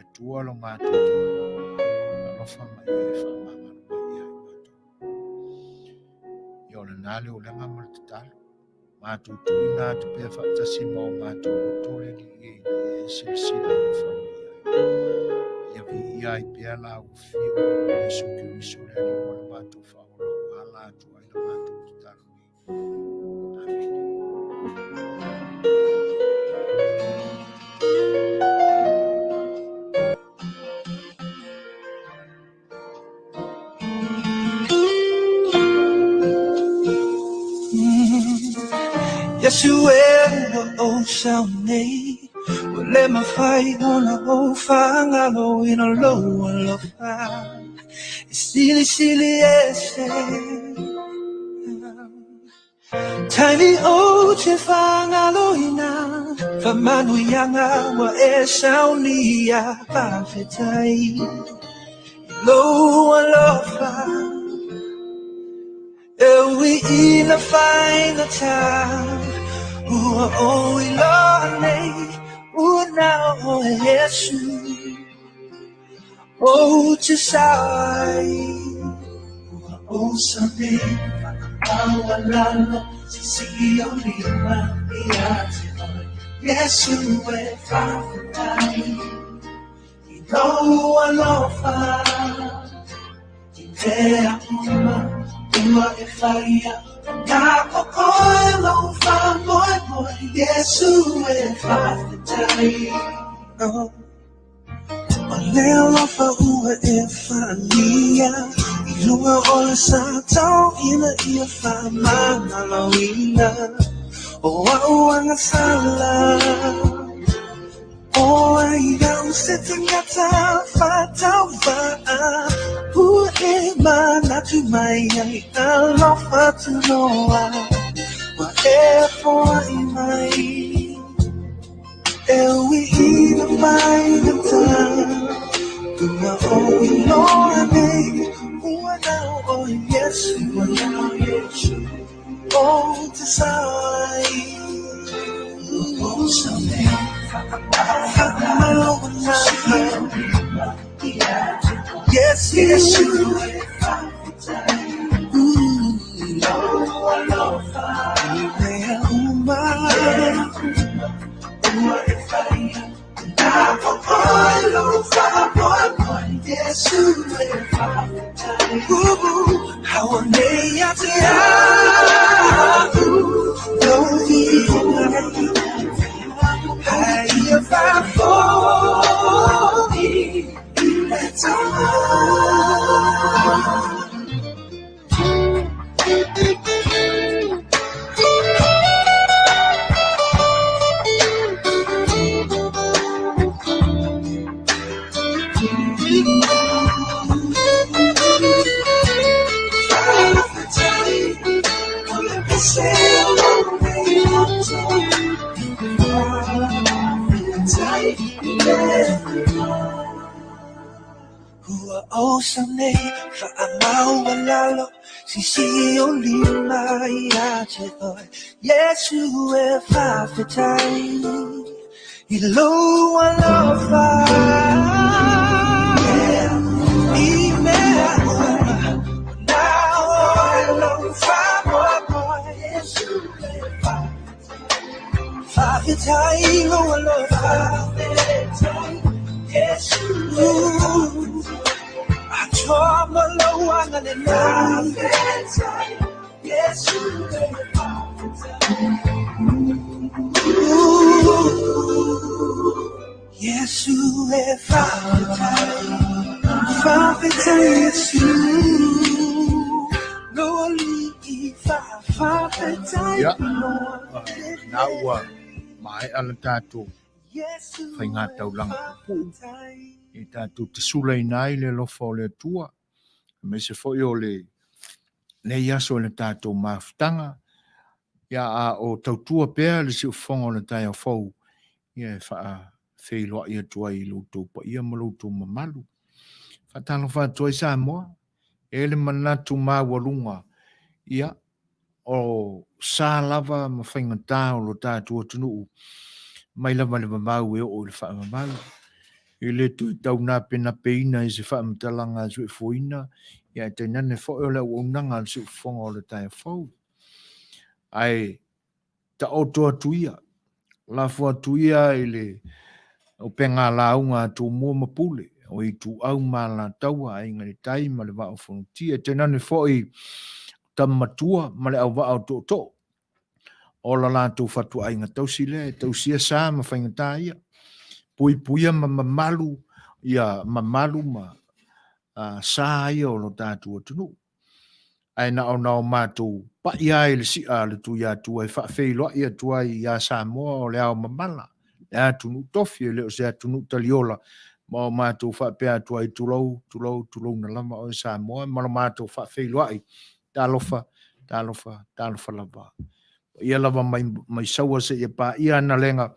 e tua lo matu lo fa mai e fa mama mai ai matu yo le nale o le ngamal tal matu tu ina te pe fa tasi mo matu to le ni e silsila lo fa mai ia vi ia i pe la u fio e su ki su le ni mo matu fa o ala tu ai le matu tal Yes, you will, oh, shall me. Well, let my fight on a whole fire, in a low, fire. It's silly, yes, tiny ocean, fangaloina, for Manuia, what a shaunia, Bafetai, low, fire. We in a final time. Oh, we love oh, now, oh, yes, oh, just oh, Sunday, our love, see your yes, you were far time. You know, I love there, you are a fire. Boy, yes, you will find the time. Oh, a little for who if I need you were all the Sato in the if I man, oh, I want a salad. Oh, I am sitting at a fat who am I not to my I love her to know whatever am I? And we even find the time to know we know I make who are now, oh yes, you are now, yes, you oh, decide, oh, someday. Yes, yes, you. Yes, you. How a day if I fall in that Someday, for a mawalalo, si only my yes, you will find the time. Hello, I love now I love boy, yes, you will find the time. Oh, I love yes, you will. Trouble, yes, you yes, you have found the time, yes, you found the time. Yeah, now, my alatato, Fingata Lang, Itato Tesula in Ile Lofole Tua, Messe Foyole, Neyaso le tato maftanga, ya o tautua pea le si ufonga le tai a fau, ia faa wheiloa ia tua I luto pa ia maluto mamalu. Fatalo fa tua sa moa, ele manatu mawalunga, ia o sa lava mawhainga tau lo tatua tunu, mai lava le mamau e o le wha mamau. I le tui tau nā pena peina i se wha mtalanga su e fuina, ia te nane fo e o le unanga al su fonga o le tae fau. Ai, ta o toa tuia, la fua tuia i le o penga launga tu mua mapule, o i tu au ma la taua ai ngari tai ma le wa o whanutia, te nane fo i tamatua ma le au wa o to to. O la la tu fatu ai ngā tausile, tausia sa ma whaingata ia. Pui puia ma mamalu, ia mamalu ma sa ia o lo tātua tunu. Ai na o nao mātou pa ia i le si a le tu ia tu ai whawhei loa ia tu ai ia sa moa o le ao mamala. Ia tunu tofi leo se tunu taliola ma o mātou whapea tu ai tulou na lama o sa moa ma o mātou whawhei loa i tālofa lava. Ia lava mai saua se ia pa ia na lenga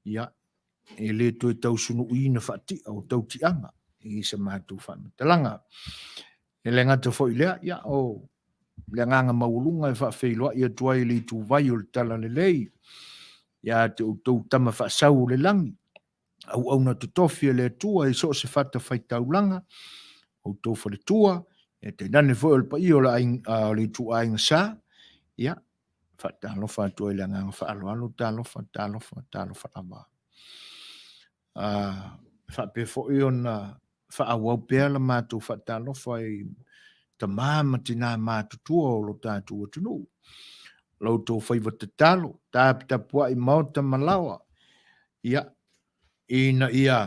ia e le tu e tau sunu ina whati au tau tianga i se mātou whamatalanga. E le ngata fo i lea, ia o le nganga maulunga e whawheiloa ia tua i li tu vai o le tala le lei. Ia te tau tama whaasau le langi. Au na tutofi le tua i so se whata whaitaulanga. Au tau whale tua, e te nane fo il pa i o le tu ainga sa. Ia, whatalofa tua i le nganga whaaloalo, talofa lama. Whape fo i ona whaawau pēr la mātou whatalofa i ta māma tina mātutua o lo tātua tunu. Lau tō whaiva te talo, tāpita pua i mauta malawa. Ia, ina ia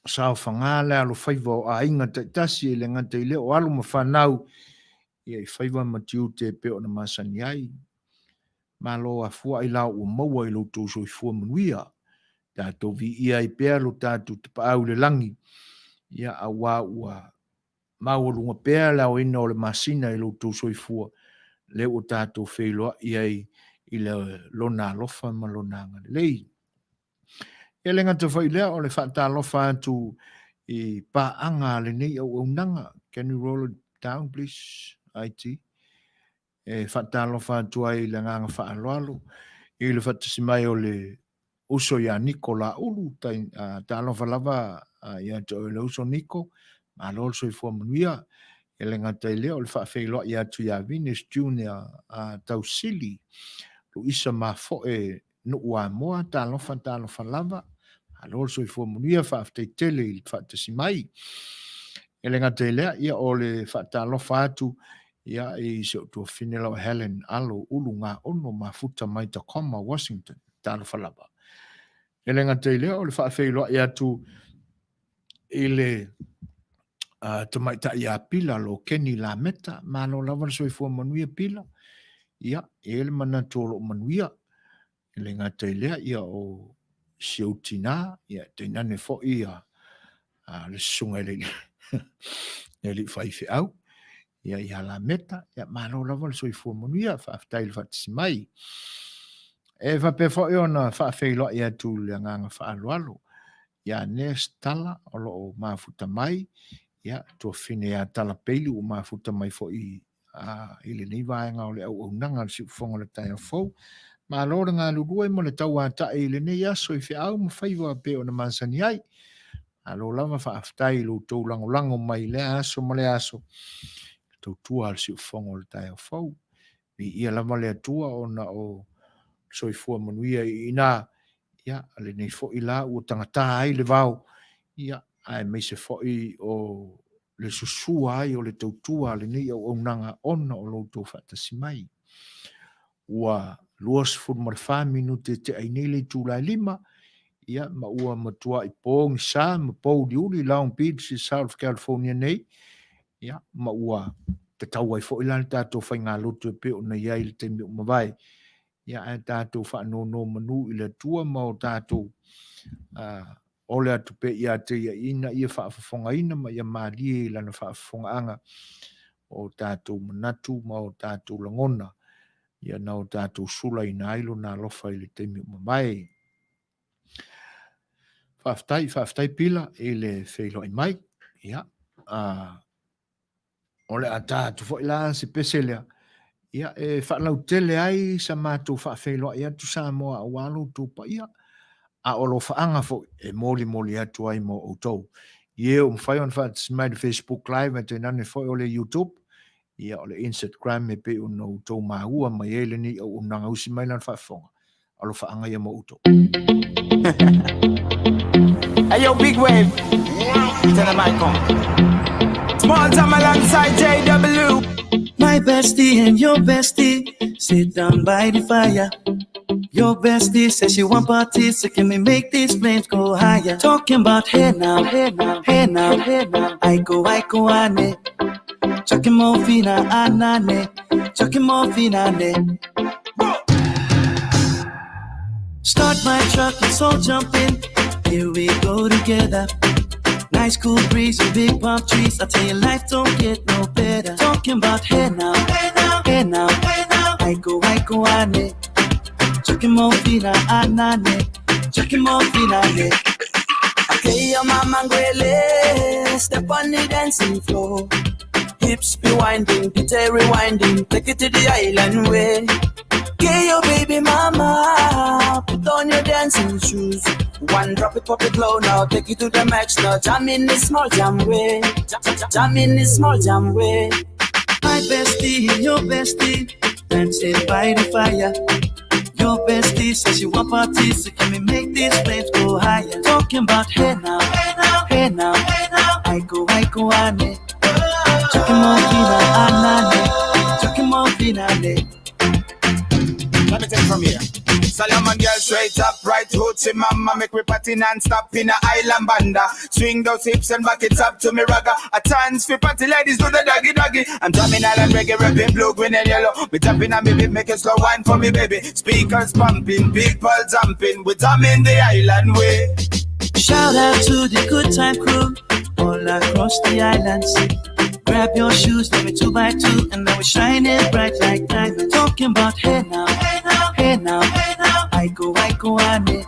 sao whangāle alo whaiva o a inga taitasi e le ngata i leo alo ma whanau. Ia i whaiva matiu te peo na masani ai. Malo a fua i lau o maua i lo tō so i fua manuia. Tātou vi ia i pēr lo tātou te paau le langi. Ia a wā ua maurunga pēr lau ina o le masina i lo tō so i fua. Le o tātou wheiloa i le lona alofa ma lona ngalei. E le ngata whai lea o le whata alofa atu i paanga le nei au nanga. Can you roll it down, please? IT. E whata alofa atu ai le nganga wha aloalo. I le whata simai o le uso ia Niko la ulu. Ta alofa lava ia to le uso Niko. Ma lo so i fua manuia. E le ngata i leo le whawheiloa i atu ia Venus Junior tau sili. Lu isa ma fo e nuua moa ta alofa lava. A lo so i fua manuia whawhtei tele i whatasi mai. E le ngata i lea ia o le whata alofa atu ia i se o tua whinela o Helen alo ulu ngā ono ma futa mai ta koma Washington ta alofa lava. E le ngata i lea o le whawheiloa i atu i le te maita ia pila lo Kenny la meta ma lo lava so i fua manuia pila ia e le mana tolo manuia e le ngata i lea ia o siautina ia te nane fo ia le sunga le li whaife au ia la meta ia ma lo lava so i fua manuia whaaftai le whatisi mai e whape fo i ona whaafeilo ia tu le nganga whaalualo ia nes tala o lo mafuta mai ia to fine a tala peli o mafuta mai fo i le nei vaenga o le au nanga si fonga le tai fo ma lo nga lulu e mo le tau ata e le nei aso i fe au mo faiva pe o na mansani ai a lo lava fa aftai lo to lango mai le aso mo le aso to tua si fonga le tai fo vi ia lava le tua ona o so i fo manuia ina ia le nei fo i la o tangata ai le vau ia ai me se foi o le susua ai o le tautua le nei o nanga ona o lo to fatasi mai ua luas furmar fa minute te ai nei le tu la lima ia ma ua matua i pong sa ma po di uli Long Beach South California nei ia ma ua te tau ai foi lan tato fai ngā lotu pe o na iai le te ma vai ia ai tato fa no manu i le tua ma o tato o le atu pe ia te ina ia whaafafonga ina ma ia maalie i lana whaafafonga anga o tātou manatu ma o tātou langona ia na o tātou sula ina ailo na lofa i le teimi umamai. Whaaftai pila i le wheilo i mai ia o le a tātou fo ila se peselea ia e whanau tele ai sa mātou whaafeilo ia tu sa moa a walo tūpa ia a o lo faanga fo e moli atu ai mo outou. Ie o mwhai on wha mai Facebook Live e te nane fo o le YouTube, ia o le Instagram me pe o no outou mahua mai ele ni o unanga usi mai lan whaafonga. A lo faanga ia mo outou. Hey yo, big wave. Tell the mic on. Small time alongside JW. My bestie and your bestie sit down by the fire. Your bestie says she want parties, so can we make these flames go higher? Talking about hey now, hey now, hey now, hey now. I go ane. Chucking more fina anane. Chucking more fina ne. Start my truck, let's all jump in. Here we go together. Nice cool breeze and big palm trees. I tell you, life don't get no better. Talking about hey now, hey now, hey now, hey now. I go ane. Chucking more fina anane. Chucking more fina ne. Okay, your mama ngwele. Step on the dancing floor. Hips be winding, detail rewinding. Take it to the island way. Okay, your baby mama. Put on your dancing shoes. One drop it, pop it low now. Take it to the max now. Jam in this small jam way. Jam in this small jam way. My bestie and your bestie dancing by the fire. Your bestie says she want parties, so can we make these flames go higher? Talking about hey now, hey now, hey now, hey now. I go ane. Chucking more fina anane. Chucking more fina ne. Let me take it from here. Solomon girl straight up, right hoochie mama. Make me party non-stop in a island banda. Swing those hips and back it up to me ragga. A chance for party ladies do the doggy doggy. I'm drumming island reggae, rapping blue, green and yellow. We jumping and baby, make a slow wine for me baby. Speakers pumping, people jumping. We drumming the island way. Shout out to the good time crew all across the island sea. Grab your shoes, let me 2x2, and now we're shining bright like diamonds. Talking about hey now, hey now, hey now, hey now. I go ane.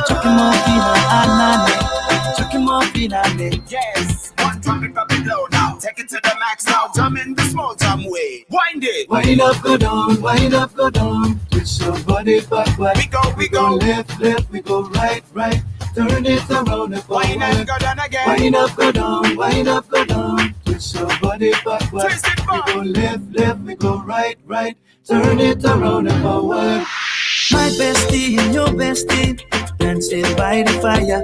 Chucking more fina anane. Chucking more fina ne. Yes, one drop it from below now. Take it to the max now. Jump in the small jam way. Wind it. Wind up, go down, wind up, go down. Twist your body backward. We go. Left, left, we go right, right. Turn it around and Wind forward. and go down again. Wind up, go down, wind up, go down. Twist your body backward. Twist it We back. go left, left, we go right, right. Turn it around and forward. My bestie and your bestie dancing by the fire.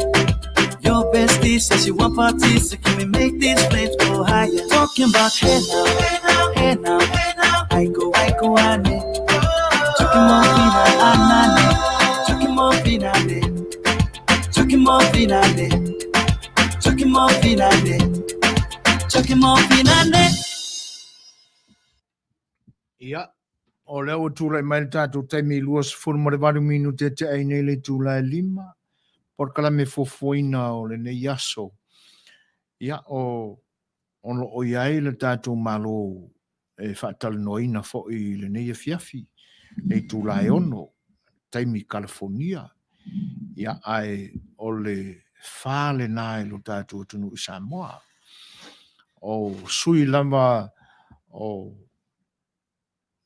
Your bestie says she want parties, so can we make these flames go higher? Talking about hey now, hey now, hey now, hey now. I go ane. Chucking more fina anane. Chucking more fina ne. Chucking more fina ne. Chucking more fina ne. Chucking more fina ne. Ia, o leo tūlai mai le tātou taimi luas furma le waru minu te ainei le tūlai 5, por kala me fofoina o le nei aso. Ia, o ono o iai le tātou malo e whaatala noina fo i le nei fiafi, le tūlai ono, taimi California. Ia, ai o le whāle nai lo tātou tunu i Samoa. O sui lama o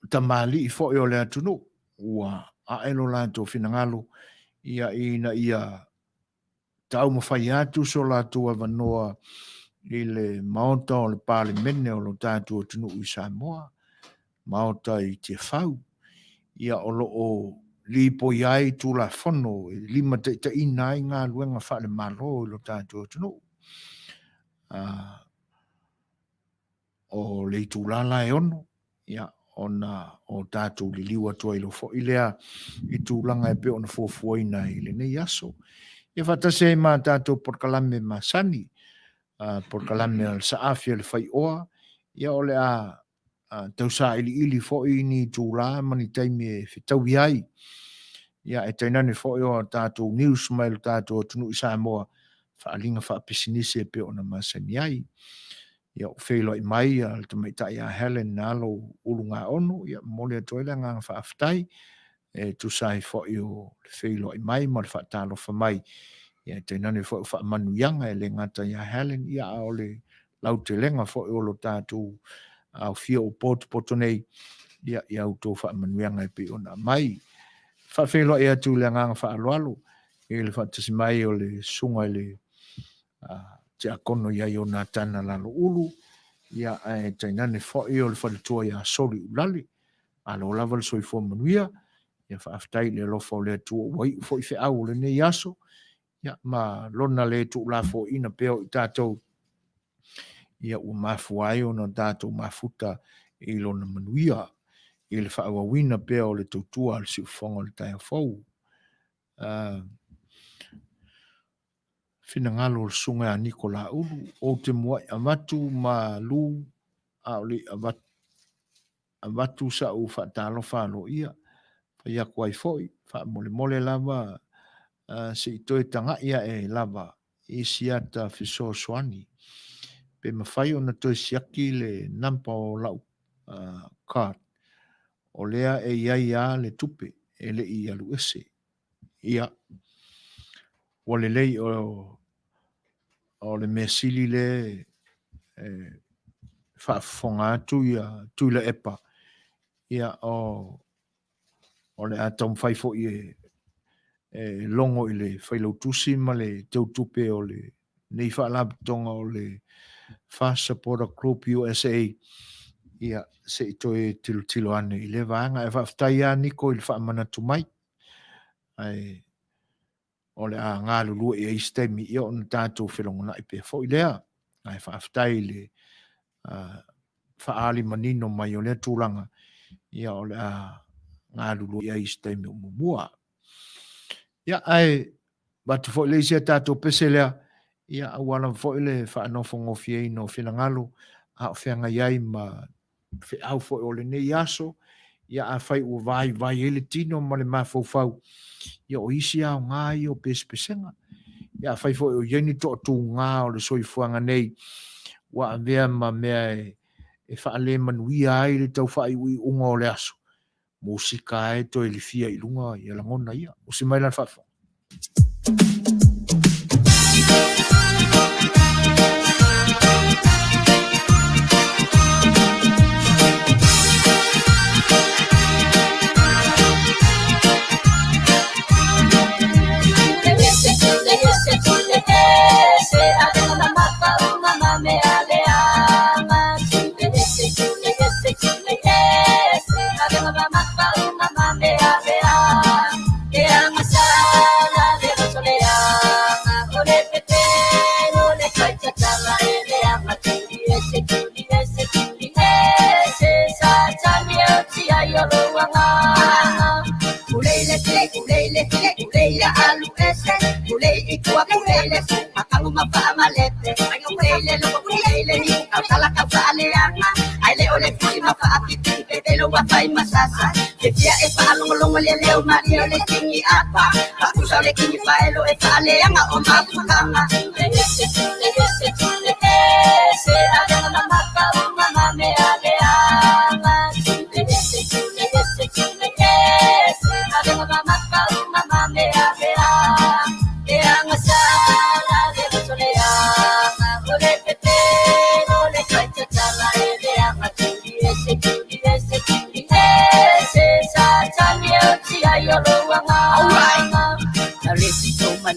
tamali i fo i o le atunu, ua a elo lanto finangalo, ia tau mawhai atu so lātua wanoa i le maota o le pāle mene o lo tātua tunu i Samoa, maota i te whau, ia o lo o lipo iai tu la whono, 5 te ina i ngā luenga whale malo i lo tātua tunu. O le tu lala e ono, ia ona o tātou li liwa tua i lo fo i lea i tūlanga e pe ona fuafuaina i le nei aso. Ia whatase mā tātou porkalame masani, porkalame al Saafia Le Faioa, ia o le tausa ili fo i ni tūla mani taimi e whitau iai. Ia e tainane fo i o tātou news mai lo tātou tunu i Samoa, whaalinga whaapisinise e pe ona masani ai. Ia o whelo i mai, al tamaitai a Helen nalo urunga ono, ia mole atoile ngā whaaftai, e tu sai fo i o whelo i mai, ma le whaatalo wha mai. Ia te nane fo i Manuia e le ngata ia Helen, ia o le lau te lenga fo i o lo tātou au fia o poto nei, ia o tō Manuia e pe ona mai. Whawhelo i atu le ngā whaaloalo, e le whaatasi mai o le sunga le te akono ia i o nā tana lalo ulu, ia e tainane fōi o le whalitua ia sori ulali, alo lava le soifua manuia, ia whaaftai le lofa o le atua wai fōi whi au le nei aso, ia ma lona le tu la fōi ina peo i tātou, ia ua mafuai o na tātou mafuta i lona manuia, i le whaawawina peo le tautua le siufonga le tai fōu. Fina ngalo le sunga a Nikola ulu, o te mua amatu ma lu, a le amatu sa u whaatalo whalo ia, pa ia kuai foi, wha mole mole lava, se i toi tanga ia e lava, i siata fiso swani, pe mawhai o na toi siaki le nampa o lau, card, o lea e ia le tupe, e le i alu ese, ia, o le lei o le mesili le whaafonga atu ia tui le epa ia o le atam whaifo i longo i le whailau tusi ma le teutupe o le nei whaalabtonga o le Fast Supporter Group USA ia se i toi tilo ane i le vanga e whaaftai a niko i le whaamanatu mai ai o le a ngā lulu e istemi i o na tātou whelongona i pe fo i lea. Ai whaaftai le whaali manino mai o lea tūranga i o le a ngā lulu e istemi o mumua. Ia ai, batu fo i le isia tātou pese lea, ia awalam fo i le whaanofo ngofie i no whenangalo, a o whenga iai ma au fo i o le nei aso, ia a whai ua vai ele tino ma le mawhau ia o isi au ngā i o pespesenga. Ia whai fo o ieni to tu ngā o le soifuanga nei, wa a mea ma mea e whaale manuia ai le tau whai ui unga o le aso. Musika e to e li fia i lunga i alangona ia. O si mai lan whafo.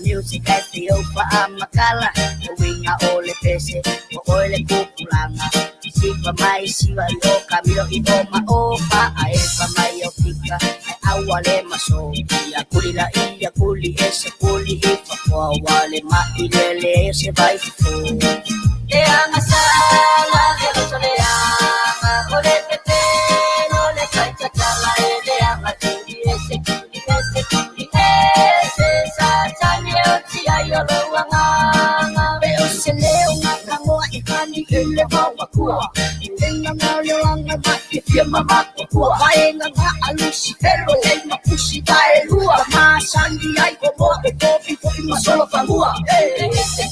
Music Afioga makala winga ole pese ole kupulanga sipa mai siwa yo kamilo iboma ofa aefa mai ofika awale maso ya kuli ese kuli ifa kwa wale ma ilele se vai fu e angasala de solea ole pete no le cacha chala de amaturi ese yo lo wanga pero se leo na ngoa ikani ile bawa kuwa inga ngalo anga mati pia mama kuwa vaenga nga alusi pero el makushi tae lua masandi ai como e topi por uma solo fangua ese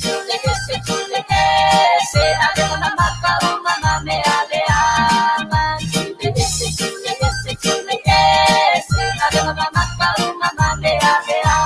ada na maka mama me alea ese ada na maka mama me alea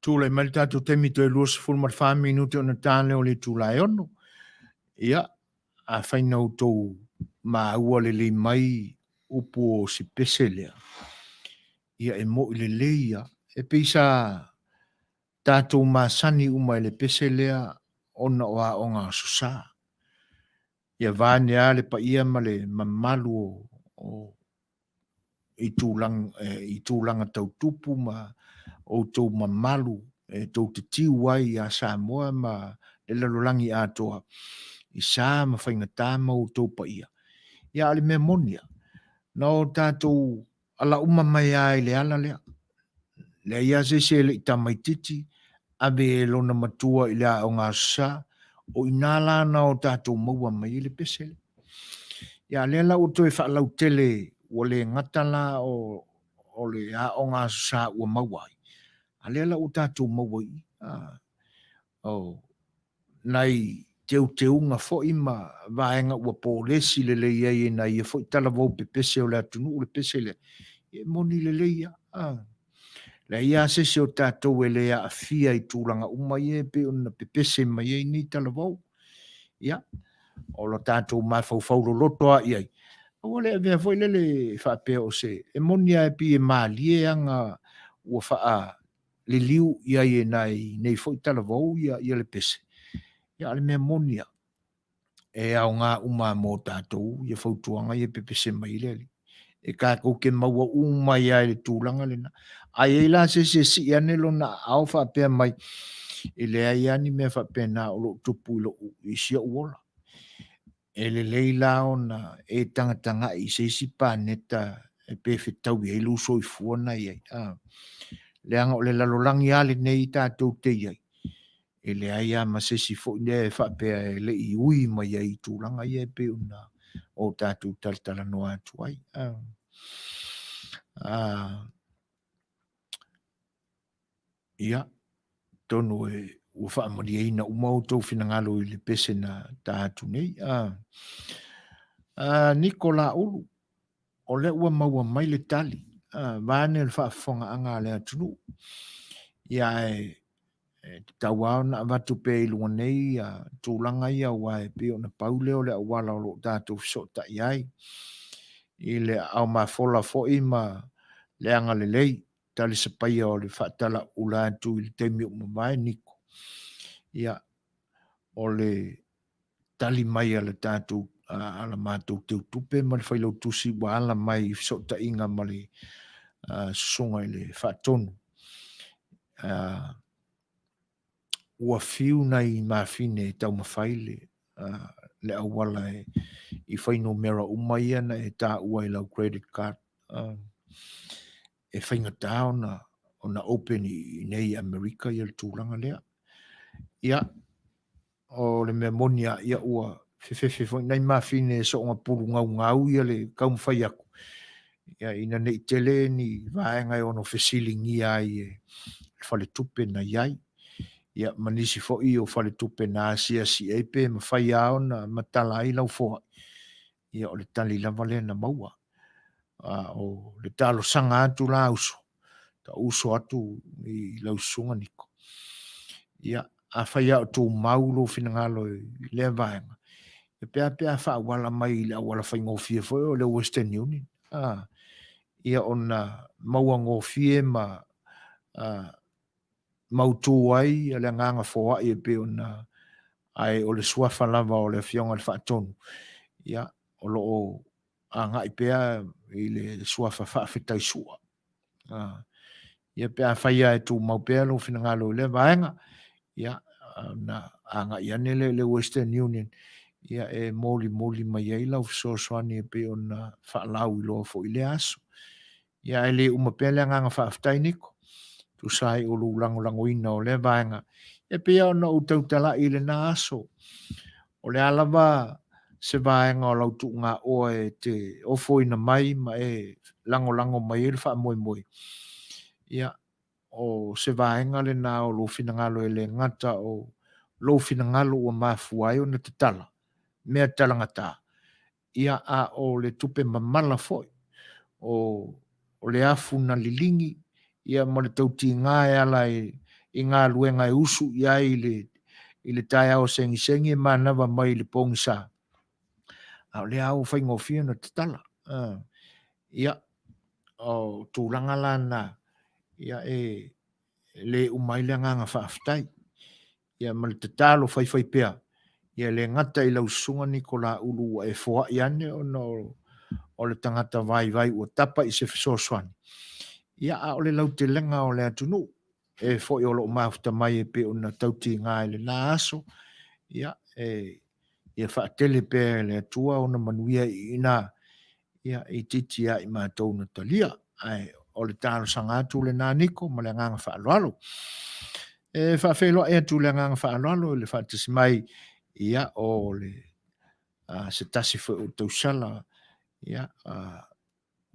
tūlai mai tātou temi toi luas fulmar 5 minute o na tāne o le tūlai ono. Ia, a whainau tō ma ua le le mai upo o si pese lea. Ia e mo i le leia, e pisa tātou māsani umai le pese lea ona o a o ngā susa. Ia vāne a le pa ia ma le mamalu o i tūlanga tau tupu ma o tau mamalu e tau te tiwai a Samoa ma le lalolangi atoa i sā ma whaingatā ma o tau pa ia. Ia ale mea monia. No tātou ala uma mai ai le ala lea. Le ia se le i tamaititi ave e lona matua i lea o ngā sa o inala na o tātou maua mai le pesele. Ia le la o toi whaalau tele o le ngatala o le a o ngā sa ua mauai. A le la o tātou mauai. Nai teu nga fo ima vaenga ua pōlesi le leia i na ia fo i tala vau pe pese o le atunu o le pese le. E moni le leia. Le ia se o tātou e lea a fia i tūlanga umai e pe o na pe pese mai e ni tala vau. Ia. O lo tātou mai fau lotoa i ai. O le vea foi le whapea o se. E moni e pi e mali e anga ua wha le liu i ai e nei fo i tala vau i le pese. Ia le mea monia e au ngā uma mō tātou ia whautuanga ia pepese mai leli. E kā kou ke maua umai ai le tūlanga lena. Ai e la se si ane lo na au whapea mai e le ai ani mea whapea na o lo tupu i lo i sia uola. E le leila o na e tangatanga i se si pāneta e pewhetau i lu so i fuana i ai. Le anga o le lalolangi ale nei tātou te iai. E le aia ma se si fo ne whapea e le i ui mai ai tūlanga i e pe una o tātou taltala no atu ai. Ia, tono e ua whaamari e ina umau tau whinangalo i le pese na tātou nei. Nikola ulu, o le ua maua mai le tali, vāne le whaafonga anga le atunu. Ia e tau au na watu pe ilua nei tūlanga ia wae pe o na paule o le awala o lo tātou fisota iai. I le au mafola fo ima le anga le lei tali sapaia o le whaatala ula atu i le teimi o mamae niko. Ia o le tali mai a le tātou ala mātou teu tupe ma le whailau tusi wa ala mai fisota inga ma le susunga i le whaatonu. Ua fiu nei mawhine tau mawhaile le awala i whaino mera umaia na e tā ua i lau credit card. E whaingata o na open i nei Amerika i al tūranga lea. Ia, o le mea monia ia ua whewhewhewhoi nei mawhine so ngā puru ngau ia le kaumwhai aku. Ia ina nei tele ni vaengai ono whesilingi ai e whale tupe na iai. Ia manisi fo i o whale tupe na asia si eipe ma whai ao na matala ai lau foa. Ia o le tali lava le na maua. O le talo sanga atu la uso. Ta uso atu i lau sunga niko. Ia a whai ao tō maulo whinangalo i le vaenga. Ia pea wha wala mai le awala whai ngofie fo o le Western Union. Ia ona maua ngofie ma mautu ai le nganga foa i pe ona ai o le suafa lava o le Afioga le whaatonu. Ia o lo o anga i pea i le suafa whaafetai sua. Ia pea whaia e tu mau pea lo whinangalo le vaenga. Ia na anga i ane le Western Union. Ia e moli mai ai lau fisosoani e pe ona whaalau i loa fo i le aso. Ia e le umapea le nganga whaafetai niko. Tu sai o lango ina o le vaenga. E pia ona o tautala i le na aso. O le alava se vaenga o lau tu ngā oa e te ofo ina mai ma e lango mai e le wha moi. Ia o se vaenga le na o lo finangalo e le ngata o lo finangalo o mafuai o na te tala. Mea talangata. Ia a o le tupe mamala foi. O le afu na lilingi. Ia mo le tauti ngā e ala e i ngā luenga e usu ia i le tai au sengi manawa mai le pongsa. Au le au whaingofia na tatala. Ia, o tūlanga lana, ia le umaile nganga whaaftai. Ia ma le tatalo whai pea. Ia le ngata i lau sunga ni ko la ulu e fua i ane o le tangata vai ua tapa i se fesoswani. Ia o le lau te lenga o le atunu. E fo i olo mafuta mai e pe una tauti ngā le nā aso. Ia ia whaatele pe le atua o na manuia i ina. Ia i titi ia i mātou na talia. Ai o le tālo sangatu le nā niko ma le nganga whaaloalo. Whaafelo e atu le nganga whaaloalo le whaatasi mai ia o le se tasi fo o tausala. Ia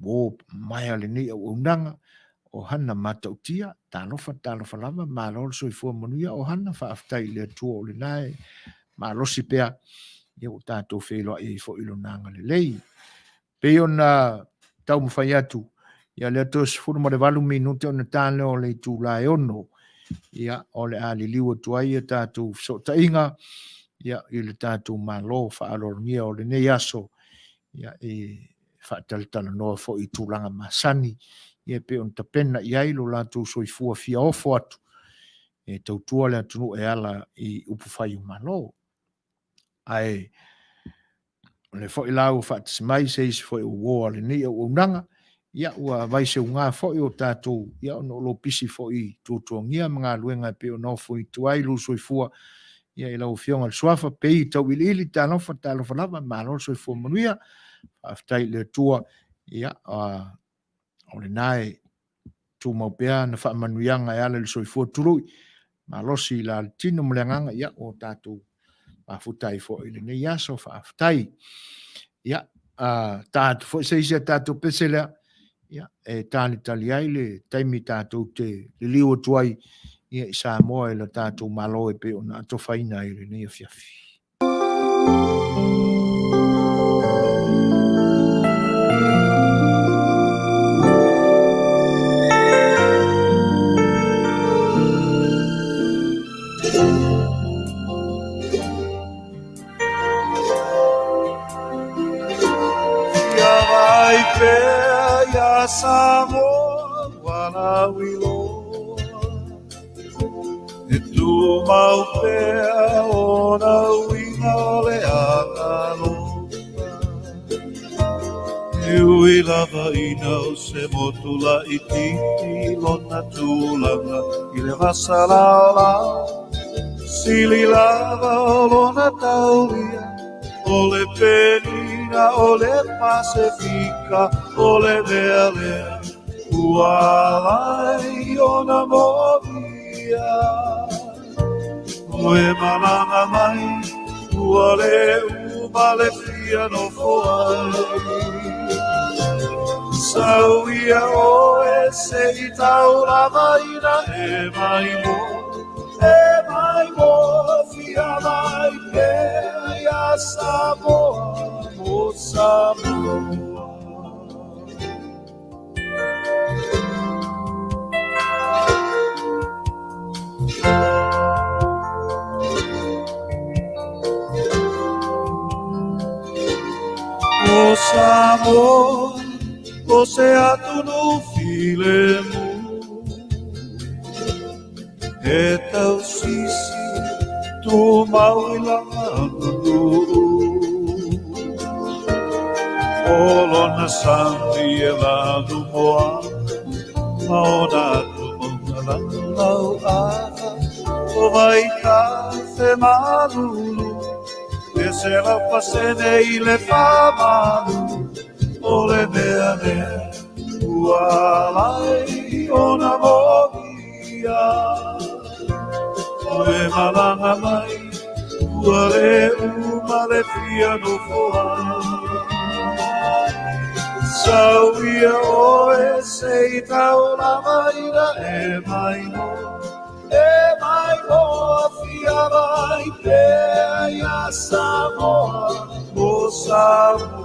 wo mai ale ni o unanga o hana matautia talofa lava malol so ifo manuia o hana whaaftai le atua o le nai malosi pea ia o tātou whelo e fo ilo nanga le lei. Pe ona tau mwhai atu ia le atos furu mo le 8 minute o na tāne o le tūlai ono ia o le ali liwa tuai e tātou so tainga ia i le tātou malo whaalorngia o le nei aso ia whaataltala noa fo i tūlanga masani ia pe on tapena i ailo lātou so i fua fia ofo atu e tautua le atunu e ala i upu whai malo ai le fo i lau whaatasimai se isi fo i uoa le nei au unanga ia ua vai se unga fo i o tātou ia ono lo pisi fo i tūtuangia mga luenga pe o nofo i tuailu so i fua ia i lau fionga le suafa pe i tau ili tālofa lava malo so i fua manuia aftai le tua ia o le nae tu maupea na wha manuianga e ala le so i fua turui malosi la tino mleanganga ia o tātou mafutai fo i le nei aso wha aftai ia tātou fo i seisia tātou peselea ia e tāni tali ai le taimi tātou te le liwa tuai ia i Samoa e la tātou malo e pe o na ato whaina i le nei afiafi. Ia Samoa wala wilo e tu mau pea o na winga o le Aanaalofi e ui lava ina o se motula i titi lona tūlanga i le vasa laola sili lava o lona taulia o le penina o le Pasifika o le mea lea ualai o na movia o e malanga mai ua le uma le fia no foai sauia o e se i tau lava ina e mai mo fia mai pe ia Samoa mo Samoa o Samoa o se atunu filemu e tau sisi tu mau i langa Olona santi e lanu moa maona tu mona lau aha o vai kafe malulu e se la pasene i le whamalu o le mea ualai o na mogia o e malanga mai ua le uma le fia no foai sauia o e se i tau lava ina e mai mo fia vai pe ia Samoa mo Samoa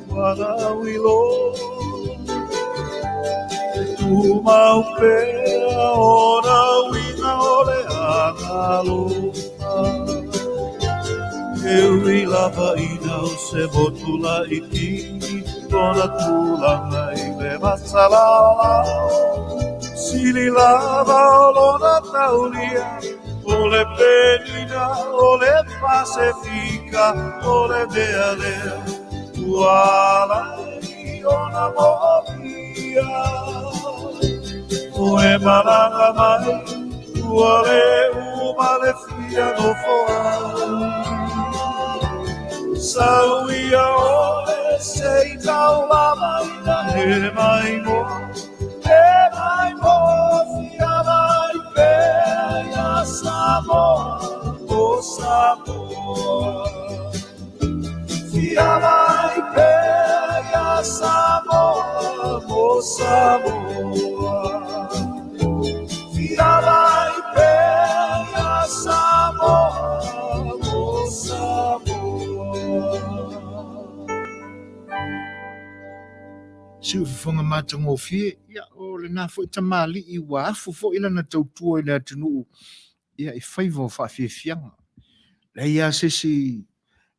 wala wilo tu mau pea ora wina ole Aanaalofi e ui lava ina o se botula I tini tona tulanga I le masalala sili lava o lona taulia o le penina o le pacifica o le vealea uala I ona moia o e maranga mai ua le uma le fia no foa sauia o le sei tau lava ina e mai mo fia mai pea Samoa o Samoa fia mai pea Samoa o Samoa fia mai pea Samoa o Samoa. Siu fonga matango fie ya o le na fo tamali I wa fo ila na tautua ina tunu ya I faivo fa fianga le ya sisi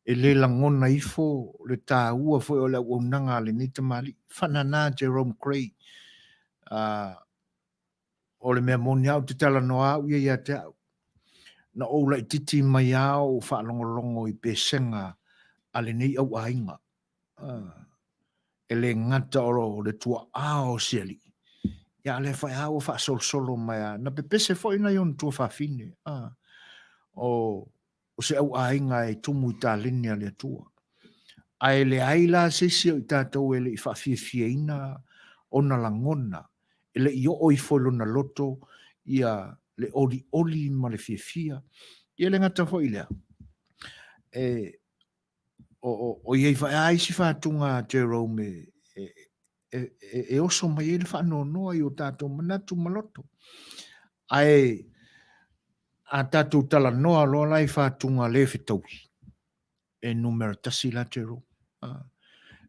e le langona ifo le tāua fo o le unanga le ni tamali fanana Jerome Cray o le mea moni au te tala noa au ia te au na o la titi mai au fa longo I pesenga ale nei au ainga e le ngata o le tua ao siali ya le fai au fa solo mai na pepese fo ina yon tua fa fine o se au ainga e tumu I talini ale tua ai le aila sisi o I tātou ele I fa fiena ona langona ele I o I folo na loto ia le oli ma le fia ia le ngata fo ilea o iei fa ai si fa tunga Jerome e oso mai ele fa no I o tātou manatu maloto ai a tātou tala noa loa lai fa tunga le fitaui e numero tasi la Jerome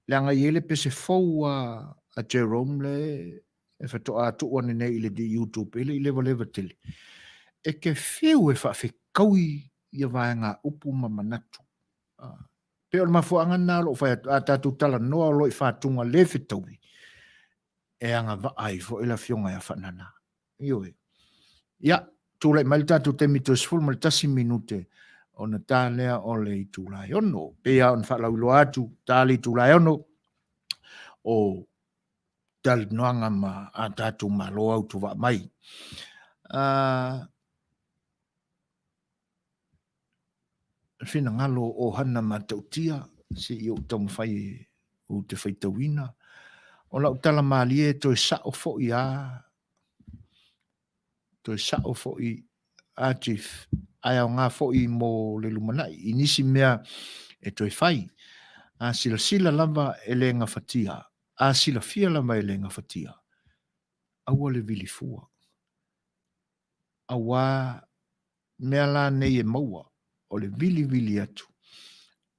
le anga iele pese fau a Jerome le e fato a tu wane nei ile di YouTube ile leva tele e ke feu e fa fe kaui ia vaenga upu mamanatu pe o mafuanga na lo fa a tatu tala noa lo I fa tunga le fitaui e anga va ai fo ila fionga ya fanana io ya tu le mal tatu te mitos full mal tasi minute ona tālea o le I tūlai ono. Pea on whalaulo atu, tāli tūlai ono, o tali noanga ma a tātou malo au tuwa mai. Whina ngalo o hana ma tautia, si I o tamu whai o te whaitawina. O lau tala maalie toi sao fo'i toi sao fo'i a chief. Ai au ngā fo'i mo le lumanai. Inisi mea e toi whai. A sila lava e le ngā whatia. A sila fia lava e le ngā whatia. Aua le vili fua. Aua mea la nei e maua. O le vili atu.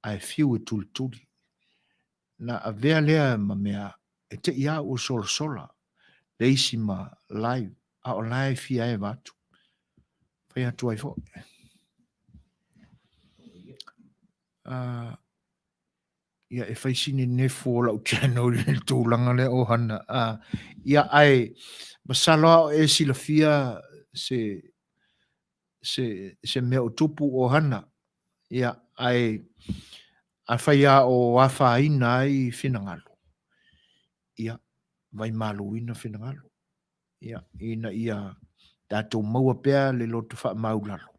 Ai fiu e tuli. Na a vea lea ma mea e te ia o sola. Le isi ma live. A o live fia e vatu. Whai atu ai fo. Ia e whaisini nefo lau channel le tūlanga le o hana. Ia ai masaloa e sila fia se mea o tupu o hana. Ia ai a whaia o awha ina ai whinangalo. Ia vai malu ina whinangalo. Ia ina ia tātou maua pea le lotu wha maulalo.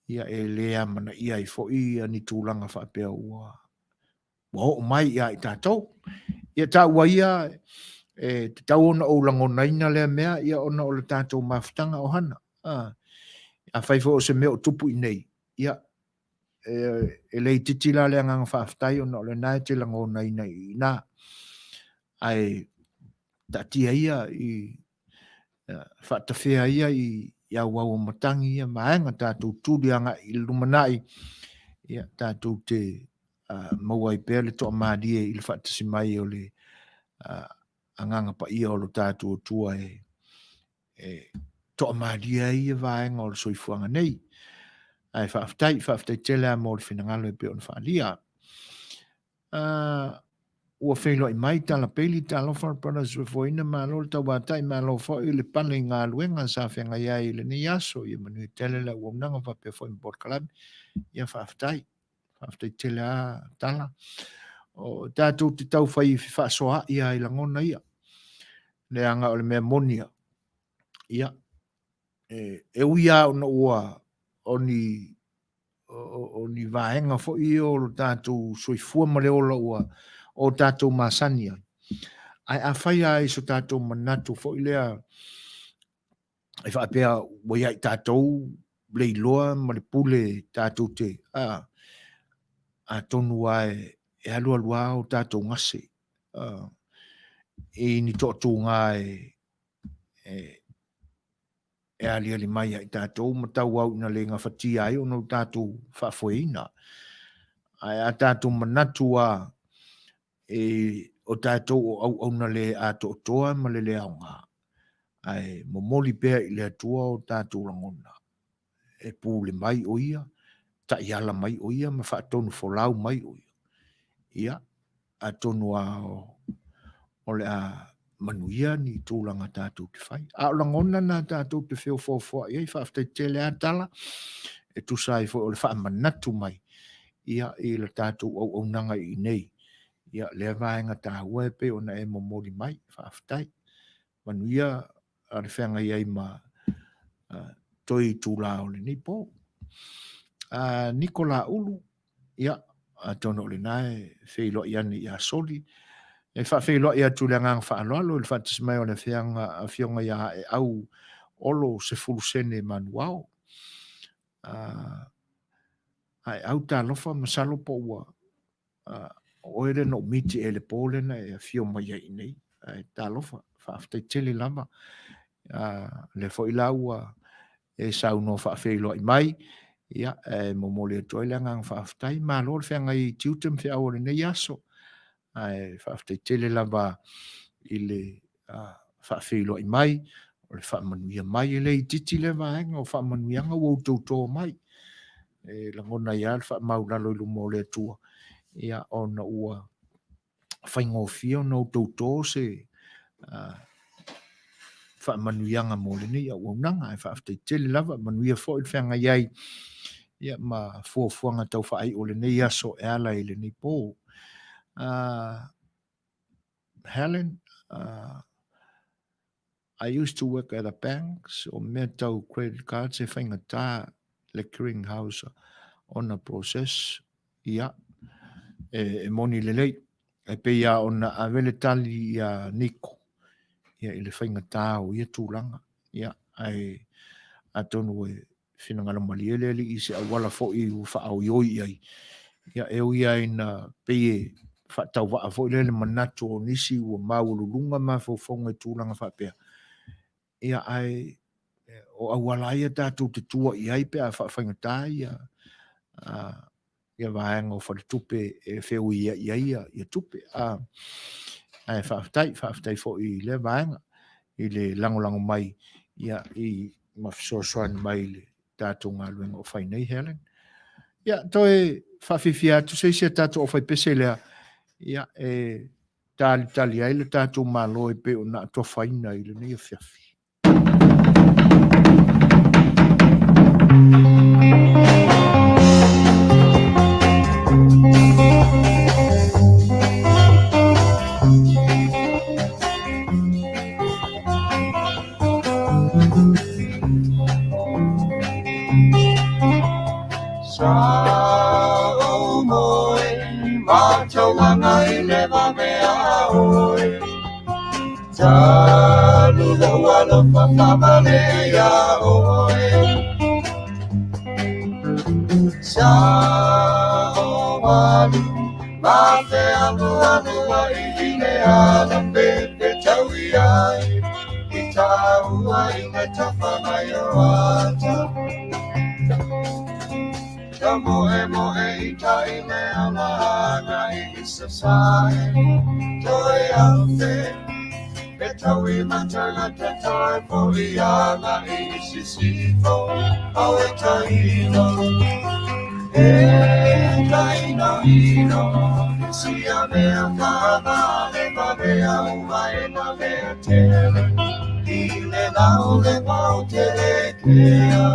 Ia e lea mana ia I fo'i ani tūlanga wha pea ua. Wa mai ia I tātou. Ia tā ua ia e te tau ona o langona ina lea mea ia ona o le tātou mawhitanga o hana. A whaifo o se mea o tupu I nei. Ia e lei titila lea nganga whawhitai ona o le nai te langona ina I nā. Ai tatia ia I whatawhea ia I wau matangi ia maenga tātou tūrianga I lumanai. Ia tātou te maua I pēr le toa mādia I le whaatasi mai o le anganga pa ia o lo tātua tua toa mādia I vaenga o le soifuanga nei. Ai whaaftai tele a mō le whinangalo pe on whaalia. Ua whailo I mai tala peli tala whara brothers wefoina malo le tau wātai malo whoi le pale ngā luenga sa whenga iai le ni aso I Manuia tele la uamnanga whape whoi mbort kalami. Ia whaaftai tele a tala. O tātou te tau whai whaasoa ia I langona ia. Le anga o le mea monia. Ia. E uia ona ua o ni vaenga whoi o lo tātou soifua ma le ola ua o tātou masani ai. Ai a whai ai so tātou manatu whoi lea ai whaapea wai ai tātou leiloa ma le pule tātou te a tonu ai e alua lua o tātou ngase. E ni tōtu ngā e ali mai ai tātou ma tau au na le ngā whatia ai o no tātou whaafoeina. Ai a tātou manatu o tātou au na le a toa ma le lea ngā. Ai momoli pēr I le atua o tātou langona. E pūle mai o ia, ta iala mai o ia, ma whaatonu wholau mai o ia. Ia, a tonu o le a manuia ni tūlanga tātou te whai. A o langona na tātou te whio fōfua, ia I whaaftai tele a tala, e tu sai fo o le whaamanatu mai. Ia, I le tātou au nanga I nei. Ia, le vaenga tā hua pe o na e momoli mai, whaaftai. Manuia, a le whenga iai ma toi tūla o le nipo. Nikola ulu, ia, a tono le nae, whilo I ane I a soli. E whilo I atu le ngang whaaloalo, le whatis mai o le whianga Afioga ia e au olo se fulusene manuao. Ai au tā lofa masalo po ua. O ere no miti e le pōlena e Afioga ia I nei. Tā lofa, whaaftai tele lama. Le fo ila ua e sau no whaafeilo I mai. Ia, momole toi le ngang whaaftai. Ma lor whianga I tiutem whia ore nei aso. Whaaftai tele lama I le whaafeilo I mai. O le whaamanuia mai e le I titi le vaenga o whaamanuianga o tō mai. Langona ia le whaamaulalo I lumole atua. Ia, ona ua whaingofia no tō se whaamanuianga mole ni a uaunanga e whaaftai tele lava manuia fo I whenga iai ia ma fuafuanga tau whaai o le nei aso e ala I le nei pō. Helen, I used to work at a bank, so me tau credit cards e whainga tā le clearing house on a process. Ia, e moni le lei. E pe ia ona avele tali ia niko. Ia I le whainga tā o ia tūlanga. Ia, ai atonu e whinangana maliele li I se awala fo I u whaau ioi ai. Ia e ui ai na peye whaatau waa fo I le manatu o nisi ua maululunga ma fo fonga tūlanga whaapea. Ia ai o awala ia tātou te tua I ai pe a whainga tā ia ia vaenga o wharetupe e wheu ia tupe. Ai whaaftai fo I le vaenga I le langolango mai ia I mawhisoasoan mai le tātou ngā luenga o whainei Helen. Ia, toi whawhiwhia tu seisia tātou o whaipese lea ia e tali ai le tātou mālo e pe o nā tua whaina I le nei a whiawhi. moe moe itai mea lana isa sai toi ate e taui matana te tai po iana isi sifo au e taino e taino ino sia mea mana le mavea umae na mea tele ile nau le mau tele kea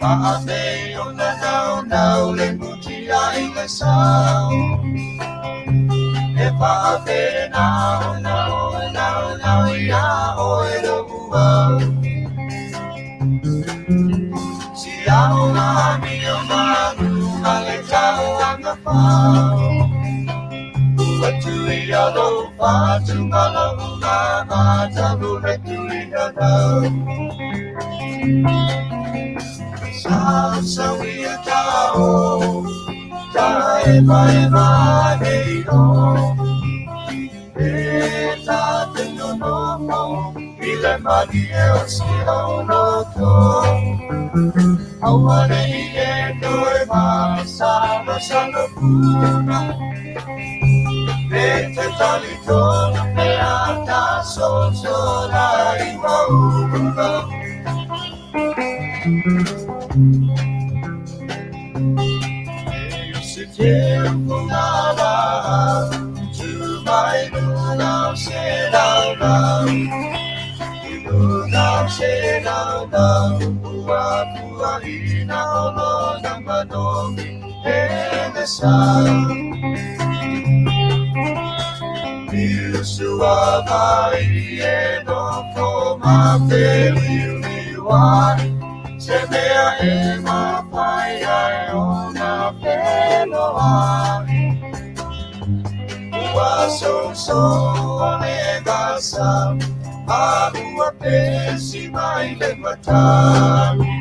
Fa'afe o na nau le muti ai le sao E fa'afe nau ia o e lo ua Si au na mi o manu ma le tau anga whao Ua tui a lo whatu mala una ma tamu he tui a nau Sa wia tau Ta e mai hei o E ta te no no I le mani e o si au no to Au ane I e koe mai sa no sana puna E te tali tona me a ta so so la I maunga Se tempo nada Tu mai luna se laura Luna se laura Pua pua ina ono namba nomi E me sa Sua vai e no koma peli liwa Se mea e ma pai ai o na peloa Ua so o ne gasa A ua pesi mai le matani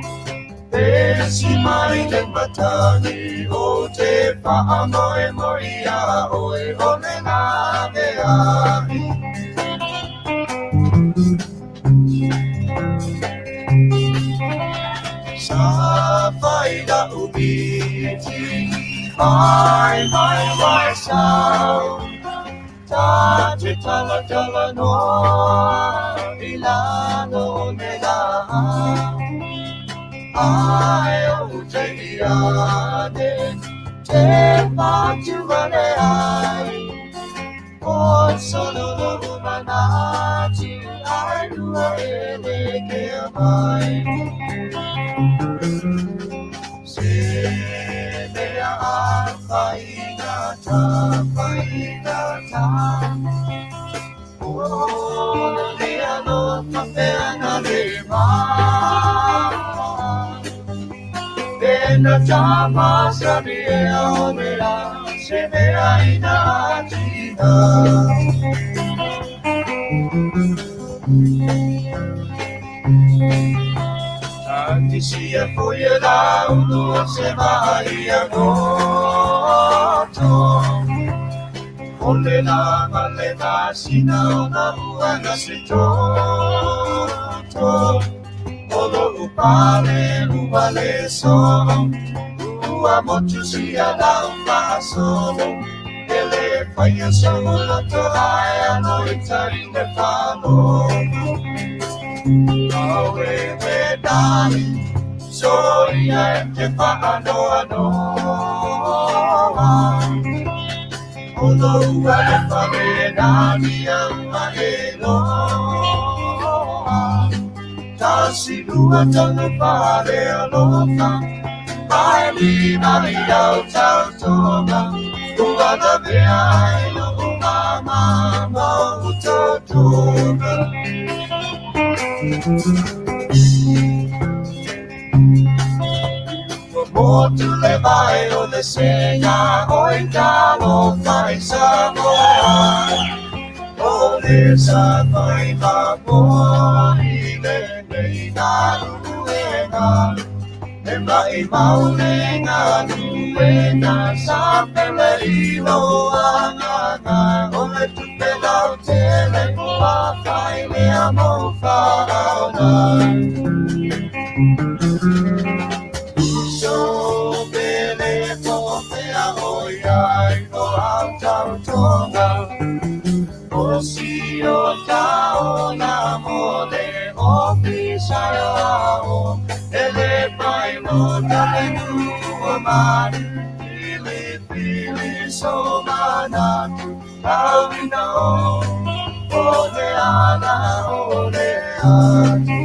Pesi mai le matani O te wha moe moia o e o ne na veani Sa faida ubiti Mai sao Ta te tala no Ilano ne la Ai o te iade Te patu vale ai O solo lo manati Ai lua e le ke mai Se mea a whainata O mea no mawhea na le maa Pena tama sabi e o mea Se mea ina tina Tisia foia da uno se vai a noto Ole la male da sina ona buana se toto Olo upale so Ua motu sia da uma solo Ele faia solo to ai a noita in the palo Awe me dali Sorry, I'm te whaanoa Although I whare nani au mahe loa Tasi lua tanu whare aloha Mai li mai au tau tonga Ua na mea ai no umama mau totonga Motu le vai o le sega o in talo fai sa moa O le sa fai ma moa I le nei na luenga E mai maunenga luenga sa pele I loa nganga O le tupe lau tele Ua fai mea mo whaonai. So pele to pea oiai o au tau tonga. O si o tau na mole o pisaya o ele pai mo tale nua mani pili pili so manatu awina o le ana o le atu.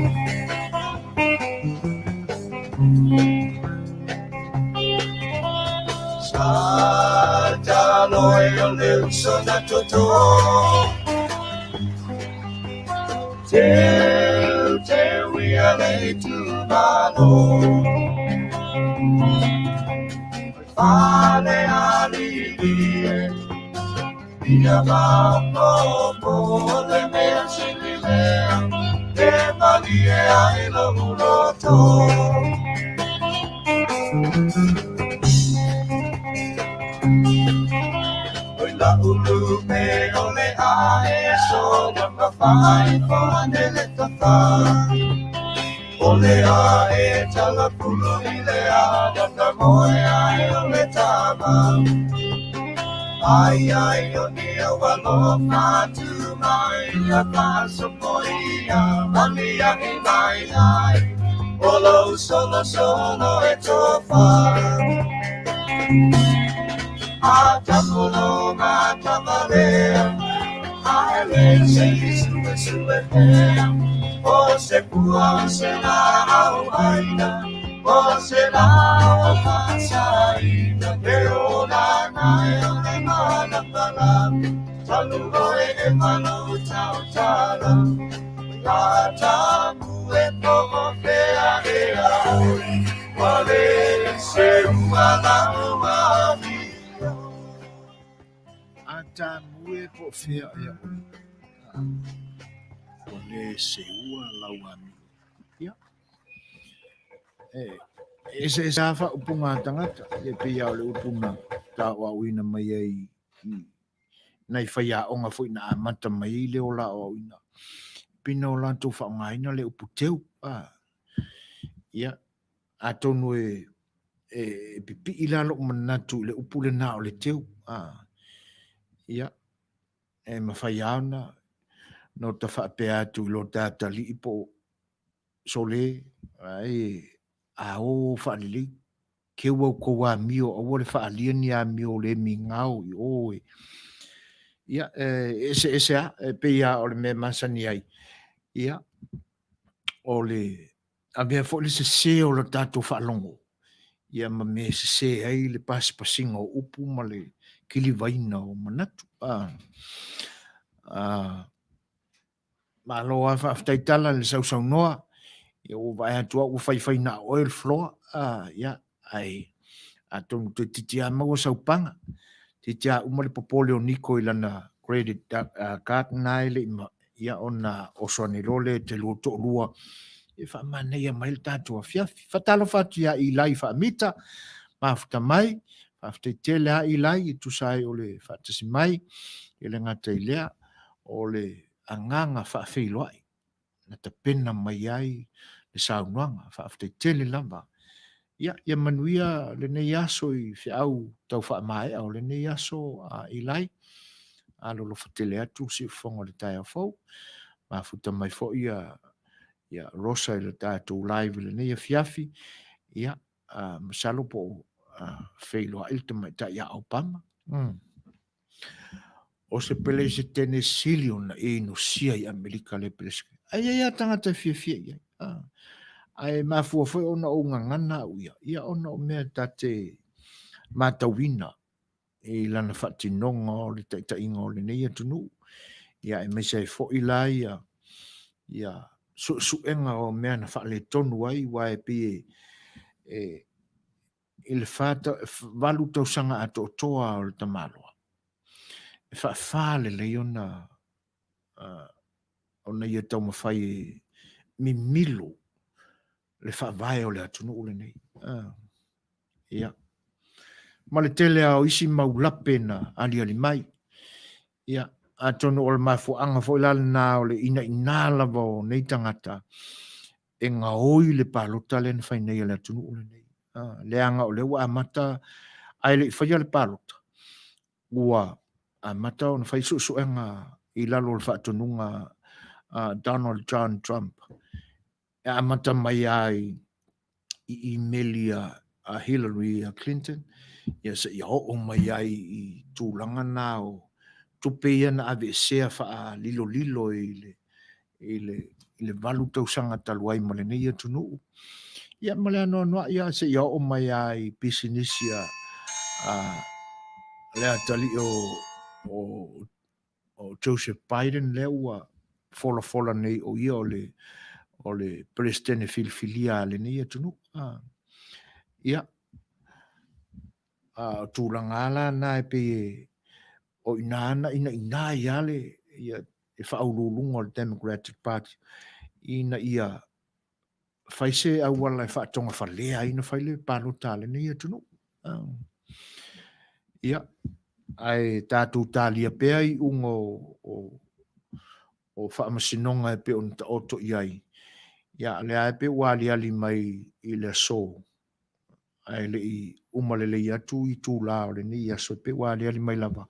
Sa loe o le uso na toto Tell we are late to malo. Fale alivie, via mambo, le mea sinilea, e valie ai lo muloto. Oi la ulu me ole ae so na fai fane le tafa. Ole ae tala pulo ile a na moe ae ole tama. Ai ai o ni walo fatu mai a paso poia mani a mai ai. Olo solo solo e tofa. Atamulo matamalea, ale sei sue o se pua se la au aina, o se la o pasaina, e o la nai o le mana pala, talugo e mano tau tala, atamu e tomo fea e aoi, wale se umala umami. Ata mue po fea e o le seua lauami. Ia. E se afa upunga tangata, e pia o le upuna ta wa uina mai ai nai whaia onga fui na amata mai le o la o ina. Pina o lanto whaongaina le upu teu. Ia. A tonu e pipi ilalo manatu le upu le na o le teu. Ia. E mawhaia ona no ta whaapea atu lo tata li ipo sole ai a o whaalili ke wau ko wa mio o wale whaalia ni a mio le mi ngau i oe. Ia, ese a, pe ia o le me masani ai. Ia, o le, a mea fo le se o le tato whaalongo. Ia, ma me se ai le pasinga o upu ma le kili vaina o manatu. Ma loa whaaftaitala le sausau noa. Ia o vai atua o whai na oil floor. Ia, ai, a tonu te titia maua saupanga. Titia umare popole o niko i lana credit card nai le ima. Ia ona o soane lole te luo to lua. E wha mana ia mai le tātua fiafi. Whatalo whatu ia i lai wha mita. Mafuta mai. Whaftaitele a i lai. I tusai o le whatasi mai. I le ngata i lea. O le anganga whaafeiloai. Na ta pena mai ai. Le saunuanga. Whaftaitele lamba. Ia manuia le nei aso i whiau tau wha mai au le nei aso i lai. A lolo whatele atu si whonga le tai a fau. Ma futa mai fo ia rosa i le tai atu live le nei a fiafi. Ia masalo po wheiloa ilta mai tai a au pama. O se pele se tene silion na e no sia i Amerika le preske. Ai tangata fia ia. Ai mafua foi ona o ngangana uia. Ia ona o mea tate matawina. E lana whatinonga o le taitainga o le neia tunu. Ia e mesa e fo ila ia suenga o mea na whaale tonu ai wa e pi e le whata walu tau sanga ato toa o le tamaloa. E whaafale le ona ia tau mawhai mi milo le whaavae o le atunu ule nei. Ia. Ma le tele au isi maulape na ali mai. Ia. tonu o le mafuanga fo ilal na o le ina lava o nei tangata e ngā oi le palota le na whainei le tunu o le nei. Le anga o le ua amata ai le whaia le palota. Ua amata o na whai suenga i lalo le whaatonunga Donald John Trump. E amata mai ai i Melia Hillary Clinton. Ia sa ia o mai ai i tūlanga nā o tupe ia na ave sea wha lilo i le valu tausanga taluai ma le nei atunu. Ia ma le anoa ia sa ia o mai ai pisinisia le atali o Joseph Biden le ua fola nei o ia o le presidente filifilia le nei atunu. Ia tūlanga ala na e pe o ina ia le ia e whaululunga o le Democratic Party ina ia whaise au wala e whaatonga whalea ina whaile palota le nei atunu. Ia ai tātou tālia pēa i ungo o whaamasinonga e pe o nta oto iai. Ia le ai pe wali ali mai i le so. Ai le i umalele i atu i tū lao le ni ia so pe wali ali mai lava.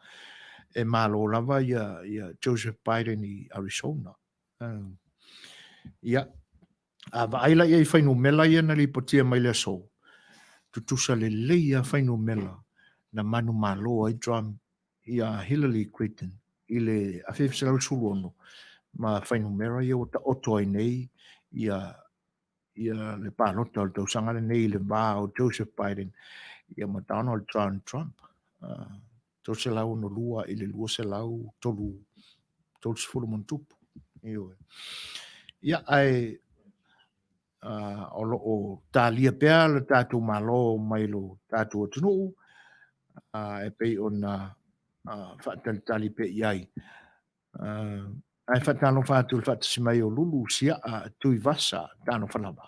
E malo lava ia Joseph Biden i Arizona. Ia va aila ia i whainu mela ia na li potia mai le so. Tutusa le leia whainu mela na manu malo ai Trump ia Hillary Clinton i le Afioga ono ma whainu mera ia o ta oto ai nei ia le pānota o le tausanga le nei le vā o Joseph Biden ia ma Donald John Trump. Tau se lau no lua i le lua se lau tolu sifuru montupu. Ia ai o tālia pēa le tātou malo mai lo tātou atunu e pei o na whaatalitali pe iai. Ai whaatano whātu le whaatasimai o lulu sia tui vasa tāno whanama.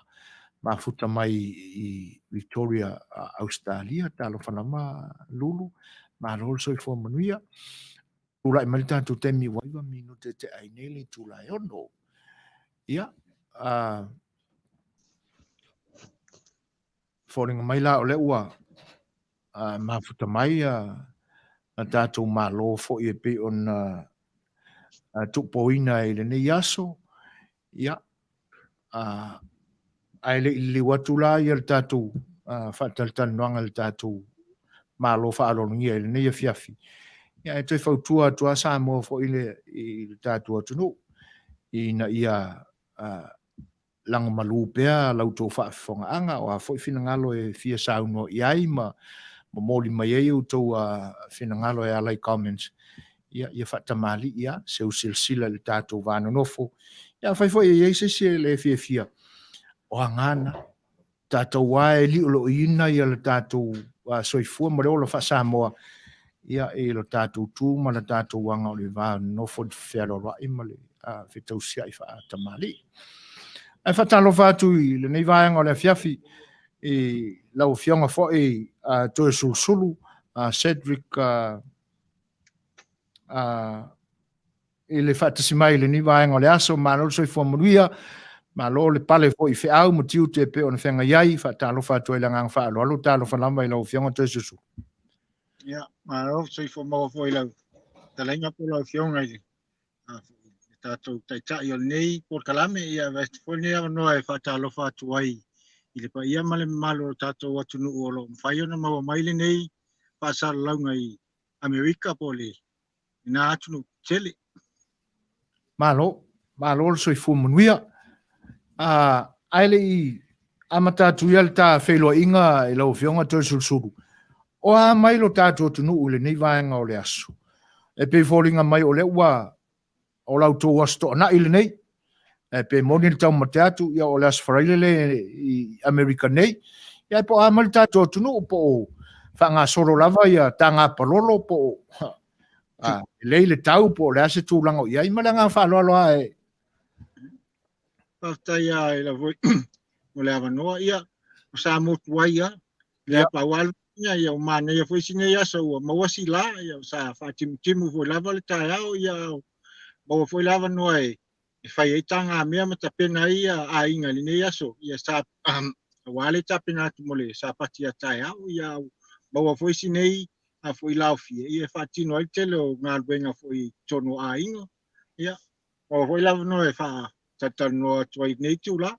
Ma futa mai i Victoria, Australia, tāno whanama lulu. Ma rol soi fua Manuia. Tūlai mali tātou temi waiwa minu te ainele tūlai ono. Ia. Fōringa mai la o le ua. Ma futa mai na tātou malo fo i e pe on tupoina i le nei aso. Ia. Ai le watu la i le tātou whaataltan noanga le tātou malo whaalongia i le nei fiafi. Ia e toi whautua tua sa mo fo i le tātou atunu. I na ia langa malu pea lau tō whaafonga anga o a fo i whinangalo e fia sauno i ai ma moli mai e u tō whinangalo e alai comments. Ia whaatamali ia seu silsila le tātou vāna nofo. Ia whaifo e eise se le fia. O angana, tātou wae li ulo ina ia le tātou soifua ma reola wha Samoa. Ia e lo tātou tū ma le tātou wanga o le vāna nofo di whero rai ma le whetau sia i whaatamali. Ai whatalo whātu i le nei vāanga o le fiafi i lau fionga fo i Toesulusulu, Cedric i le whaatasimai le nei vāanga o le aso ma lo soifua Manuia. Ma lo le pale fo i whiau mo tiu te pe o na whenga iai whaatalo whātu e langang whaalo alo tālo whanama i lau fionga Toesulusulu. Ia, ma lo soifua maua fo i lau. Talenga po lau fionga i tātou taitai o nei por kalame ia vesti fo nei ava noa e whaatalo whātu ai i le pa ia male malo tātou atunu o lo mwhai ona maua maile nei whaasara launga i Amerika po le ina atunu tele. Malo le soifua Manuia. Aile i amatatu ia le tā wheloa inga i lau fionga Toesulusulu. O a mai lo tātou atunu u le nei vaenga o le aso. E pe fōringa mai o le ua o lau tō asto na ile nei. E pe moni le tau mateatu ia o le asfaraile le i Amerika nei. Ia po a mai tātou atunu po whanga soro lava ia tā ngā palolo po lei le tau po le ase tūlanga o ia i malanga whaaloaloa e. Pafta ia i la voi mo le ava noa ia o sa motu ai ia Le pa wal ia o mana ia foi singa ia so ma wasi la ia sa fa timu foi lava le tae ia mo foi lava noi e fai e tanga mea mata pena ia a inga li nei aso ia sa wale ta pena tu mole sa patia tae ia mo foi sinei a foi laufie ia fa tino i telo ngal benga foi tono a inga ia mo foi lava noi fa tata no toi nei tu la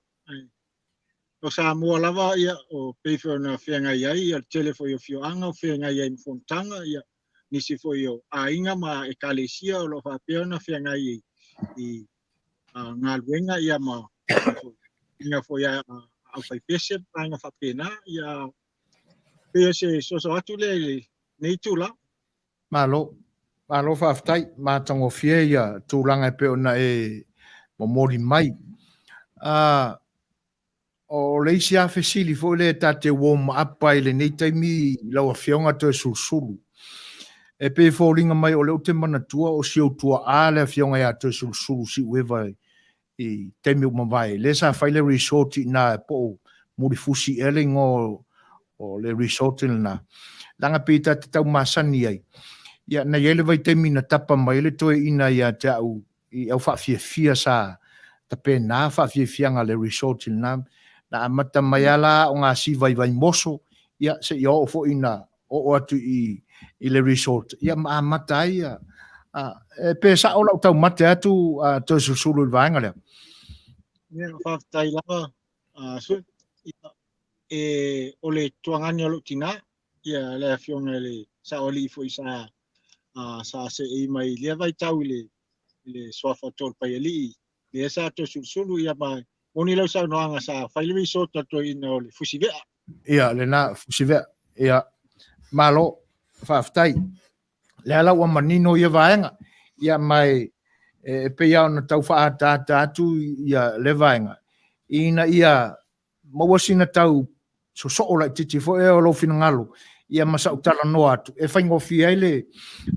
o sa mua lava ia o peifo na whianga iai ia tele foi o fioanga o whianga iai mfontanga ia nisi foi o a inga ma e kalesia o lo whapeo na whianga iai i ngā luenga ia ma inga foi a au whai pese painga whapena ia pea se soso atu le nei tula. Malo whaftai, mātango whia ia tūlanga peo na e momori mai. O leisi a whesili fo le tate warm up pai le nei taimi lau a whionga Toesulusulu. E pe fo ringa mai o leo te mana tua o siau tua a le a whionga ia Toesulusulu si uewa i taimi umawai. Le sa whaile resort i na po muri fusi ele ngō o le resort il na. Langa pita te tau masani ai. Ia na yele vai taimi na tapa mai le toe ina ia te au i au whawhia sa ta pe na whawhia nga le resort il na. Na amata mai ala o ngā siwai vai moso, ia se i o fo ina o atu i le resort. Ia ma amata ia. Pe sa o lau tau mate atu Toesulusulu i vaenga lea. Ia whaftai lava o le tuangani o lo tina, ia le a whionga le sa oli fo i sa se e mai lea vai tau le swafa tol pai ali, le sa Toesulusulu ia mai Oni lau sa noanga sa whaile resort ato ina o le fusivea. Ia, le na fusivea. Ia, malo, whaftai. Le ala ua manino ia vaenga. Ia mai, pe iau na tau whaata atu ia le vaenga. Ina ia, mawasina tau so lai titi fo e o lo fina ngalo. Ia masa utala no atu. E whaingo fia ele,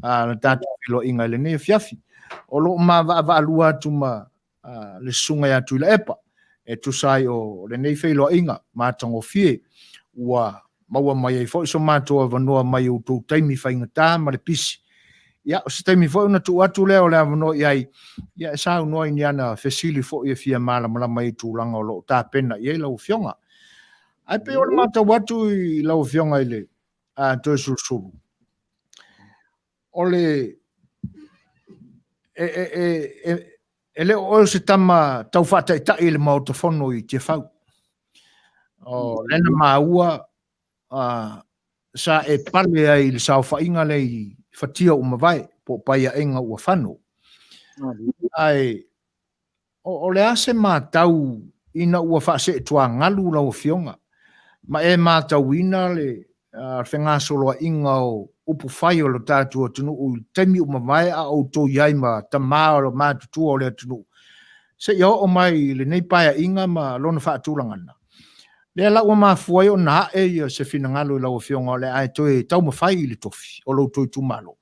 na tatu filo inga ele ne fiafi. O lo ma va alua atu ma le sunga atu ila epa. E tu sai o le nei whailo inga, mātango fie, ua maua mai e fo, so mātua wanoa mai o tō taimi whainga tā, ma le pisi. Ia, o se taimi fo, una tu atu leo le avanoa iai, ia, e sa unoi ni ana whesili fo i fia mala mai tū langa o lo tā pena, iai lau whionga. Ai pe o le mātau atu i lau whionga i le Toesulusulu. O le, e leo o se tama tau whata i tai le maotafono i te whau. O lena maua sa e pale ai le sao whainga le i whatia umawai po paia enga ua whano. Ai, o le ase mātau ina ua whase e tua ngalu lau whionga. Ma e mātau ina le whenga soloa inga o upu whai o lo tātua tunu o taimi umawai a o tō iai ma ta maa o mātutua o lea tunu. Se ia o mai le nei paia inga ma lona whaatūrangana. Lea lau o mafuai o na e ia se whina ngalo i lau whionga o le ai toi tau mawhai i le tofi o lau toi tumalo.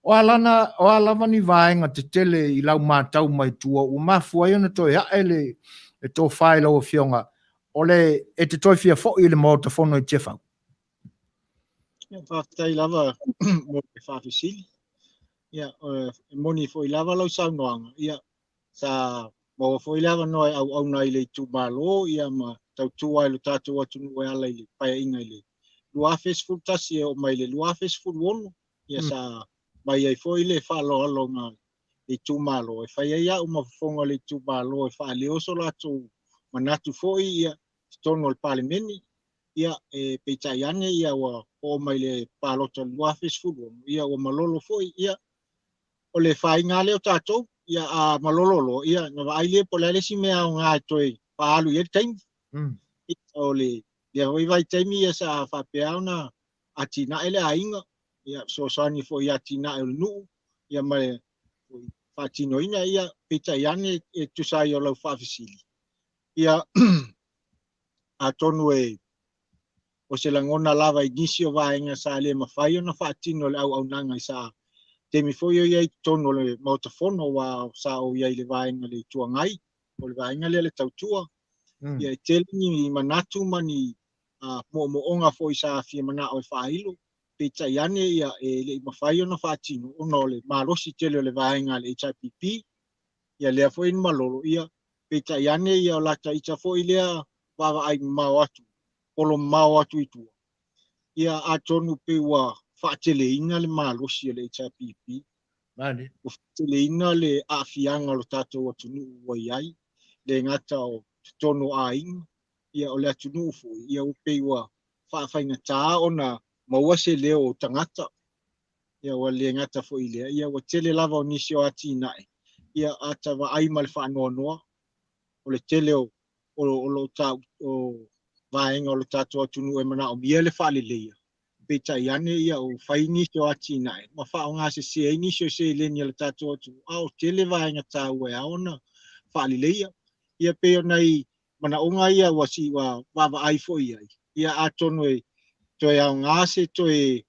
O alava ni vaenga te tele i lau mātau mai tua o mafuai o na toi hae le e tō whai lau whionga o le e te toi fia fo i le maotafono i te whau. Whaftai lava mo e whawhisili. Ia, moni fo i lava lau saunoanga. Ia, sa mo fo i lava noe au nai le tu malo ia ma tau tua i lo tātou atunu e ala i le paia inga i le lua festival tasi e o mai le lua festival wono. Ia sa mai ai fo i le whalo alo ngā le tu malo. E whai ai au mafonga le tu malo e wha leo so lato manatu fo i ia tono al palimeni. Ia e peitai ane ia wa o mai le palota lua festival wono. Ia o malolo fo i ia o le whai ngā leo tātou. Ia a malololo ia na vai le polele si mea o ngā toi pa alu i taimi o le ia oi vai taimi ia sa fa peana atina ele ainga ia so sani fo ia tina el nu ia mai fa tino ina ia pita iane e tu sai o lau fa fisili ia a tonu e o se langona lava inisio vaenga sa le mafai ona fa tino le au nanga sa Temi foi o iai tono le mautafono wa sa o iai le vaenga le tuangai, o le vaenga le tautua. Ia tele ni manatu mani mo onga fo isa fi mana o failo pe taiane ia le mafai ona fatino ono le malosi tele le vaenga le HIPP ia le fo in malolo ia pe taiane ia la taita fo ile baba ai mawatu polo mawatu itu ia atonu pe wa fatele ina le malosi le HIPP Mani. o fatele ina le afianga lo tato watu nu wa iai le ngata o tono aing ia o le atunu fo ia o pe wa fainga tā ona maua se leo tangata ia wa le ngata fo ile ia wa tele lava o nisio ati nai ia ata wa ai mal fa noa o le tele o lo ta o vaenga o le tato atunu e mana o miele fa le leia pe taiane ia o fai nisio ati nai ma fa o ngase se nisio se le ni le tato atu au tele vaenga tā ue ona fa le leia ia pe nai mana onga ia wasi wa ai fo ia atono e toe au ngase toe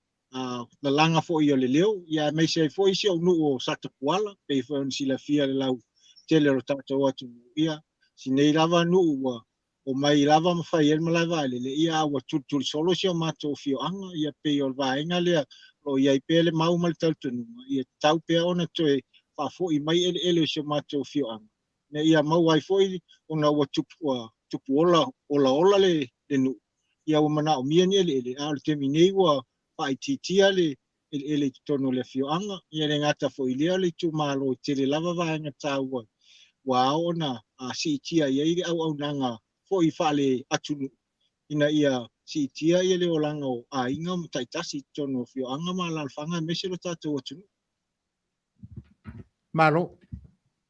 na langa fo i o le leo ia mai se fo i se o nu o sata kuala pe fo on sila fia le lau tele ro tato atu ia si nei lava nu o mai lava mafai el malava le ia wa tutul solo se o mato fio anga ia pe o vaenga le o ia pe le mau mal tonu ia tau pe ona toe fa fo i mai ele se mato fio anga ne ia mau ai fo i ona wa tupu ola le nu ia o mana o mia ni ele a le terminei wa pai titia le ele tono le fio anga ia le ngata fo ile le tu malo tele lava va nga tawa wa ona a si tia ia i au nanga fo i fale atunu ina ia si tia ia le olanga o a inga taitasi tono fio anga mala fanga meselo tatu atunu Malo.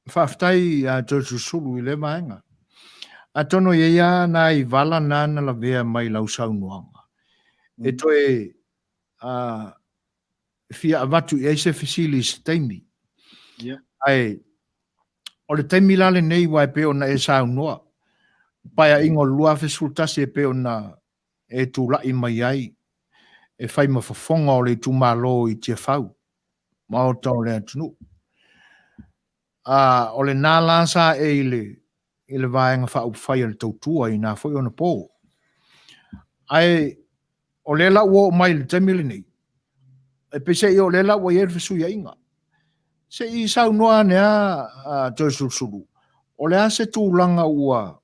Whaftai a Toesulusulu I le maenga. A tono ia na I vala nana la vea mai lau saunuanga. E toe fia avatu I eise fisili steimi. Ai, o le taimi lale nei wai pe ona e saunua. Pai a ingo lua fesultasi e pe ona e tu lai mai ai. E fai mafafonga o le tu malo I tia fau. Ma o tau le atunu. O le nā lansa e ile vaenga wha upwhai le tautua I nā whai ona pō. Ai, o le la ua o mai le taimile nei. E pese I o le la ua I erfesu ia inga. Se I sau noa nea Toesulusulu. O le a se tūlanga ua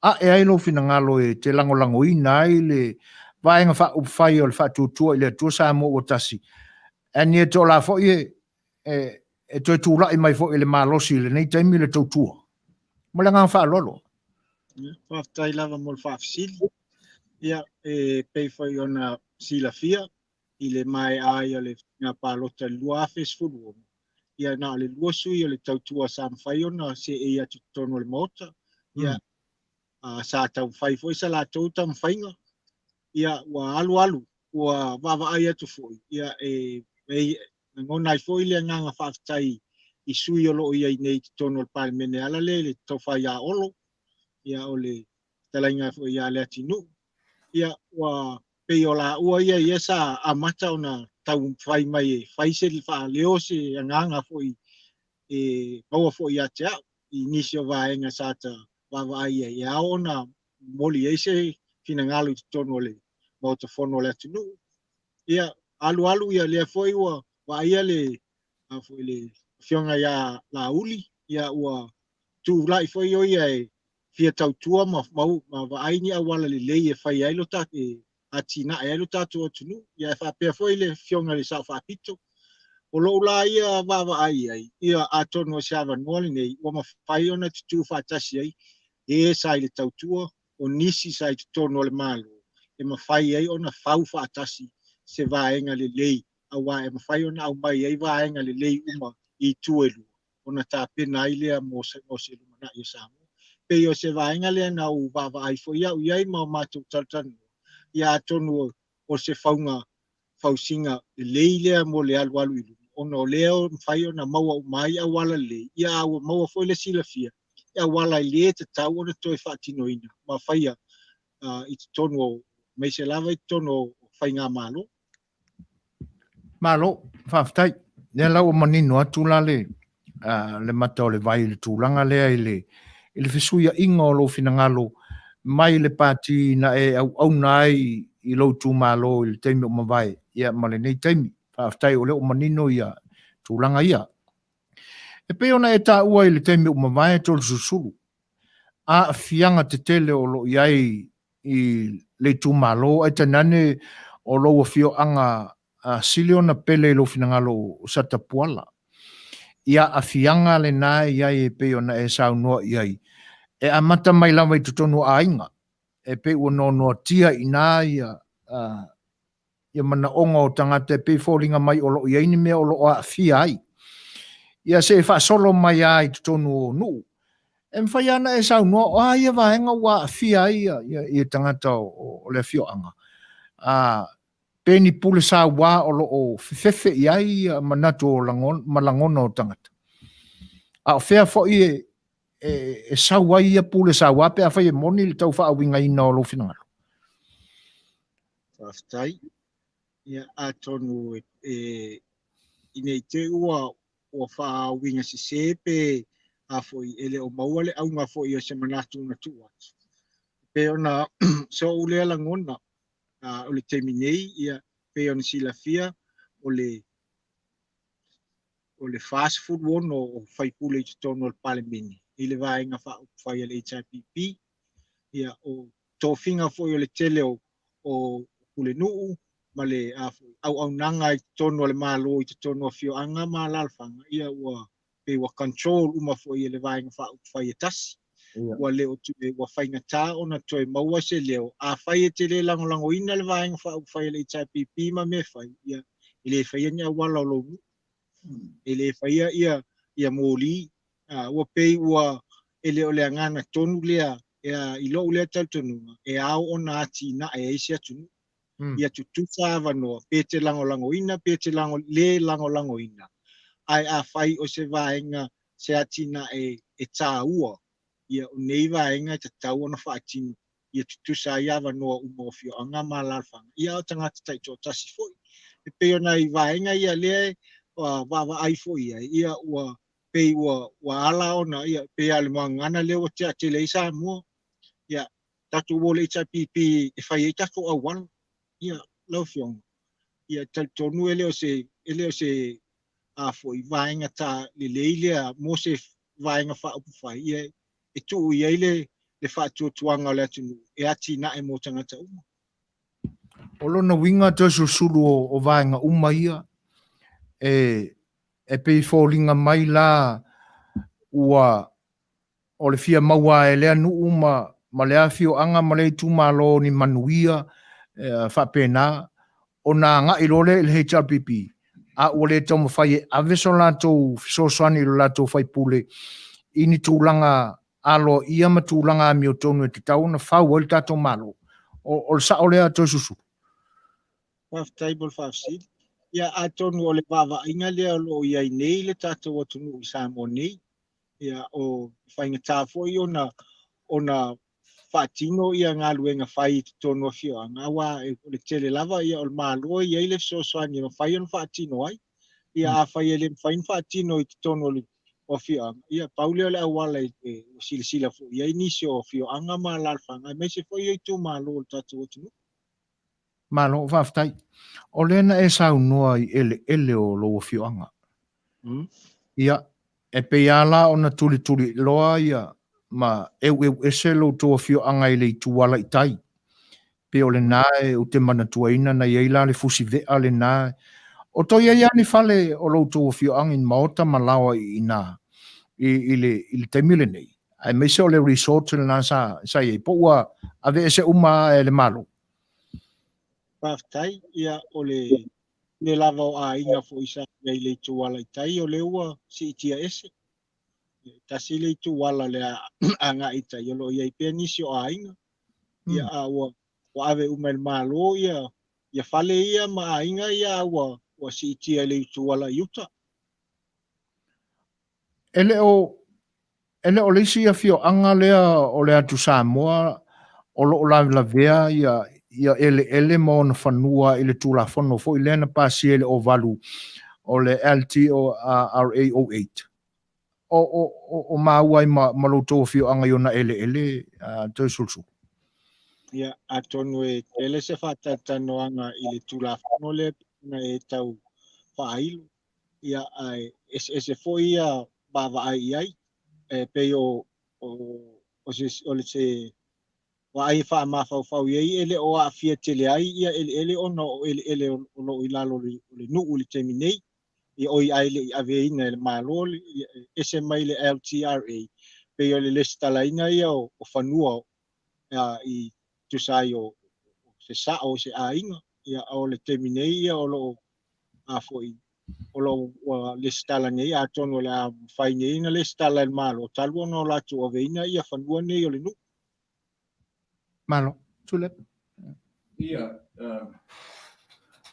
a e ailo fina ngalo e te lango ina ai le vaenga wha upwhai o le wha tūtua I le tua sa mo o tasi. E ni e tō la whai e toi tūlai mai fo ele malosi le nei taimi le tautua. Ma le ngā wha lolo. Whaftai lava mo le whafsili. Ia e pei whai ona sila fia I le mai ai o le ngā pālota lua awhes furu. Ia nā le lua sui o le tautua sa mwhai ona se e atu tono le mota. Ia sa tau whai fo isa la tauta mwhainga. Ia wa alu ua wawa ai atu foi. Ia e ngonai foi le nganga whaftai I sui o loo ia I nei tono le palemene ala le tofa ia olo. Ia o le talainga foi ia le atinu. Ia wa pei o la ua ia sa amata ona tau whai mai e whaise li wha leo se nganga foi e maua foi ia te au. I nisi o vaenga sa ta wawa ai ia ona moli eise fina ngalu I tono le motofono le atinu. Ia alu ia le foi wa ia le foi le fionga ia la uli ia ua tu lai foi o ia e fia tautua ma aini a wala le lei e fai ailo ta e atina ailo ta tu atunu ia fa pe foi le fionga le sa fa pito o lo la ia ai ia atono sava noli nei o ma fai ona tu fa tasi ai e sai le tautua o nisi sai tono le malo e ma fai ai ona fau fa tasi se vaenga le lei a wa e ma fai ona au mai ai vaenga le lei uma I tuelu ona ta pena ai le mo se lumana I samu pe yo se vaenga le na u baba ai fo ia ia ma matu tartan ia tonu o se faunga fausinga le le mo le alwalu ona leo fai ona maua mai a wala le ia o maua fo le silafia ia wala le te tau ona toi fatinoina ma fai I tonu me se lava I tonu fai nga malo whaftai. Nea lau o manino atu la le mata o le vai le tūlanga lea I le fesuia inga o lo fina ngalo mai le pati na au nai I lo tu malo I le teimi o mawai ia male nei teimi whaaftai o le o manino ia tūlanga ia e pe ona e tā ua I le teimi o mawai Toesulusulu a fianga te tele o lo iai I le tu malo ai tanane o lo fio anga siliona pele lo finangalo o satapuala ia a fianga le nai iai e pe ona e saunoa iai e amata mai lava I tutonu ainga e pe ua no tia ina ia mana onga o tangata e pe fōringa mai o lo iai ni mea o lo a fia ai ia se fa solo mai ai tutonu o nu e mwhai ana e saunoa o ia vahenga ua a fia ai ia tangata o le fio anga peni pule sa wa o lo o fefefe iai manatu o malangona o tangata a fea fo e sa wa ia pule sa wa pe a fai moni le tau fa winga ina o lo finangalo Whaftai, ia a tonu ine te ua o wha winga si sepe a foi ele o maua le au ngā foi o se manatu na tua. Pe ona so ule ala ngona o le teminei ia pe ona sila fia o le fast food one o fai pule I tono o palemini. I le vaenga whai le HIPP ia o tofinga foi o le tele o pule nuu ma le au nanga I tono le malo I tono fio anga ma lalfanga ia ua pe ua control uma foi le vaenga whai tasi ua leo tu ua whainga tā ona toi maua se leo a whai te le lango ina le vaenga whai le HIPP ma me whai ia I le whai nia wala o lomu I le whai ia mōli ua pe ua ele o le angana tonu lea I lo lea tau tonunga e au ona ati na e eisi atunu ia tutusa avanoa pe te lango ina pe te lango ina ai a whai o se vaenga se ati na e tā ua ia o nei vaenga te tau ona whaatinu ia tutusa I avanoa umofio anga ma lalfanga ia o tangata taito tasi foi e pe ona I vaenga ia lea wa ai foi ia ua pe ua ala ona ia pe ale mangana leo te leisa mua ia tatu wole HIPP e whai e tako awan ia laufiong ia tonu ele o se a foi vaenga ta le leile mo se vaenga whai ia e tu ia le whaatuatuanga le atunu e ati na e mo tangata uma o lona winga Toesulusulu o vaenga uma ia e pe fōringa mai la ua o le fia maua e lea nuu ma le afio anga ma le tūmalo ni Manuia whapena o nā ngai role le HRPP a ua le tau mawhai aveso lātou fisoswani lo lātou whai pule ini tūlanga alo ia ma tūlanga mi o tonu e te tau na whau el tātou malo o le sa o lea Toesulusulu Half table, half seed. Ia a tonu o le wawa inga lea lo ia I nei le tātou atunu I sa mo nei. Ia o whainga tāfo I ona whaatino ia ngā luenga whai te tonu o fio. Ngā wā e le tele lava ia o le māloa ia I le soswani o whai on whaatino ai. Ia a whai e le whain whaatino I te tonu o fio. Ia paule o le awala e sila fo. Ia inisio o fio anga mā lalwhanga. Mai se fo ia I tū māloa le tātou atunu. malo whaftai o lena e sau noa I ele o lo fioanga ia e pe ala ona tuli loa ia ma eu ese lo to fioanga I le tuala I tai pe o le nae o te mana tuaina na ieila le fusi vea le nae o to ia ni fale o lo to fioanga in maota malawa I na I le temile nei ai me se o le resort le na sa e po ua ave ese uma e le malo Paftai ia o le lava o a inga fo isa nei le tuala I tai o le ua si itia ese. Tasi le tuala le anga I tai o lo ia I pia nisi o a inga. Ia a ua ave umel malo ia fale ia ma a inga ia ua si itia le tuala yuta. Ele o leisi a fio anga lea o le atu Samoa o lo la vea ia ele mo na whanua I le tūlafono fo I lena pasi ele o valu o le LTO RA08 o maua I ma lo tō fio anga I ona ele Toesulusulu. Ia atonu e tele se whatatanoanga I le tulafono le na e tau whaailu. Ia ai se fo ia bawa ai ai e pe o le se wa ai wha mawhau iei ele o a fia tele ai ia ele ono ele ono I lalo le nuu le temi nei I oi ai le aveina le malo ese mai le LTRA pe o le lestalaina ia o whanua I tusai o se sa o se ainga ia o le temi nei ia o lo a foi o lo le stala nei a tono la fai nei na le stala il malo talu no la tu aveina ia whanua nei o le nu Malo, tule. Ia,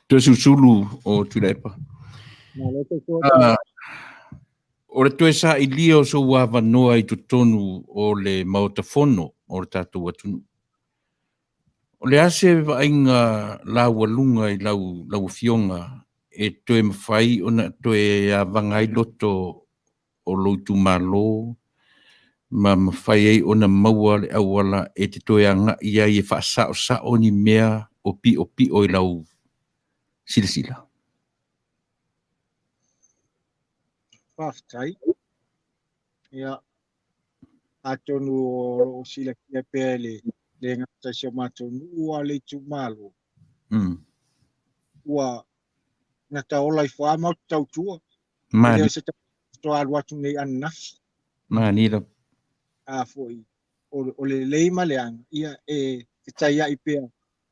Toesulusulu o Tulepa. malo te kua O le toe sa I lia o so wava noa I tutonu o le mautafono o le tātou atunu. O le ase vainga lau alunga I lau fionga e toe mawhai o na toe a vangai loto o loutu malo ma mawhai ei o na maua le awala e te toe anga ia I e whaasao o ni mea o pi o I lau sila. whaftai ia a tonu o sila kia pele le ngata se matonu ua le tu malo ua ngata ola I wha mau tau tua ele se tau alu atu nei anafi Manila. a foi o le leima le anga ia e te tai ai pea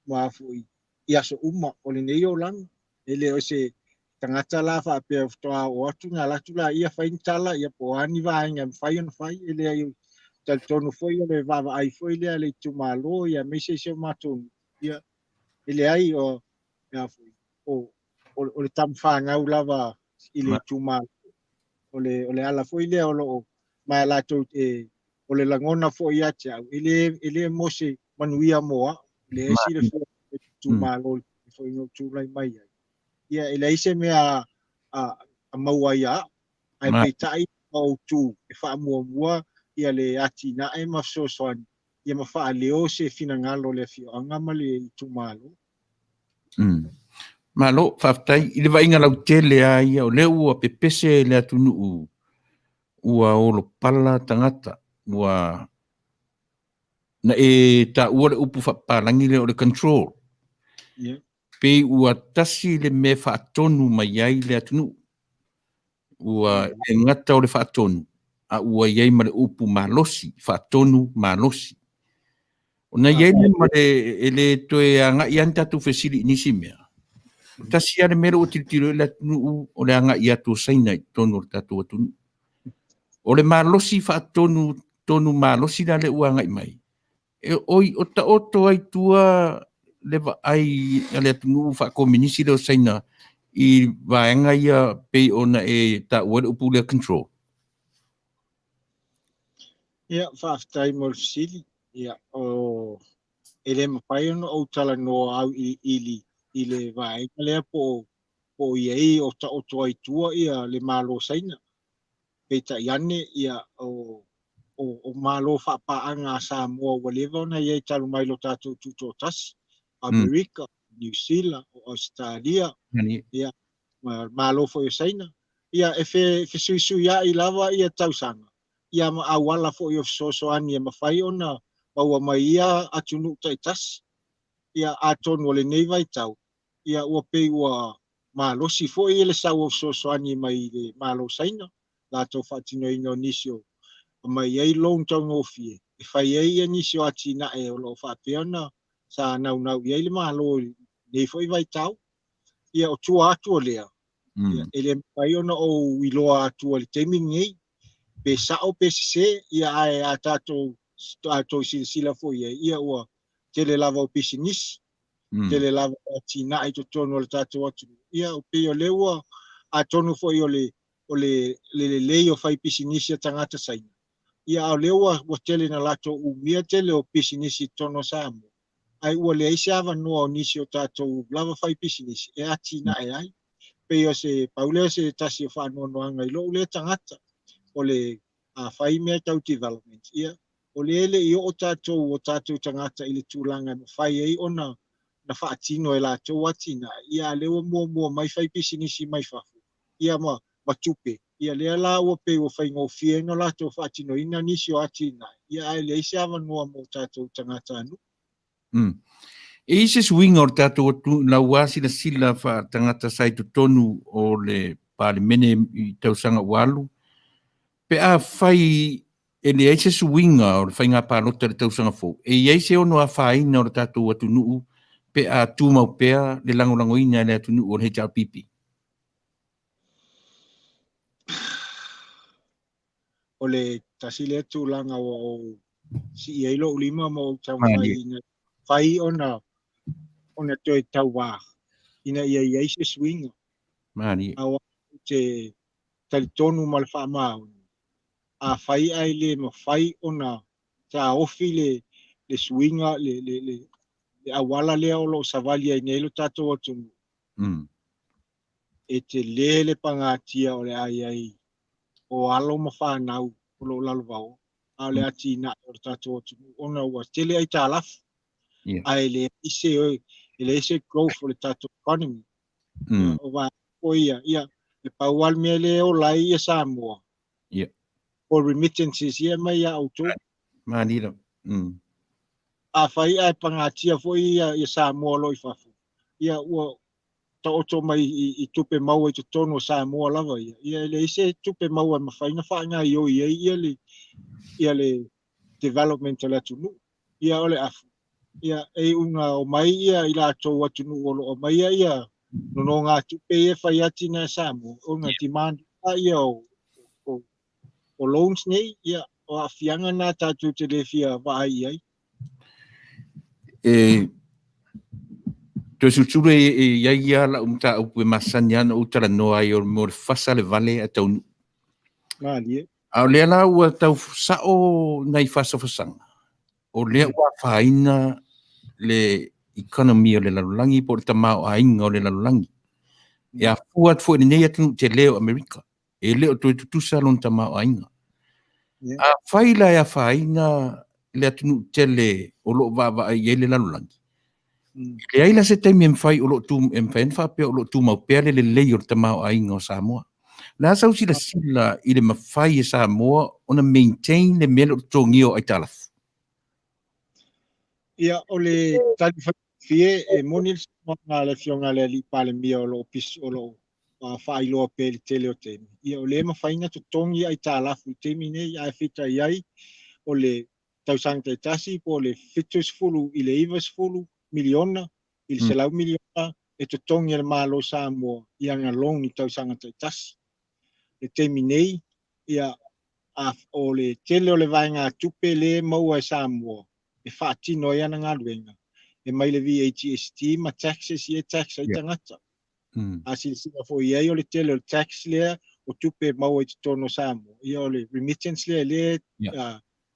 ma foi ia so uma o le nei o lang ele o se tangata la fa pea toa o atu nga la tu la ia fa intala ia po ani va nga fai on fai ele ai tal tonu foi le va ai foi le tu malo ia me se matun ia ele ai o ia foi o le tam fa nga lava ile tu malo o le ala foi le o lo ma la tu o le langona fo ia tia ele mose manuia moa le si le fo tu malo fo no tu lai mai ia ele ise me a maua ia ai petai o tu e fa mua ia le atina e maso soan ia ma fa leo se finangalo le fio anga male tu malo Malo whaftai, I le wainga lau tele a ia o le ua pepese le atunu ua olo pala tangata ua na e ta ua le upu whapalangi le o le control. Pe ua tasi le me whaatonu mai ai le atunu ua e ngata o le whaatonu a ua iei ma le upu malosi, whaatonu malosi. O na iei le ma le toe anga i antatu fesili nisi mea. Tasi ale mero o titiro le atunu o le anga i atu saina I tonu o le tatu atunu. O le malosi tonu malosi la le ua ngai mai. E oi o ta oto ai tua le ai ale atunu fa kominisi le o saina I vaenga ia pe ona e ta ua le upu le control. ia whaftai mo sili ia o ele mawhai ono o tala no au I le vai le po iei o ta oto ai tua ia le malo saina peita iane ia o malo whapaanga sa mua walewa na iei talu mai lo tātou tuto tas Amerika, New Zealand, Australia ia malo fo saina ia e fe suisu ia I lava ia tausanga ia ma awala fo yo soani ma fai ona wa mai ia atunu taitas ia aton wole nei vai tau ia ua pe ua malo si fo ile sa o soani mai le malo saina la to fatino Indonesia mai ai long tau no fie e fai ai ni sio atina e lo fa peona sa na ia le malo nei foi vai tau ia o tua atu lea ia ele mai ona o iloa atu le temingi pe sao pe se ia ai atato sila fo ia ua tele lava o business tele lava tina ai to tono le tato atu ia o pe o lewa a tonu fo o le o fai business tangata sai ia o lewa o tele na lato u mia tele o business tono samo ai ua le isa va no nisi o tato lava fai business e atina ai pe o se paule se tasi fa no anga lo le tangata o le fai mea tau development ia O lele i o tātou tangata i le tūlanga na whai ei ona na whaatino e la tō atina. Ia lewa mua mai whai pisinisi mai whafu. Ia ma tupe. Ia lea la ua pe o whai ngō fie no la tō whaatino ina nisi o atina. Ia ai le isi awa noa mo tātou tangata anu. E ise swinga o tātou atu na wasi na sila wha tangata sai tu tonu o le pāle mene i tausanga walu. Pe a whai e le ise swinga o le whai ngā pālota le tausanga fō. E ise ono a whaina o tātou atu nuu pe a tūmau pēa le langolango ina le atu nuu o le hea pipi. O le tasile tūlanga o si eilo ulima mo tau whai ona toi tau wā. Ina ia ise swinga. Mani. Awa te talitonu ma le wha mau. A whai ai le ma whai ona ta ofi le swinga le awala lea o lo savali ai nei lo tātou atu. E te le pangatia o le ai o alo ma whanau o lo lalovao. A le ati na o tātou atu. Ona ua tele ai tā lafu. Ai le ise growth o le tātou economy. O wa o ia e paual mea le o lai ia Samoa. O remittances ia mai ia auto. Manira. A whai ai pangatia fo ia Samoa lo i whafu. Ia ua ta oto mai i tupe mau i te tono Samoa lava ia. Ia le ise tupe mau ai mawhaina whainga i o ia le development o le atunu. Ia ole afu. Ia e unga o mai ia i la tau atunu o mai ia no ngā tupe e whai ati na Samoa. O ngā demand ia o loans nei, ia o a whianga nā tātou te rewhia wa ai ai. Toesulusulu ia ia la umta upe masani ana utara noa i o mo le whasa le vale a taunu. Mālie. A o lea la ua tau sao nei whasa whasanga. O lea ua whaina le economy o le lalulangi po le tamao a inga o le lalulangi. E a fuat fo ni nei atu te leo Amerika. E leo toi tutusa lon tamao a inga. A whaila e a whaina le atu tele o lo vava ai e le lalulangi. Le aila se taimi mwhai o lo tu mwhai pe o lo tu mau pere le lei o le tamao a inga o Samoa. La sau sila i le mawhai e Samoa ona maintain le mele o tōngio ai talafu. Ia o le tali fie e monil ngā le fionga le li pale mia o lo pis o lo whai loa pe le tele o temi. Ia o le mawhaina to tongi ai talafu temi nei ai fita iai o le tausanga te tasi po le fitus fulu i le ivas fulu miliona i le selau miliona e to tongi le malo Samoa i anga long ni tausanga te tasi. Le temi nei ia o le tele o le vainga tupe le maua e Samoa. E whaatino ia na ngā ruenga. E mai le VHST, ma taxes i e tax ai tangata. A sila fo i o le tele o tax lea, o tupe maua i te tono Samoa. Ia o le remittance lea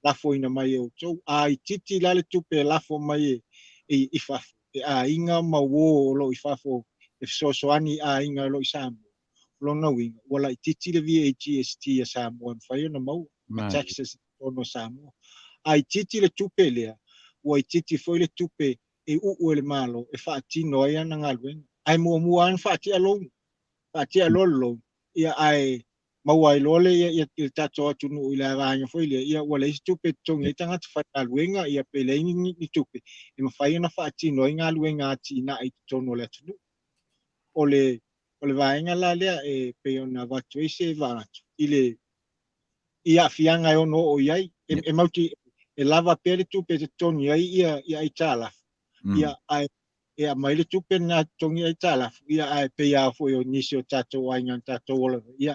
lafo ina mai o tau. A i titi la le tupe lafo mai i whafo. E a inga maua o lo i whafo. E soani a inga lo i Samoa. Lona winga. Wala i titi le VHST a Samoa. Mwhai na maua. Ma taxes i tono Samoa. Ai titi le tupe lea, o ai titi foi le tupe e uu le malo, e whaatino ai ana ngā luenga. Ai mua an whaati alolo, ia ai maua i lole, ia il tato atunu i la vānga foi lea, ia wale isi tupe tongi, i tangata whaati ngā luenga, ia pele ni tupe, e mawhai ana whaatino ai ngā luenga ati ina i tono le atunu. O le vāinga la lea, e peona watu eise vātu, ia fianga e ono o iai, e mauti, e lava pere tupe te toni ai ia i tālafu. Ia ai mai le tupe na tongi ai tālafu. Ia ai pe ia foi o nisi o tātou ainga tātou ola. Ia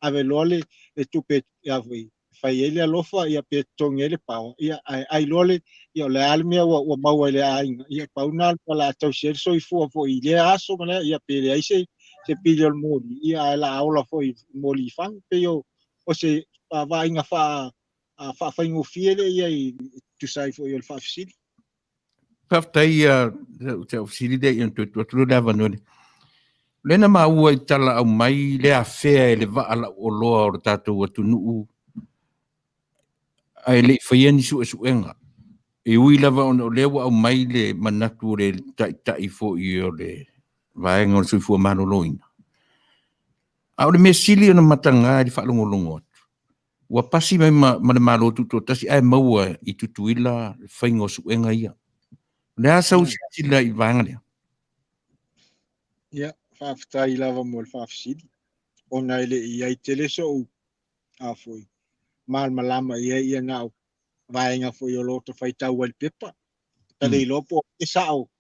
ave lole le tupe ia foi. Fai ele alofa ia pe tongi ele pao. Ia ai lole ia le almea o maua ele ainga. Ia pauna la tau ser so i fua foi. Ile aso mana ia pe le aise se pili o mori. Ia ai la aula foi mori fang pe o se va inga fa whaingo fiele ia i tu sai fo i o le whawhisiri. Paftai te ofisiri de ion tuatulu lewa nore. Lena maua i tala au mai le a whea e le waala o loa o le tātou atu nuu. ai le faia ni suenga e ui lava ona o lewa au mai le manatu le tai fo i o le vaenga o le suifua maloloina a o le mesili ona matanga i whaalongolongo atu ua pasi mai ma le malo tuto tasi ai maua i tutuila whaingo suenga ia le asa usi sila i vaenga lea Ia, whaafitai lava mo le whaafisiri. Ona ele i ai tele so u a foi. Mal malama ia ngau. Vaenga foi o loto whaitau wal pepa. Tale i lopo e sao.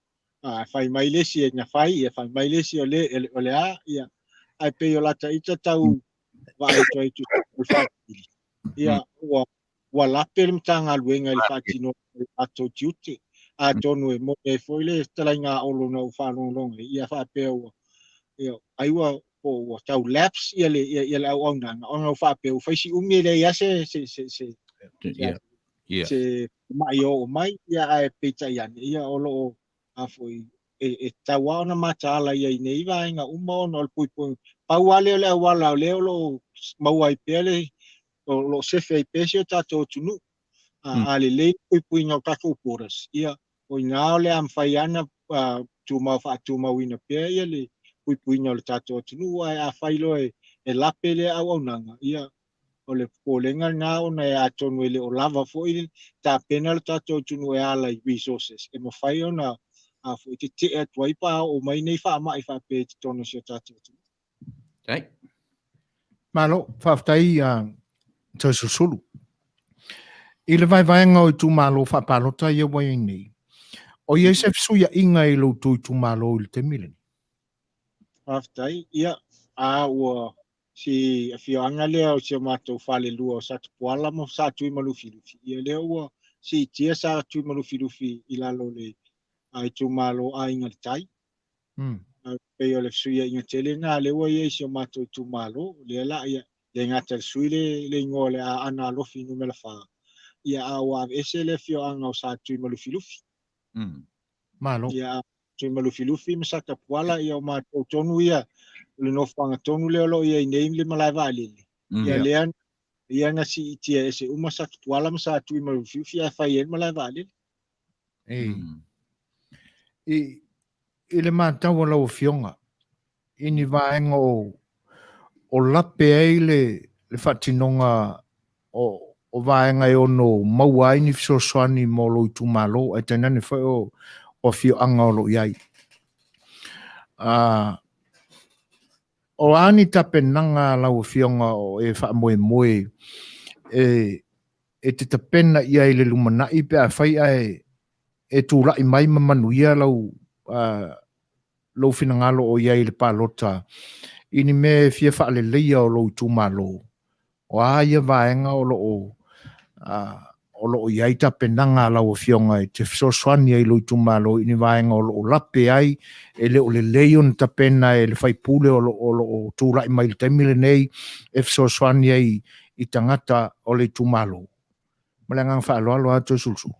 Whai mai lesi e nga whai, whai mai lesi o le a, ia. Ai pe o lata ita tau vai toi tu whaafisiri. Ia, ua lape le mtanga luenga i le whaatino ato tiute. A tonu e mo e foi le tala ngā olo na u whanongonga. Ia whaapea ua. Aiwa o tau laps ia le au nanga ona fa pe o faisi umi le ia se mai o mai ia ai pita ia ia o lo a foi e tau ona mata ala ia nei vai nga uma ona o pui pui pa wale le wala le lo mau ai pele lo se fe pesio tato tunu a le pui pui nga ka ko poras ia o nga le am faiana tu ma wina pe ia le pui pui nga le tato tunu ai a failo e lapele au nanga ia o le polenga nga ona e atonu ele o lava fo i ta penal tato tunu e ala resources e mo fai ona a fo te te e tuai pa o mai nei fa mai fa pe tonu se tato tunu ai Malo, whaftai Toesulusulu. I le vaenga o tu malo whapalota ia wai nei. O ia se fisuia inga i lo tu malo i te mileni. aftai ia a o si Afioga lea o se matou falelua o satupuala mo sa tui malufilufi ia lea ua si tia sa tui malufilufi i lalo le ai tumalo aiga le tai pei o le fesuia iga tele na le ua ia i se matou tumalo lea la ia le gata le sui le igoa le a Aanaalofi numela fa ia a ua aveese le Afioga o sa tui malufilufi Malo. ia tui malufilufi ma satapuala ia o matou tonu ia le no fanga tonu le lo ia nei le malai vale ia le ia na si tia ese uma sa tuala ma sa tu ma fifi a fa ia malai vale I le mata wala o fionga ini vaenga o lape ai le fatinonga o vaenga e ono maua ini fisoswani mo lo tu malo e tenane fa o fio anga o lo iai o ani tapenanga lau fionga o e wha moe e te tapena ia i le lumana i pe a whai e tūra i mai Manuia lau lau finangalo o ia i le palota ini me fia wha le leia o lau tūmalo o aia vaenga o lo ia i tapenanga lau fionga e te fisoswani ai lau tūmalo ini vaenga o lo lape ai e le o le leion tapena e le whaipule o lo tūra i mai le taimile nei e fisoswani ai i tangata o le tūmalo. Malengang whaaloalo a Toesulusulu.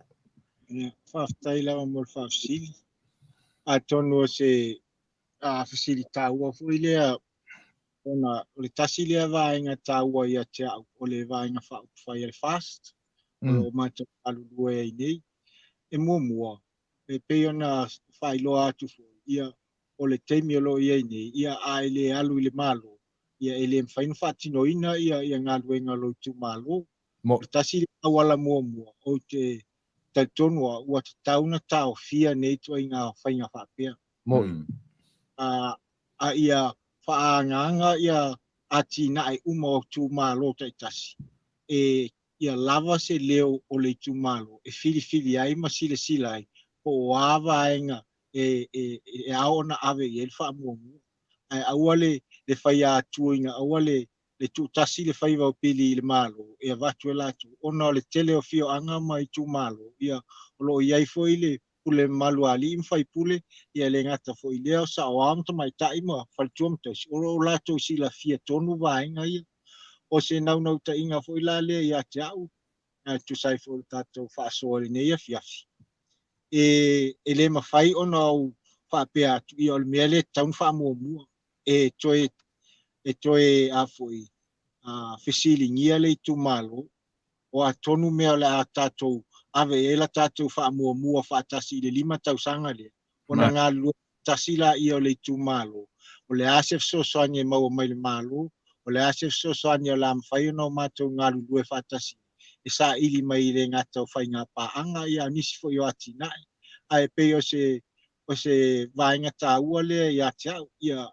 whaftai lawa mo le whafsili a tonu se fasili tāua fui lea ona o le tasi lea vaenga tāua ia te au o le vaenga whai e fast o lo mata alulua e nei e mua e pei ona whailoa atu fui ia o le teimi o lo ia nei ia a ele alu i le malo ia ele mwhainu whaatino ina ia ngā luenga lo tu malo le tasi le awala mua o te tautonua ua te tauna tau fia nei tua i ngā whainga whapea a ia whaanganga ia ati nai uma o tu malo tai tasi ia lava se leo o le tu malo e fili ai ma sila ai o ava ainga e aona ave i elfa mua ai awale le whaia tuinga awale le tu tasi le whaiva o pili le malo e avatu e latu ona le tele o fio anga mai tu malo ia o lo iai foi le pule malu ali mwhai pule ia le ngata foi leo sa o amta mai taima whaltuam tos o lato si la fia tonu vaenga ia o se nau ta inga foi la le ia te au tu sai foi tato whaasoa ne ia fiafi e le mawhai ona au whapea tu i o le mele taun whaamua e toe a foi fisilingia le tu malo o a tonu mea le a tātou ave e la tātou wha mua wha tasi le 5 tausanga le. O na ngā lua tasi la ia o le tu malo. O le asef so soani e mau mai le malo. O le asef so soani o la mwhai no mātou ngā lue wha tasi. E sa ili mai le ngā tau whai ngā paanga ia nisi fo i o ati nai. Ai pe o se vainga tā ua le ia te au. Ia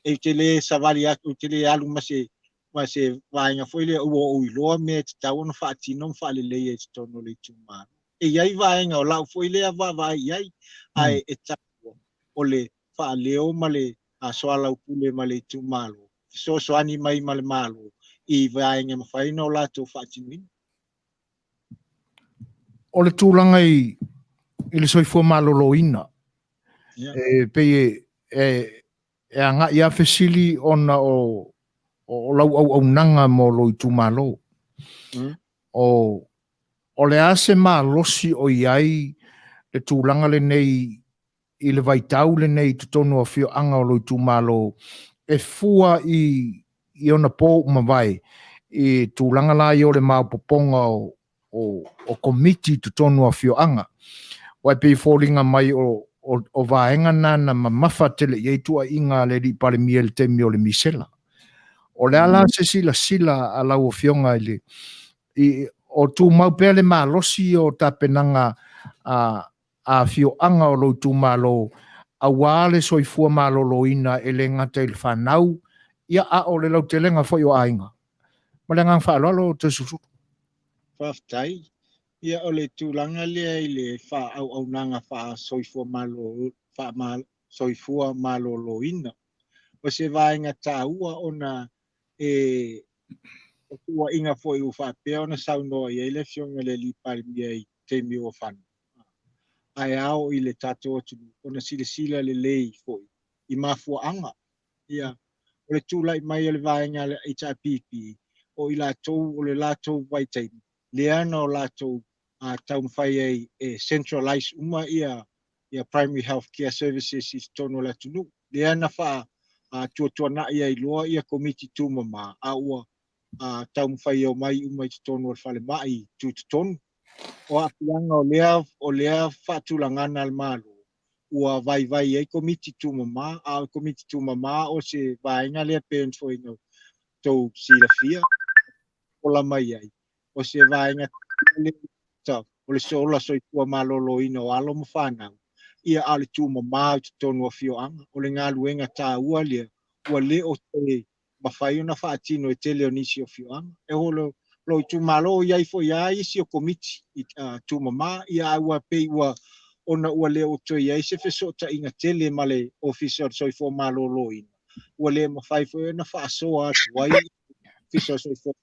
e te le savali atu te le alu ma se vainga foi le o iloa me te tau no whaati no whaale le e te tono le tūmaro. E iai vainga o lau foi le a vai iai ai e tau o le whaaleo ma le a soalau pule ma le tūmaro. So soani mai ma le malo i vainga ma whaina o lato whaati nui. O le tūlanga i le soifua malolo ina. E pe e anga ia fesili ona o lau au nanga mo lo i tūmalo. O le ase malosi o iai le tūlanga le nei i le vaitau le nei tutonu a fio anga o lo i tūmalo e fua i ona pō umawai i tūlanga la i o le maupoponga o komiti tutonu a fio anga. Wai pei fōringa mai o vaenga nana ma mawhatele i eitua inga le ri pare mia le temi o le misela. O le ala se sila a lau o fionga ili. O tū maupea le malosi o tapenanga a fio anga o lo tū malo a wale soifua malolo ina e le ngata il whanau ia a o le lau te lenga fo o ainga. Ma le ngang whaalolo Toesulusulu. Whaftai. Ia o le tūlanga lea i le wha au nanga wha soifua malolo ina. O se vaenga tā ua ona o tua inga fo i uwha pēo na saunoa i eile fionga le li pari mia i te mi o whanu. Ai ao i le tato atu ona sila le lei fo i mafua anga. Ia o le tūlai mai o le vaenga le HRPP o i lātou o le lātou waitaini. Leana o lātou tau mwhai e centralize uma ia primary health care services i tono la tunu. Leana wha tua na ia i loa ia komiti tūmama a ua tau mwhai o mai uma i tono al whale mai tu tonu. O apianga o lea whatulangana al malo. Ua vai e komiti tūmama a komiti tūmama o se vaenga lea parents for ino tau sila fia. Ola mai ai. O se vaenga o le sola soifua malolo ina o alo mo whanau. Ia ale tūmama i tonu a fio anga. O le ngā luenga tā ua lea. Ua le o te mawhai o na whaatino e te leo nisi o fio anga. E holo lo i tūmalo iai fo iai isi o komiti i tūmama. Ia ua pei ua ona ua le o to iai se fesota inga tele ma le officer soifua malolo ina. Ua le mawhai fo e na whaasoa atu wai officer soifua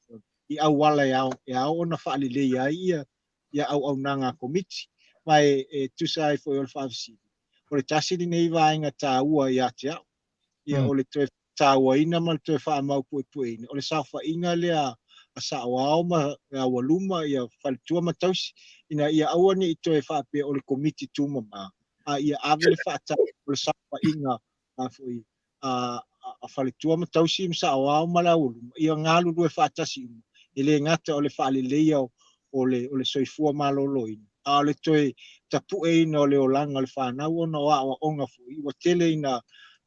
i au wala e au ona whaalile iai ia au nanga komiti. Mai tusai fo i o le whaafisi. O le tasiri nei vaenga tā ua i ate au. Ia o le toe tā ua ina ma le toe wha mau pue ina. O le sauwha inga lea a sa au ma waluma ia whalitua matausi. Ina ia aua ni i toe whaapea o le komiti tūmama. Ia ave le whaata o le sauwha inga a whalitua matausi im sa au ma la waluma. Ia ngālu lue whaatasi uma. Ele ngata o le whaalileia o le soifua malolo ina. A le toe tapu e ina o le olanga le whanau ona o awa onga fui. Wa tele ina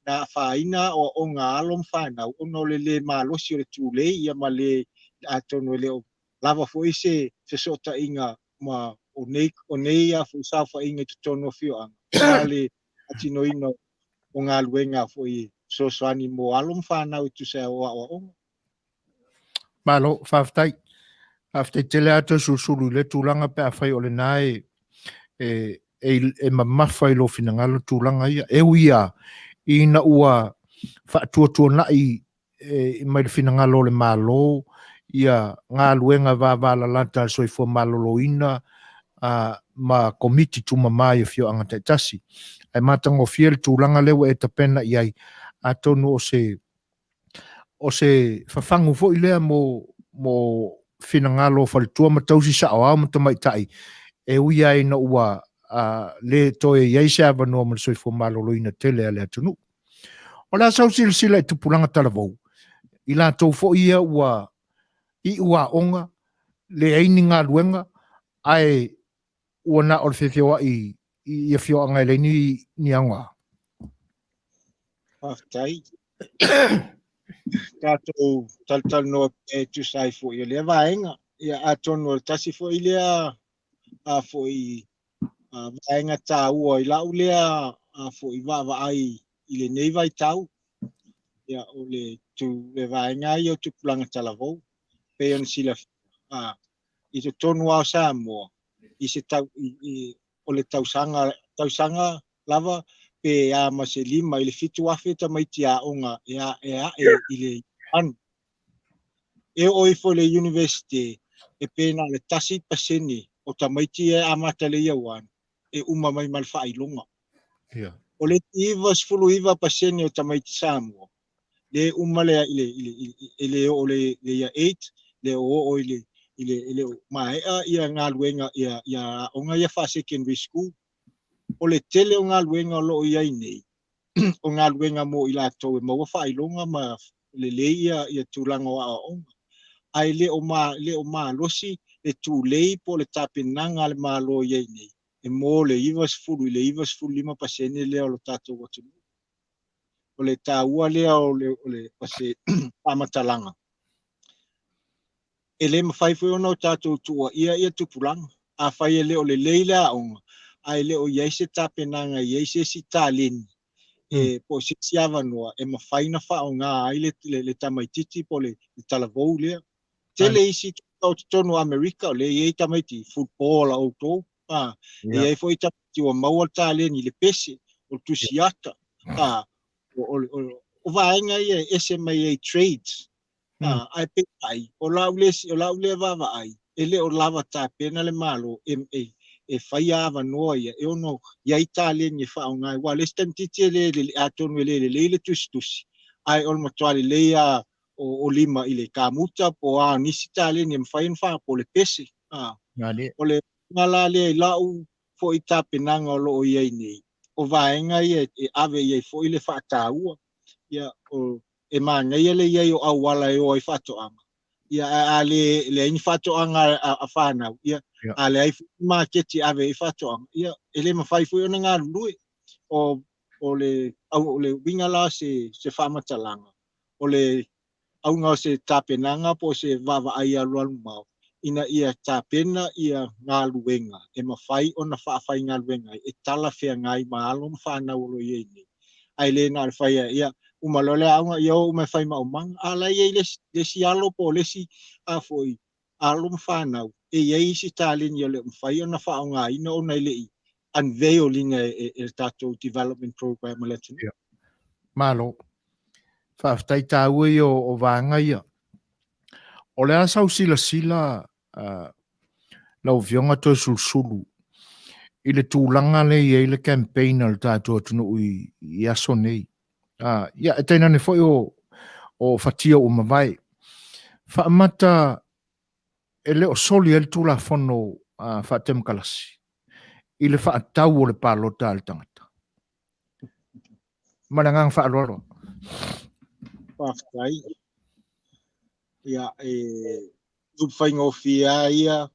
na whaina o onga alom whanau. Ona o le malosi o le tūlei ia ma le atono le o lava fui se sota inga ma o nei a fui sauwha inga tutono fio anga. Ma le atino ina o ngā luenga fui soani mo alom whanau tu se o awa onga. Malo, whaftai. Hafte tele ato Toesulusulu le tūlanga pe a whai o le nai e mamawhai lo finangalo tūlanga ia. E uia ina ua whaatua nai mai le finangalo le malo ia ngā luenga wāwala lanta soifua malolo ina ma komiti tūmama i fio anga tasi. Ai matango fia le tūlanga lewa e tapena iai atonu o se whawhangu fo i lea mo finangalo whalitua matausi sa o ama tamai tai e uia ina ua le toe iai se avanua ma soifua malolo ina tele ale atunu. O la sau sila i tupulanga talavou. I la tau fo ia ua onga le aini ngā luenga, ai ua na o le whiwhiwa i whiwha ngai le ni angwa. Whaktai. Tātou taltal no e tu sai fo i le vaenga. Ia atono tasi fo i lea a fo i vaenga tā ua i lau lea a fo i vava ai i le nei vai tau. Ia o le tu le vaenga i o tu pulanga talavou. Pe on sila i te tonu au sa mua. I se tau o le tausanga lava pe a ma se lima i le fitu afe ta mai tia onga i le anu. E oi fo le university e pena le tasi paseni o ta mai tia amata le iauan e uma mai malfa i longa. Yeah. O le ivas fulu iva paseni o ta mai tia Samoa. Le uma le ile o le ia 8 le o ile maea ia ngā luenga ia onga ia fa secondary school. O le tele o ngā luenga lo ia nei. O ngā luenga mo i latou e maua whailonga ma le leia ia tūlanga o a onga. Ai le o ma losi le tū lei po le tāpenanga le mā lo ia nei. E mo le ivas fulu 5% lea o lo tātou watu. O le tāua lea o le pase pamatalanga. E le mawhaifu ona o tātou tua ia tupulanga. A whai le o le leila a onga. Ai le o iaise tāpenanga iaise si tāleni. E po se siava noa e mawhaina wha o ngā ai le tamaititi po le talavou lea. Tele isi o tonu Amerika o le iei tamaiti football au tō. E ai foi tamaiti o maua tāleni le pese o tusiata. O vaenga ia ese mai e trades. Ai pe ai o laule vava ai. Ele o lava tāpena le malo e whaiava noa ia e ono iai tāleni e whao ngai. Wa le stantiti le atonu le tusi. Ai o matuale leia o lima i le kamuta po a nisi tāleni e mwhain wha po le pese. O le ngala le i lau fo i tāpenanga o loo iai nei. O vaenga ia e ave iai fo i le whaataua. Ia o e mana ia le iai o awala e o ai whatoanga. Ia a le aini whatoanga a whanau. Ia a le ai marketi ave i whatoanga. Ia e le mawhaifu i ona ngā rului. O le wingala se whamatalanga. O le au ngā se tāpenanga po se vava ai a lualu mau. Ina ia tāpena ia ngā luenga. E mawhai ona whaafai ngā luenga. E tala whea ngai maalo mwhanau lo iei ni. Ai le nā whaia ia umalole aunga ia o me whai mau manga. Ala iei lesi alo po lesi a foi. Alo mwhanau. E iei si tāleni ia le mwhai ona whao ngā ina ona ilei. Anveo linga e tātou development program le tunu. Malo. Whaftai tāua i o vānga ia. O le asau sila lau vionga Toesulusulu. I le tūlanga le i le campaign al tātou atunu i aso nei. Ia, e teina ne foi o whatia o mawai. Whaamata e leo soli el tūla whono whaatem kalasi. I le whaatau o le pālota al tangata. Marangang whaaloro. Whaftai. Ia whai ngofia ia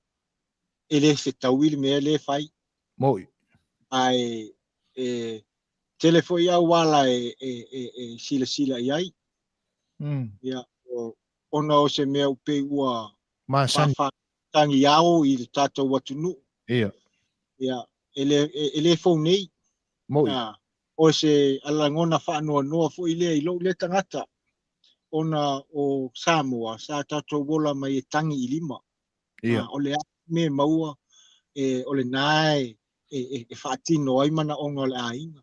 e le whetauili mea le whai. Moi. Ai telefo ia wala e sila iai. Ia ona o se mea upe ua tangi au i tātou watunu. Ia. Ia ele fau nei. Moi. O se alangona whaanoa noa fo i lea i lau le tangata. Ona o Samoa, sa tātou wola mai e tangi i lima. O le me maua o le nae e whaatino ai mana onga le ainga.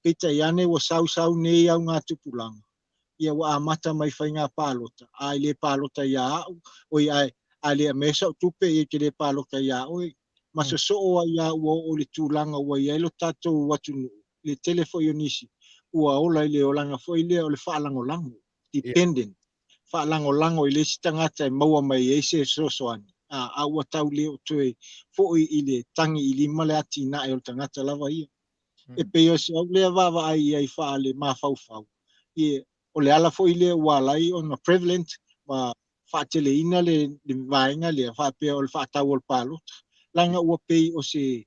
Peta iane wa sau nei au ngā tupulanga. Ia wa amata mai whai ngā pālota. Ai le pālota ia au. Oi ai le mesa o tupe e te le pālota ia oi. Masa so o ia ua o le tūlanga ua ia ilo tātou watunu. Le telefo ionisi. Ua ola i le olanga fo i le o le whaalangolango. Dependent. Whaalangolango i le sitangata e maua mai e se sosoani. A ua tau leo toe fo i le tangi i lima le ati na e o tangata lava ia. E peo se au lea vava ai ai wha le mawhauwhau. O le ala fo i le wala i on a prevalent ma whaateleina le vaenga le whapea o le whaatau o le palota. Langa ua pei o se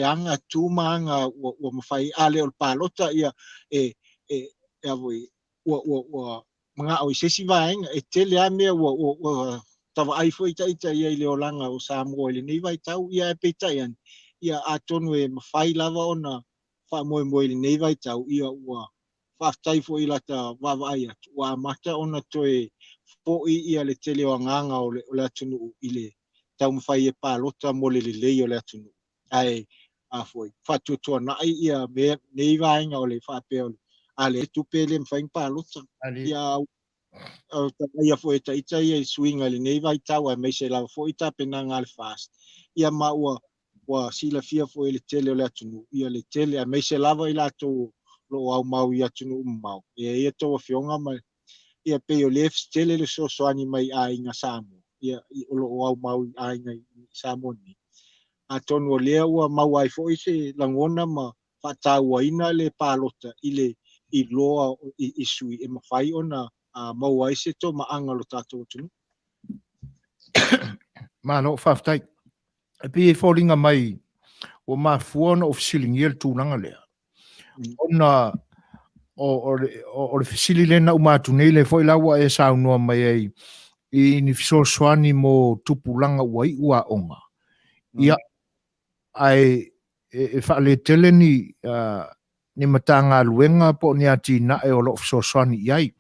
anga tūmaanga ua mawhai ale o le palota ia avoi ua mga o sesi vaenga e tele a mea ua tawa ai foi ita ia i leo langa o Samoa ile nei vai tau ia e peita ian ia atonu e mawhai lava ona wha moe ile nei vai tau ia ua whaftai foi lata wawa ai atu ua amata ona toe po ia le tele o nganga o le atunu ile tau mawhai e palota mo le lei o le atunu ai a foi whatutua nai ia me nei vaenga o le whapea ale tupele mawhai palota ia ia foi ita ia swinga le nei vai tau ai mai se la foi ita penanga le fast ia maua wa sila fia foi le tele o le atunu ia le tele ai mai se lava i lato lo au mau ia tunu mau ia to fionga mai ia pe o left tele le so ani mai a inga Samoa ia lo au mau a inga Samoa ni atonu o lea ua mau ai foi se langona ma fatau ina le palota ile i loa i sui e mawhai ona mau ai se to maanga lo tātou tunu. Malo whaftai. E pi e whoringa mai o ma fuana o fisilingi el tūranga lea. Ona o le fisili lena umatu nei le foi lawa e saunua mai ai i ni fisosoani mo tupulanga uai ua onga. Ia ai e whaale tele ni matanga luenga po ni ati na e o lo fisosoani iai.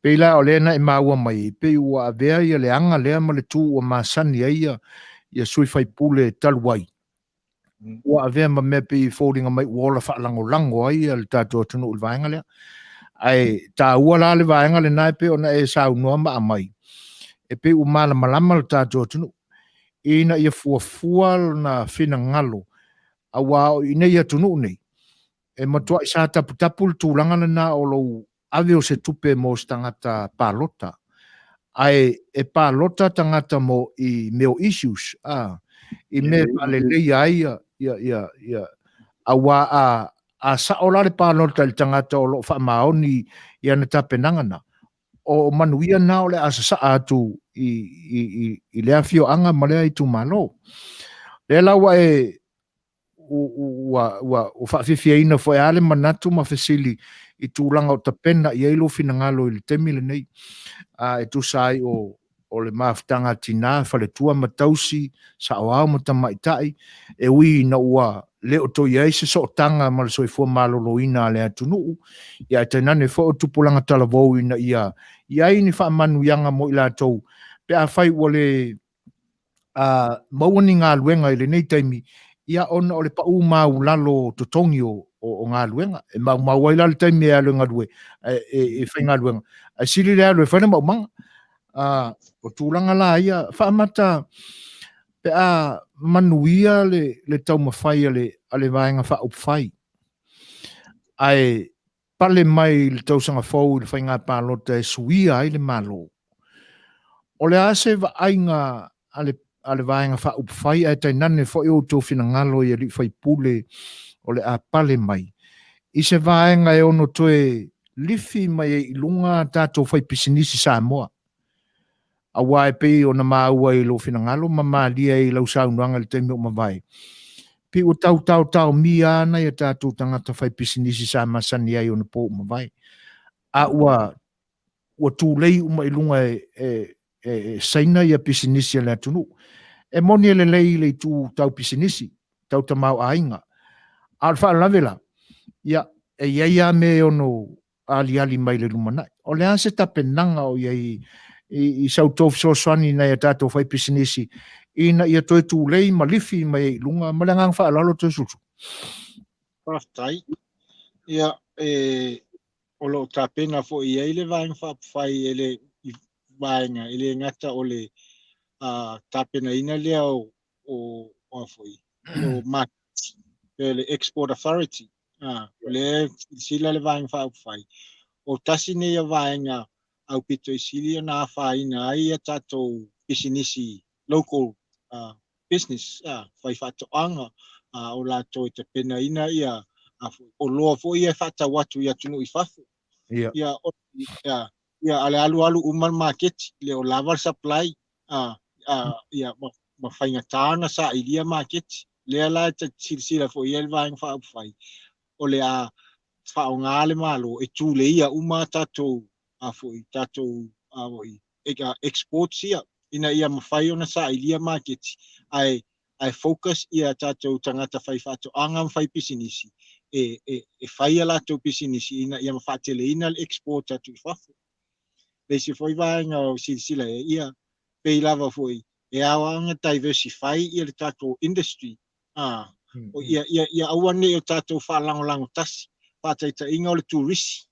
Peila o lena e maua mai, pe ua avea ia le anga lea ma le tū o masani ia sui fai pule taluai. Ua avea ma mea pe i fōringa mai uola whaalango lango ai le tātua tunu ul vaenga lea. Ai tā ua la le vaenga le nai pe ona e sau noa maa mai. E pe u mala malama le tātua tunu. Ina ia fuafua na whina ngalo. Awa o ina ia tunu nei. E matua i sa tapu le tūlanga na o lou ave o se tupe mo tangata palota. Ai e palota tangata mo i meo issues. I me ale leia ia awa a saola le palota le tangata o lo whamaoni i ana tapenangana. O Manuia na o le asasa atu i le Afioga ma lea i tumalo. Le lawa e o whawhiwhiaina fo e ale manatu ma fesili i tūlanga o tapena i eilo fina ngalo i le temile nei. E tu sai o le maftanga tina whale tua matausi sa o au matamaitai e ui na ua leo to iei se so tanga ma le soifua malolo ina le atunu ia e tainane fo o tupulanga talavou ina ia ni wha manuianga mo ila tau pe a whai wale mauani ngā luenga i le nei taimi ia ona o le pa mau lalo totongi o ngā luenga e mau ai lalo taimi e alu ngā lue e whai ngā luenga a siri le alu e whana maumanga o tūlanga la ia whaamata pe a manuia le tau mawhai ale vaenga wha upwhai ai pale mai le tausanga fau le whai ngā pālota e suia ai le malo o le ase va ainga ale vaenga wha upwhai ai tainane fo o tō whina ngalo i li whai pule o le a pale mai i se vaenga e ono toe lifi mai e ilunga tātou whai pisinisi Samoa a wai pe o na maua i lo fina ngalo ma lia i lau saunuanga le teimi o mawai. Pe o tau mi ana i a tātou tangata whai pisinisi sa masani ai o na po mawai. A ua tūlei uma i lunga saina i a pisinisi le atunu. E moni le lei le tū tau pisinisi, tau tamau ainga. A wha lavela, ia e ia me ono ali mai le lumanai. O le ase tapenanga o iai i sau tofu soani na ia tātou whai pisinisi ina ia toi tūlei ma lifi mai lunga ma le ngang whaalalo Toesulusulu. Whaftai. Ia o lo tāpena fo i eile vaenga whapwhai ele vaenga ele ngata o le tāpena ina lea o afoi o market le Export Authority o le sila le vaenga whapwhai o tasi ne ia vaenga au pito i sili na whaina ai a tātou pisinisi local business whai whatoanga o lātou i te pena ina o loa fo ia whata watu ia tunu i whafu. Ia ia ale alu umal market le o lava supply ia ma fainga tana sa ilia market le la te sila fo ia va fa fai o le a fa o ngale malo e tu le ia uma tato a fo tato a voi export sia ina ia ma fai ona sa ilia market ai focus ia tato tangata fai fato anga fai pisinisi e fai ala to pisinisi ina ia ma fatele ina export tato fa le se foi vai nga sila ia pe lava foi e awanga diversify ia le tato industry o ia awane o tato fa lango tas pa taita inga o le tourist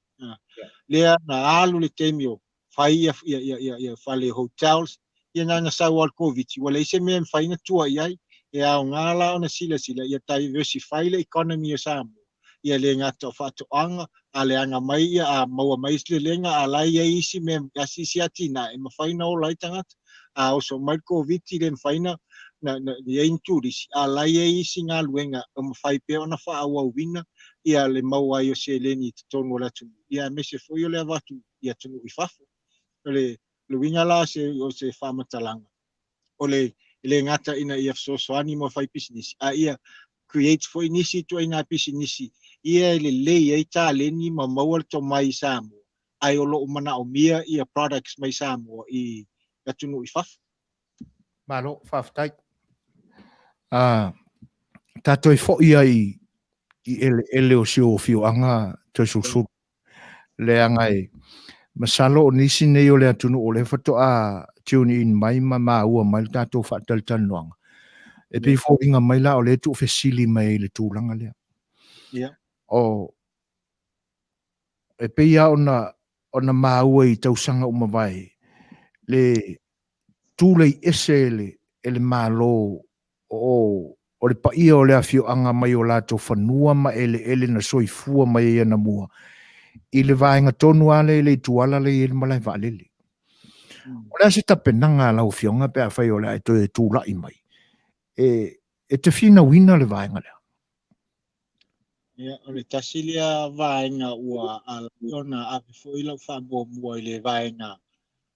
lea na alu le temio fai ia fale hotels ia na sa wal covid wala se me fai na tua ia e au ngala ona sila ia diversify le economy o Samoa ia le ngata fato anga ale anga mai ia a maua mai le lenga ala ia isi me asi siatina e mafaina o lai tanga a o so mai covid le mafaina na ia inturis ala ia isi nga luenga o mafai pe ona fa au wina ia le maua io se leni tonu la tu ia me se foi le vatu ia tonu ifafo le winga la se fa matalanga o le ngata ina ia so ani mo fai business a ia create for inisi to ina business ia le ai ta le ni ma mawal to mai Samoa ai o lo mana o mia ia products mai Samoa I atunu ifaf malo faftai tato fo ia I ele o sio fio anga Toesulusulu le anga masalo nisi nei o le atunu o le fato a tune in mai ma ua mai tato fatal tanuanga e pe fo inga mai la o le tu fesili mai le tulanga le o e pe ia ona maua I tausanga uma vai le tule ese ele malo o le paia o le afio anga mai o lato fanua ma ele na soifua mai ia na mua I le vaenga tonu ale le tuala le ele malai valele o le ase tapenanga la o fionga pe a fai o le aito e tula I mai e te fina wina le vaenga le ia o le tasilia vaenga ua ala ona ape foi la fa bo mua I le vaenga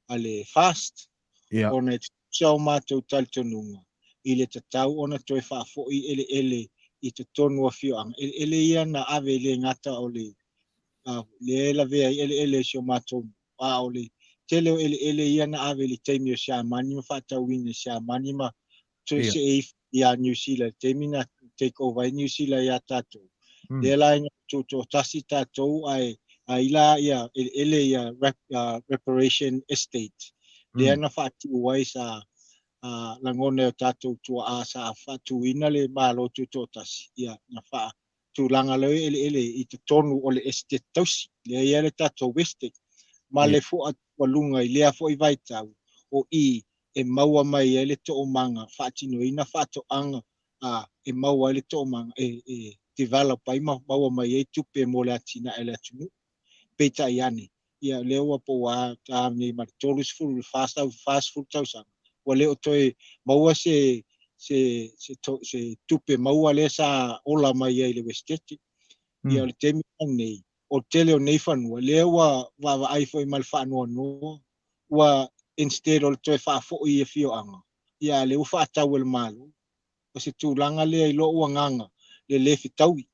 ale fast ona tsau matou taltonunga I le tatau ona toe fa foi ele I te tonu afio anga ele ia na ave le ngata o le le la vea ele sio matou o le tele ele ia na ave le taimi o sia mani ma fa tau wina sia mani ma to se ia New Zealand temina take over New Zealand ia tatou le la to tasi tatou ai la ia ele ia reparation estate le na fa tu wai sa langone o tatou tua asa fa tu ina le malo tu tasi ia na fa tu langa le ele I te tonu o le estate tausi le ia le tatou weste ma le fo walunga I lea fo I vai tau o I e maua mai ele to manga fa tino ina fa to anga e maua ele to manga e develop ai maua mai e tupe mo le atina ele tunu peta iani ia lewa po wa ta ni ma tolus full fast food tausa wa le o toe maua se tupe maua le sa ola mai ele westeti ia le temi nei o tele o nei fanua le wa ai foi mal fanua no wa instead o toe fa fo I fio anga ia le ufa tawel malu o se tu langa le I lo nganga le fitawi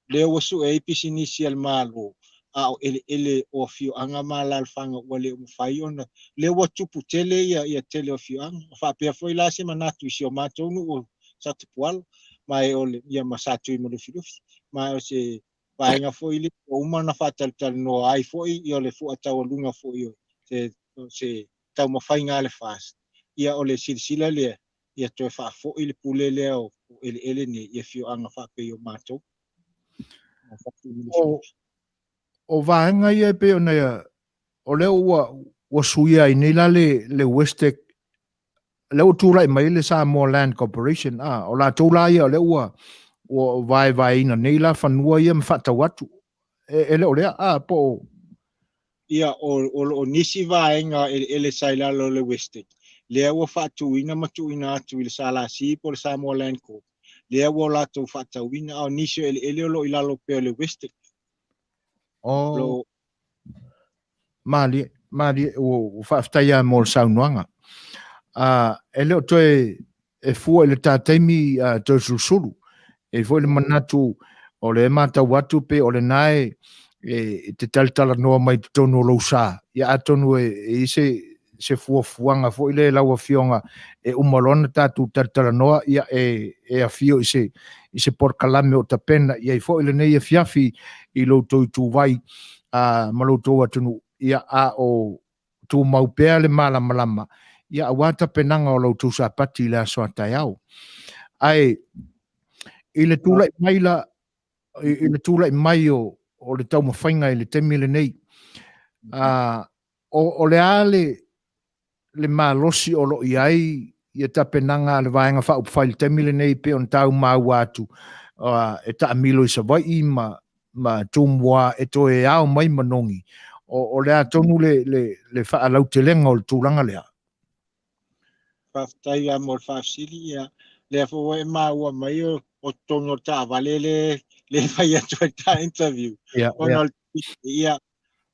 le o su e pisinisial malu o ele o fio anga mala alfanga o le fai ona le wa tupu tele ia tele o fio anga fa pe foi la se manatu sio matou no o sa tupual mai o le ia masatu I mo le filofi mai o se vaenga foi le o uma na fatal tal no ai foi I o le fu atau lunga foi o se tau mafainga le fast ia o le silsila le ia toe fa foi le pule le o ele ni ia fio anga fa pe o matou o vaenga ia pe ona o le ua suia I nei la le Westec le o tūrai mai le Samoa Land Corporation o la tūla ia o le ua o vai ina nei la whanua ia mwhata watu ele o lea po ia o nisi vaenga ele saila lo le Westec lea ua whatuina matuina atu I le salasi po le Samoa Land Corp lea ua la tau whatauina o nisi ele o lo ilalo pe le Westec mali mari o whaaftaia mo le saunoanga. E leo toe e fua le tātaimi Toesulusulu. E foi le manatu o le mata watu pe o le nae te talitala noa mai te tonu o lousa. Ia atonu e se fuafuanga foi le lau Afioga e umalona tātou talitala noa ia e afio i se porkalame o tapena ia i foi le nei e fiafi i loutou tūwai ma loutou atunu ia a o tū maupea le malamalama ia a wata penanga o loutou sapati le aso atai au. Ai, i le tūla i maila, i le tūla i mai o le tau mawhainga i le temi le nei. O le ale le malosi o lo i ai i ta penanga le vaenga wha upwhai le temi le nei pe on tau mau atu e ta amilo i sa vai i ma tūmua e to e au mai manongi. O le atonu le wha alau te lenga o le tūlanga lea. Whaftai a mor whafsiri ia. Le fo e maua mai o tono ta vale le vai atu ta interview. Ona ia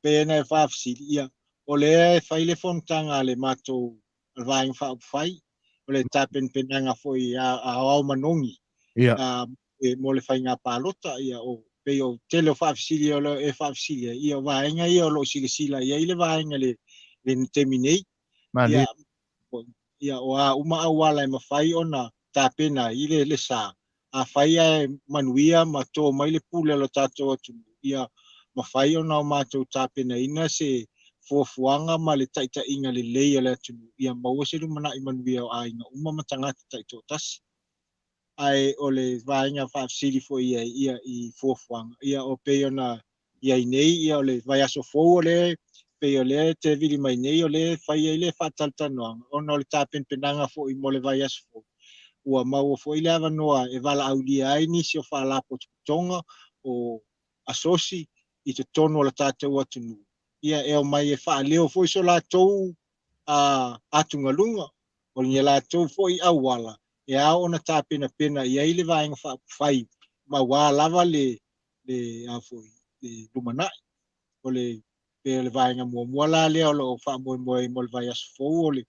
pena e whafsiri ia. O le fai le fontanga le mato vaing whai. O le tapen penanga foi a au manongi. E mo le whai ngā pālota ia o pe o tele whafsiri o le e whafsiri ia vainga ia o lo sila ia ile vainga le teminei. Ia o a uma awala e mawhai ona tāpena i le sā. A whai e Manuia ma tō mai le pule lo tātou atu. Ia mawhai ona o mātou tāpena ina se fuafuanga ma le taita inga le leia le atu. Ia maua se rumana i Manuia o a inga uma matangata taito tasi. Ai o le vainga whaafsiri fo ia i fuafuanga. Ia o pe ona ia i nei ia o le vai aso fōu o le pe o le te vili mai nei o le whai e le whataltanoanga. Ona o le tāpen penanga fo i mo le vai aso fōu. Ua maua fo i le awa noa e wala au lia ai nisi o whaalapo tukutonga o asosi i te tono o le tātou atunu. Ia e o mai e wha leo fo i so lātou atungalunga. O ni lātou fo i awala. E a ona tāpena pena i ai le vaenga whai. Ma wā lava le lumanai. O le pe le vaenga mua la lea o lo wha moe mo le vai aso fōu o le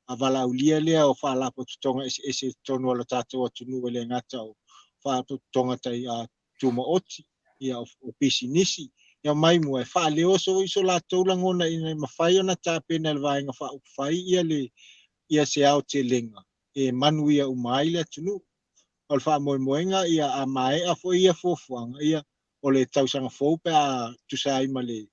a wala ulia lea o wha lapo tutonga ese tonu ala tātou atunu e le ngata o wha tutonga tai a tuma oti ia o pisi nisi. Ia mai mua e wha leo so iso la taulangona ina mawhai ona tāpena le vaenga wha upwhai ia se au te lenga. E Manuia umai le atunu. O le wha moenga ia a mai a fo ia fofuanga ia o le tausanga fōu pe a tusai ma le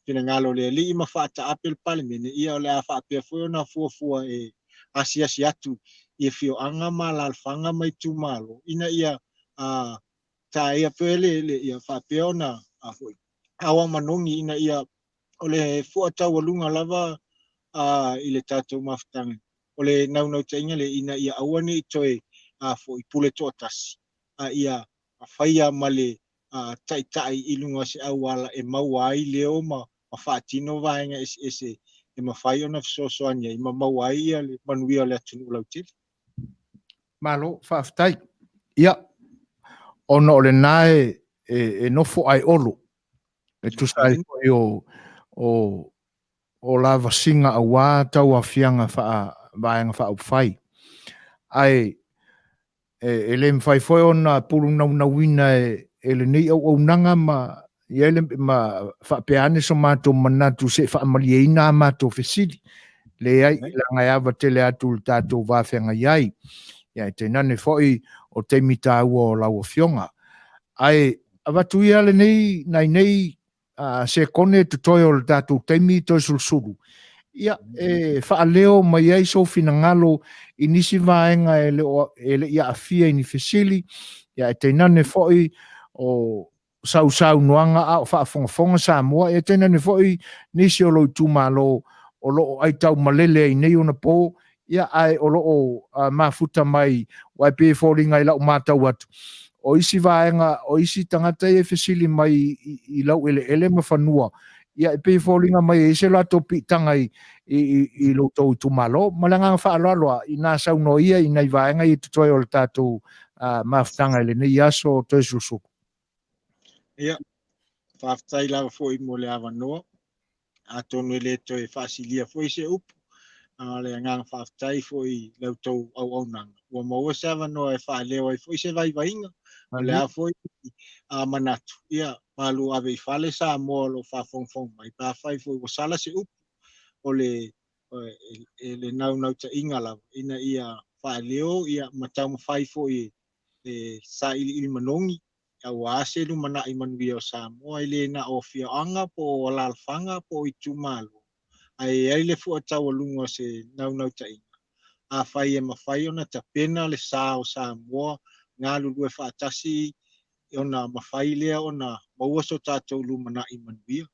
pina ngalo le li ima whaata apel palimene ia o le a whaapea fo na fuafua e asi atu i fio anga ma la alfanga mai tu malo. Ina ia ta ia pele ia whaapea ona a foi. Awa manongi ina ia o le fuata walunga lava i le tātou mafutanga. O le naunau tainga le ina ia awane i toe foi pule tōtasi. Ia a whaia ma le tai i lunga se awala e maua ai leo ma whaatino vaenga ese e mawhai ona fisosoania i maua ai ia le Manuia le atunu lau tiri. Malo, whaaftai. Ia, ono o le nae e nofo ai olo. E tusai o lava singa a wā tau a fianga vaenga wha upwhai. Ai, e le mwhai foi ona pulu nauina e le nei au nanga ma ma whapeane so mātou manatu se whaamaliaina a mātou whesiri. Le ai, la ngai awa tele atu le tātou wāwhenga iai. Ia te nane foi o te mita ua o lau Afioga. Ai, awatu ia le nei se kone te toi o le tātou teimi Toesulusulu. Ia, whaaleo mai ai so fina ngalo i nisi vaenga e le ia afia i ni whesili. Ia, te nane foi o sau noanga a o whaafonga sa mua. Ia, te nane foi nisi o lo tūmalo o lo ai tau malele i nei ona po. Ia, ai o lo mafuta mai wai pe fōringa i lau mātau atu. O isi vaenga, o isi tangata e whesili mai i lau ele mawhanua. Ia, pe fōringa mai e se lato pitanga i lo tau tūmalo. Malanga whaaloaloa i nā sau no ia i nei vaenga i tutoi o le tātou mawhtanga ele nei aso Toesulusulu. Ia, whaftai lava fo i mo le awa noa. a tonu le toi fasilia foi se upu le ngang whaftai foi lau tau au nanga. Ua maua sewa no e wha leo e foi se vai vainga. O le a foi manatu. Ia malu ave i whale sa moa lo whafongfong mai. Pa whai foi wasala se upu. O le le nau ta inga lau. Ina ia wha leo ia matau mawhai foi sa ili manongi. Ia waase lu mana i manuia o sa moa ile na o fia anga po lalfanga po i tumalu. Ai le fu tau lunga se nau ta inga. A fai e mawhai ona ta pena le sa o sa moa ngā lulu e whaatasi ona mawhai lea ona maua so tātou lumana i manuia.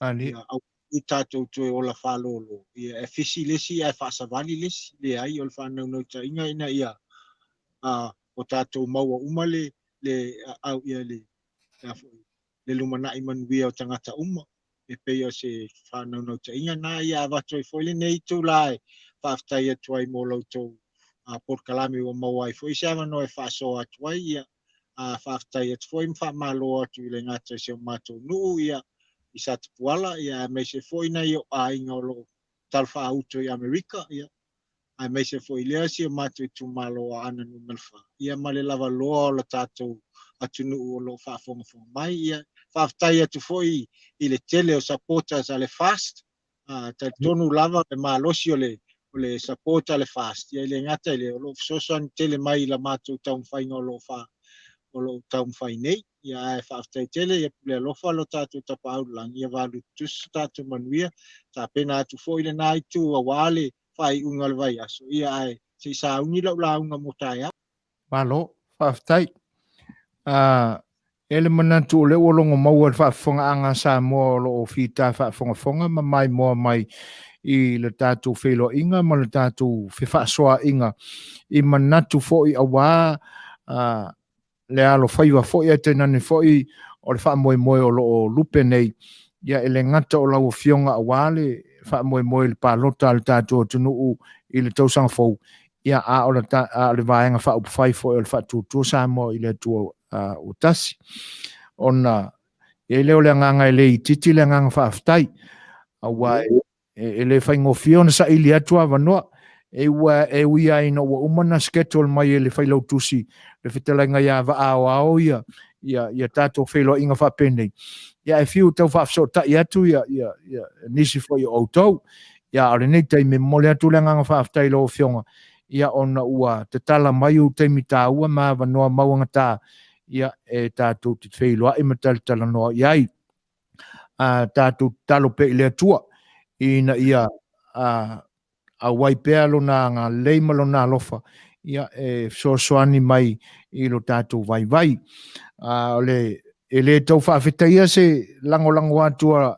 Ia au i tātou tue o la whalolo. Ia e fisi lesi e whaasawali lesi le ai o le whanau ta inga ina ia o tātou maua umale le au ia le lumana i manuia o tangata uma. E pei o se whanau ta inga na ia awato i foile nei tū lai whaftai atuai mō lautou porkalame o mawai foi se ama no e whaaso atuai ia whaftai atuai mwhamalo atu i le ngata se o mātou nuu ia i sa tupuala ia me se foi na i o a inga o lo talwha auto i Amerika ia a me se foi lea si o mātou i tumalo a ana numelwha ia male lava loa o la tātou atu nuu o lo whaafongafonga mai ia whaftai atu foi i le tele o supporters a le fast ta tonu lava e malosi o le supporter le fast ia le ngata le o lo sosan tele mai la mātou tau mwhainga o lo tau mwhai nei ia e whaftai tele ia le lofa lo tātou tapa aulang ia walu tus tātou manuia ta pena atu foi le nai tu a wale whai unga le vai aso ia ai se sa ungi lau la unga motai au Malo, whaftai. Ele manatu o le olongo maua le whaafonga anga sa moa lo o fita whaafonga ma mai moa mai i le tātou whelo inga ma le tātou whewhaasoa inga i manatu fo i awa le alo whaiwa fo i ate nani fo i o le whaamoe moe o lo o lupe nei ia ele ngata o lau fionga awa le whaamoe moe le pālota le tātou tunu i le tausanga fo ia a o le vaenga whaupu whai fo i le whaatutua sa moa i le tua o tasi. Ona, e leo le nganga le i titi le nganga whaaftai. Awa, e le whaingo fiona sa ili atua wanoa. E uia ina ua umana schedule mai e le whailau tusi. Le whitalenga ia wa ao ia tātou whailo inga whapene. Ia e fiu tau whaafso ta i atu ia nisi fo i autou. Ia are nei tei me mole atu le nganga whaaftai lo fionga. Ia ona ua te tala mai u te mita ua ma wanoa mauanga tā. Ia e tātou te whailoa i mataltala noa iai. Tātou talo pe i le atua. Ina ia a waipea lo na ngā leima lo na lofa. Ia e soani mai i lo tātou vai. E le tau whaafetaia se lango atua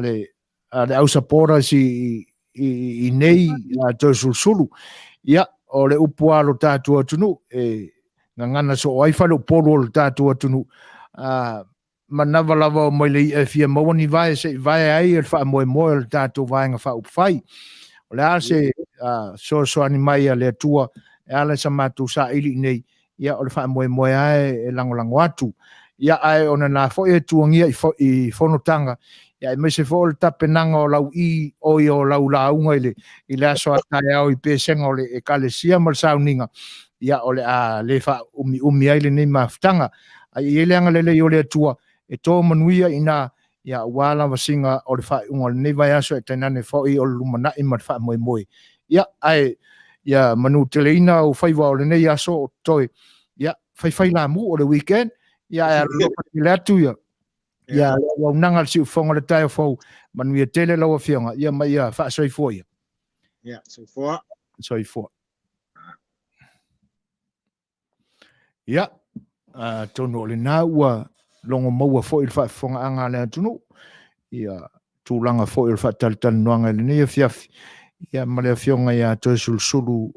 le au sapora si i nei Toesulusulu. Ia o le upua lo tātou atunu ngana so ai falo polo le tātou atunu manawa lava o mai le i fia mawani vai se vai ai e wha moe le tātou vai ngā wha upwhai. O le a se so ani mai a le atua e ala sa mātou sa ili nei ia o le wha moe ai e lango atu. Ia ai ona nā fo e tuangia i whanotanga. Ia e mese fo le tapenanga o lau i o lau launga i le aso atai au i pēsenga o le e kalesia mal sauninga. Ia o le a le wha umi ai le nei maftanga. Ai e leanga lele i o le atua e tō manuia ina ia wala wasinga o le wha unga le nei vai aso e tainane fo i o le lumana i mat wha moe. Ia ai ia manu teleina o whaiwa o le nei aso o toi. Ia whai la mu o le weekend. Ia e alofa i le atu ia. Ia wau nanga si ufonga le tai o fau manuia tele lau a fionga. Ia mai ia wha soifua ia. Ia, soifua. Soifua. Ia, tono le nā ua longo maua fo il whaafonga anga le atunu. Ia tūlanga fo il whaatalital noanga le nea fiafi. Ia male fionga ia Toesulusulu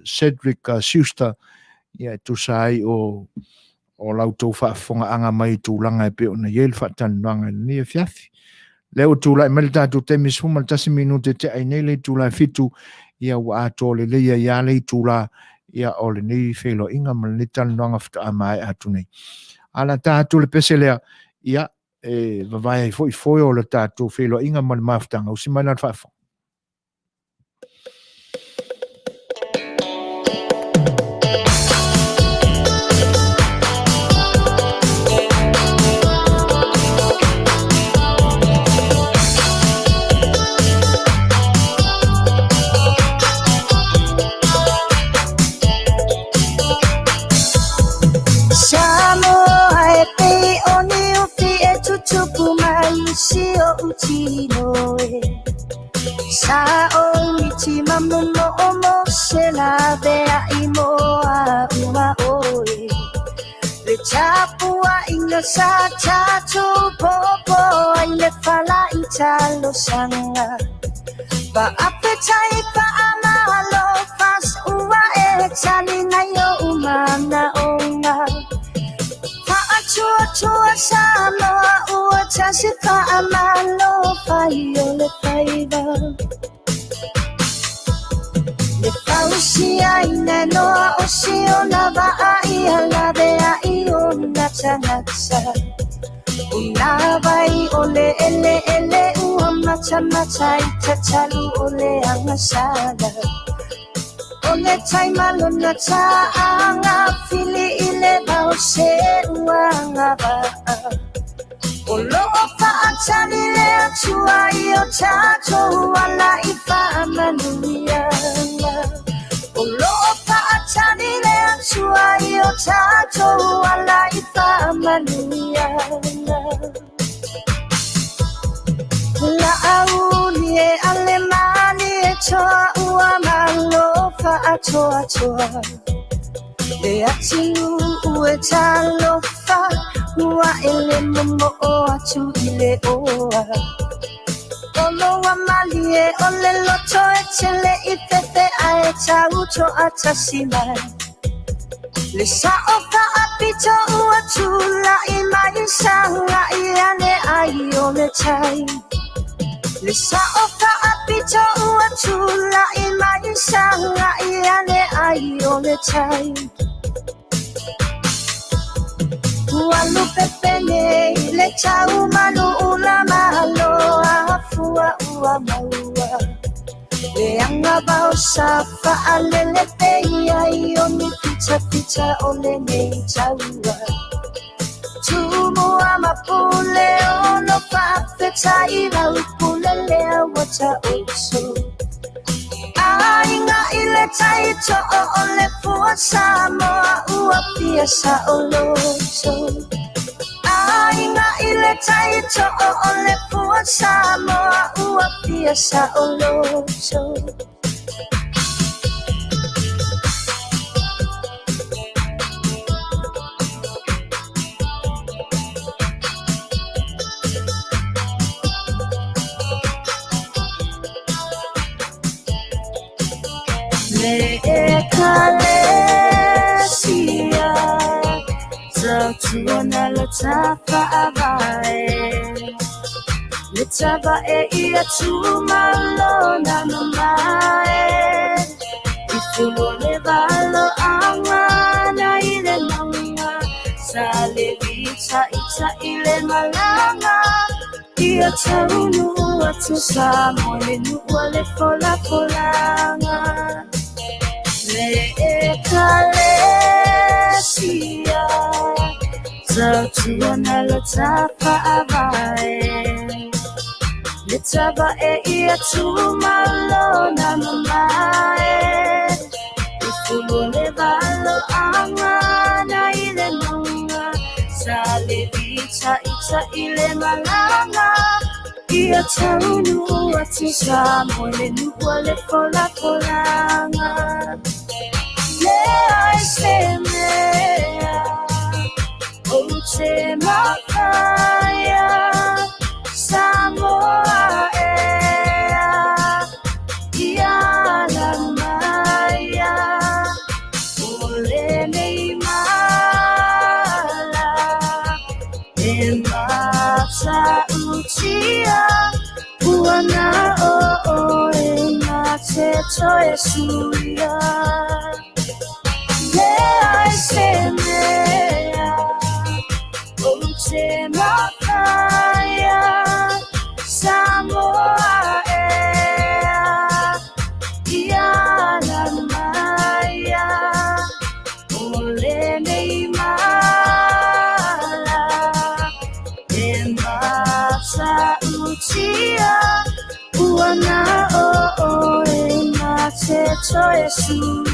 Cedric Schuster. Ia tusai o lautou whaafonga anga mai tūlanga e peo na iel whaatalital noanga le nea fiafi. Leo tūlai mele tātou te misfuma tasi minute te ai nei le tūlai fitu. Ia wa ato le leia ia le tūlai. Ia o le nei whelo inga ma le tal noanga whita amai atu nei. Ala tātou le pese lea, ia Vavai foi o le tātou whelo inga man maftanga o si mana whafo. Sa o iti mamuno omo se la bea imoa uma oe le chapua inga sa chacho popo ai le fala italo sanga ba apetai pa amalo fas ua e chani na yo umana onga chua Samoa ua chasi pa amalo faio le faiva le pausia ina noa o siona va ai ala bea I ona chanatsa una vai ole ele ua macha macha itachalu ole angasada ole tai malona ta anga fili ile bao se uanga ba olo pa atani le atua io tato wala ifa manuia olo pa atani le atua io tato wala ifa manuia la auni e alemani e toa ua malo fa atoa le atinu ue talo fa ua ele momo o atu ile oa olo wa mali e ole loto e tele I pepe a e tau to atasima le sa o pa apito ua tula I mai sanga I ane ai ole tai le sa o ka apito ua tula I mai sanga I ane ai ole tai ua lupe pene le tau manu ula malo afua ua maua le anga bao sa fa alele peia I oni pita ole nei taua Tumua mapule ono papeta ila upule lea wata oso Ainga ile taito o ole fua Samoa ua pia sa oloso Ainga ile taito o ole fua Samoa ua pia sa oloso Le ekalesia Tautuana la tapa avae Le tapa e ia tumalo na mamae Ifulo le valo angana ile nanga Sale vita ita ile malanga Ia taunu atu Samoa nuua le fola folanga Le ekalesia Tautuana la tapa avae Le tapa e ia tumalo na mamae Ifulo le valo angana ile nunga Sale vita ita ile malanga Ia taunu atu Samoa nuua le fola folanga Le aisemea o te makaya Samoa ea Ia la maya Ole nei mala E mata utia Uana o e na te Toesulusulu Le aisemea o se makaya Samoa Iana Maya Ole Neimala Emasa Utia Uana o Emase Toesulusulu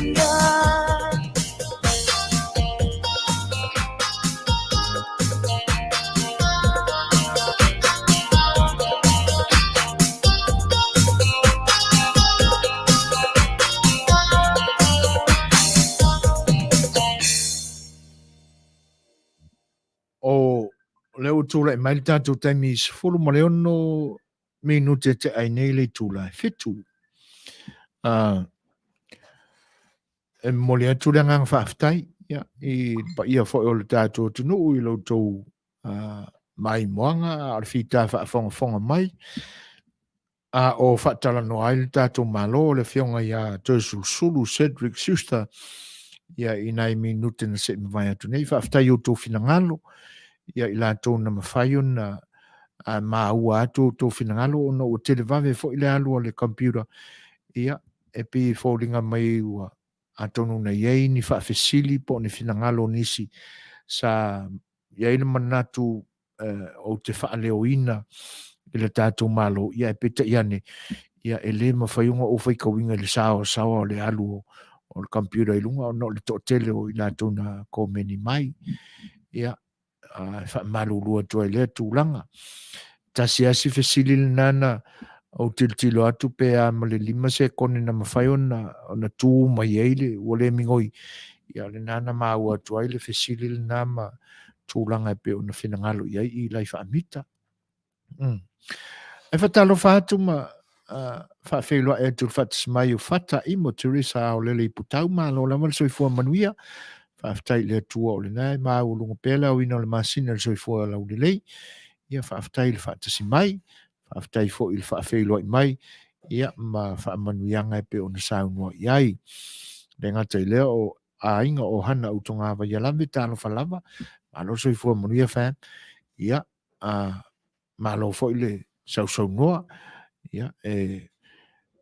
o leo tula mai le tātou taimi sefulu ma le ono minute te ai nei le tula fitu. E mo le atu le ngang whaafitai, i pa ia fo o le tātou tunu i lo tau mai moanga, a le whita whaafonga mai, o whaatala no ai le tātou malo, le whionga ia Toesulusulu, Cedric, Schuster, ia i nai minute na se mwai atu nei, whaafitai o tau finangalo, ia i la tau na mawhaion na maua atu tau finangalo, o no o televave fo i le alu o le computer, ia, e pi fōringa mai ua atonu na iei ni whaafesili po ni finangalo nisi sa iei na manatu o te whaaleo ina i le tātou malo, ia e peta iane, ia e le mawhaiunga o whaikawinga le sawa o le alu o le computer i lunga, o no le tōtele o i la tau na kōmeni mai, ia whaamalu lua tua i le tūlanga. Tasi asi fesili le nana o tilo atu pe a male lima se kone na mawhai ona tū mai eile o le mingoi. Ia le nana mau atu ai le fesili le nama tūlanga pe o na whinangalo iai i lai whaamita. E whatalo whātu ma whawhelua e tu whatas mai o whata i mo Teresa o lele i putau ma lo lamal soifua Manuia. Whaftai le tua o le nai ma o lunga pela o ina o le masina le soifua lau le lei. Ia whaftai le whatasi mai. Whaftai fo il whawhelua i mai. Ia ma whaamanuianga e pe o na saunua iai. Le ngata i lea o a inga o hana utonga wa ialambe talo whalava. Ma lo soifua Manuia wha. Ia ma lo fo ile sau noa. Ia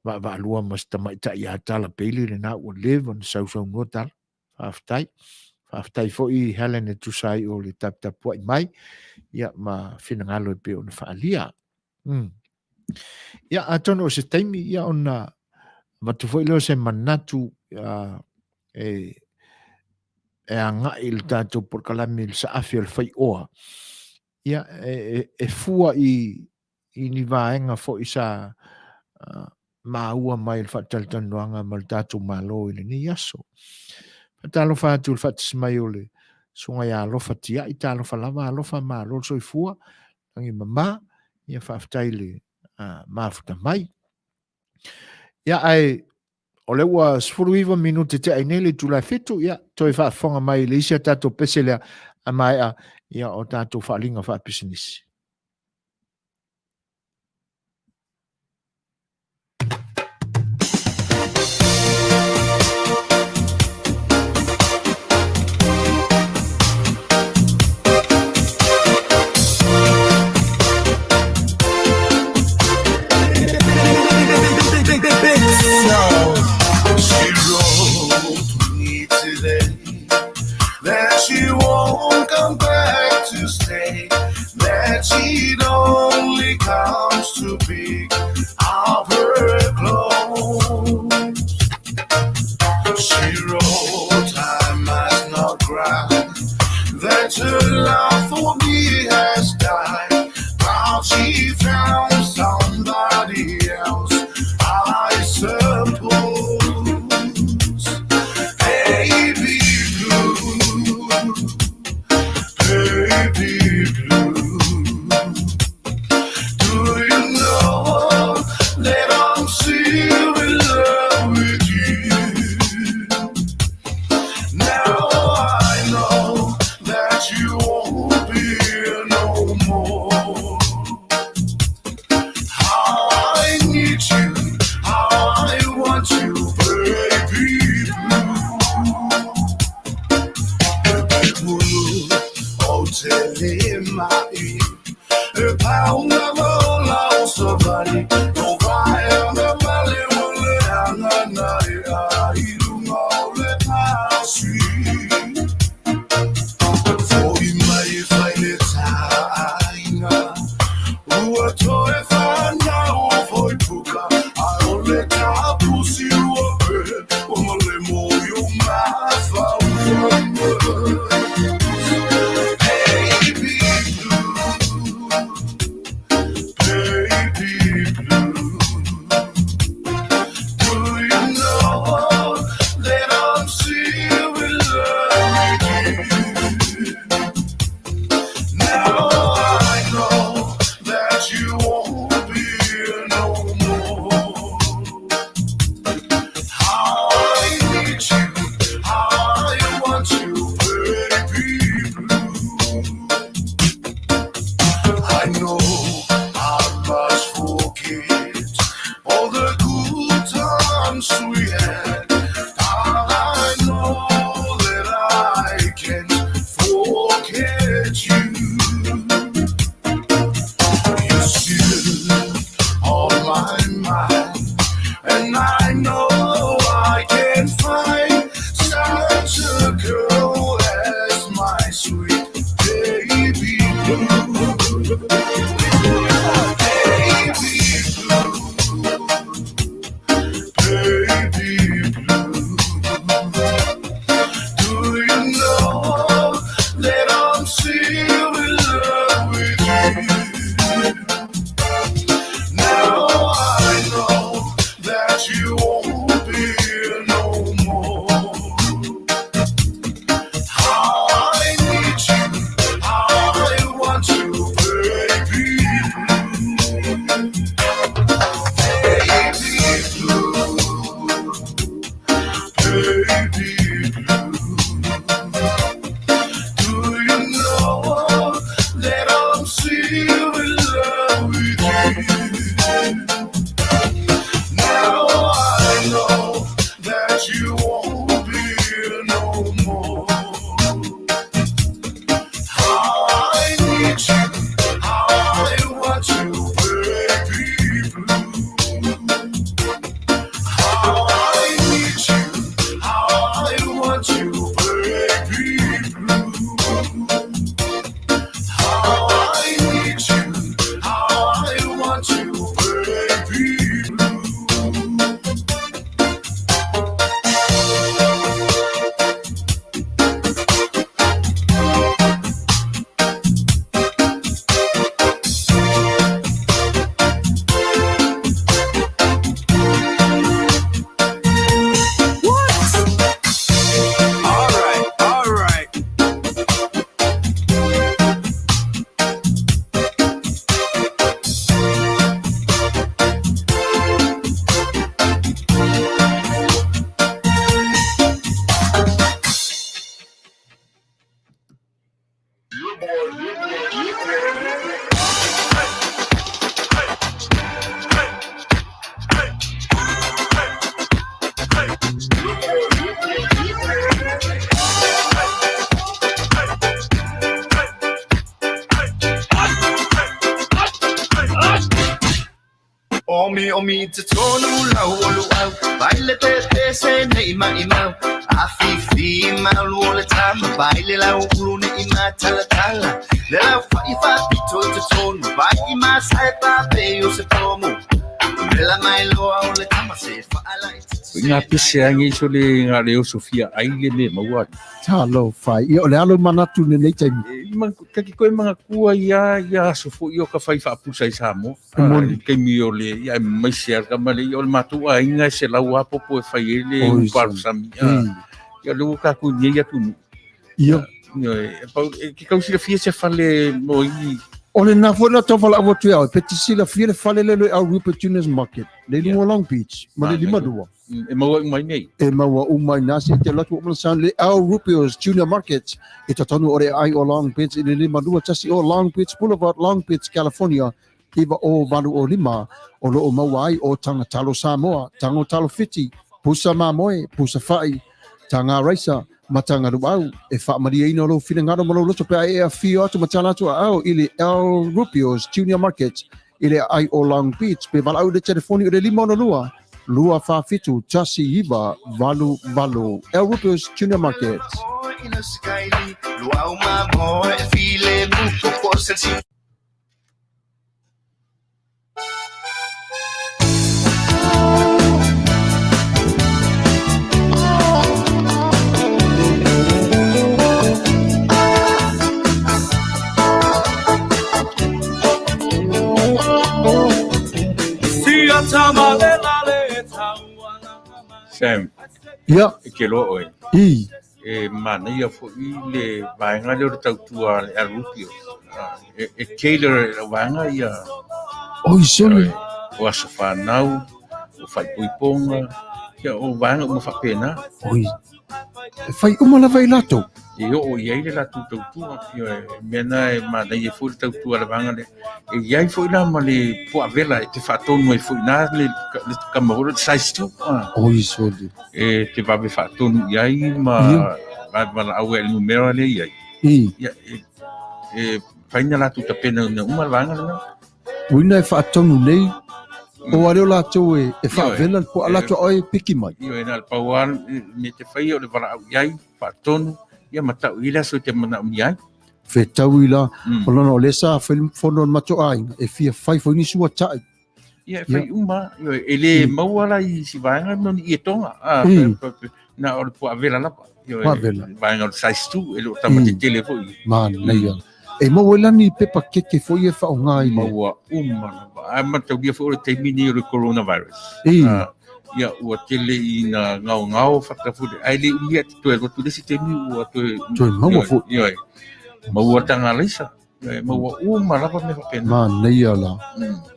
va lua mas tamaita ia tala peli le na o live on sau noa tala. Whaftai fo i Helen e tusai o le tapua i mai. Ia ma whinangalo e pe o na whaalia. Ia atono o se taimi ia o na matu fo i leo se manatu e anga i le tātou por kalami le sa A Le Faioa. Ia e fua i ni vaenga fo i sa maua mai le whataltanuanga ma le tātou malo i le ni aso. Talo whātu le whatis mai o le sunga ia alofa tia i talo whalawa alofa ma lo soi fua tangi mama ia whaftai le mafuta mai. Ia ai o le ua sfuruiva minute te ainele tula fitu ia toi whaafonga mai le isia tātou peselea a mai a ia o tātou whaalinga whaapisinisi. She wrote me today that she won't come back to stay, that she'd only comes to pick up her clothes. She wrote I must not cry, that her love for me has died. Now she found somebody else, I suppose. Baby blue, baby blue. Do you know that I'm still in love with you? Now I know that you won't be here no more. toe whana o foi puka, a ole ka pusi ua pe, o male mo yo ngā whauwhanga. Baby blue, baby blue, do you know that I'm still in love with you? Now I know that you won't be here no more. How I need you, how I want you, baby blue. I know I must forget all the good times we had. I know that I can't forget you. You're still on my mind, and I know I can't find such a girl as my sweet baby blue. Baby blue, baby blue. Do you know that I'm still in love with you? Now I know that you won't be here no more. How I need you, how I want you, baby blue. Baby blue, baby blue. Do you know that I'm still in love with you? Now I know that you won't be here no more. How I need you, how I want you, baby blue. How I need you, how I want you, baby blue. How I need you, how I want you, baby blue. All right, all right. Omi te tonu lau olu au, baile te se nei mai mau, afifi mau ole tama, baile lau ulu nei ma tala tala, le lau fa pito te tonu, bai ma sai pa pe o se pomo, le la mai loa ole tama se fa ala Ngā pese angi so le ngā leo Sofia aile me maua. Ta lo fai. I o le alo manatu nei taimi. Kaki koe mga kua ia sofo i o ka whai whaapusa i Samoa. Kei mi o le, ia mai se arka male, i o le matua inga se lau apopo e whai ele uparu sami. Ia leo kaku ni ia tunu. Ia. Ki kausi la fia se whale mo i. O le na fona to fala o tu au, peti sila fia le fale le au Rupert Tunes Market. Le limo Long Beach, ma le lima dua. E maua mai nei. E maua umai nasi te latu o san le au Rupert Junior Market. E tatanu o re ai o Long Beach, le lima dua tasi o Long Beach Boulevard, Long Beach, California. Iwa o valu o lima, o lo o maua ai o tanga talo Samoa, tango talo fiti, pusa mamoe, pusa fai, tanga raisa, matanga ruau, e wha maria ino lo fina ngaro malo loto pe ai a fio atu matala atu au ili El Rupio's Junior Market, ili ai o Long Beach, pe vala au de telefoni o de lima o lua, lua fa fitu, tasi iwa, valu valu, El Rupio's Junior Market. Sam, Ia, ke lo oi. i, E Manuia fo I le vaenga le o tautua le arupio. E Taylor le vaenga ia oi sole. o asa whanau, o whai puiponga, ia o vaenga o mawhapena. Oi. E fai umala vai lato. E o iai le latu tautua, mena e Manuia fo le tautua le vaenga le. E iai fo ina ma le po avela e te whatonu e fo ina le kamahora le size tu. Oi sole. E te vawe whatonu iai ma ma au e numero le iai. I, Ia e whaina latu ta pena na uma vaenga le na. uina e whaatonu nei. O areo lato e whaavela po alato oi piki mai. Io e nal pauan me te whai o le wala au iai, whaatonu, ia matau ila so te mana au iai. Fe tau i la, o lana o lesa whono mato ainga, e fia whai fo nisua tai. Ia e whai uma, io e le mauala I si vaenga noni I e tonga. Na o le po avela lapa. Io e vaenga o le size tu, e lo tamate tele fo I. Man, nei ala. E mawelani pepa keke fo I e whao ngai le. Maua uma. A matau ia fo o le teimini o le coronavirus. Ia ua tele I na ngau whakafude. Ai le ia te toe rotu lesi teimi ua toe. Toi maua fo. Ia e. Maua tanga leisa. Maua uma lapa me whapena. Man, nei ala.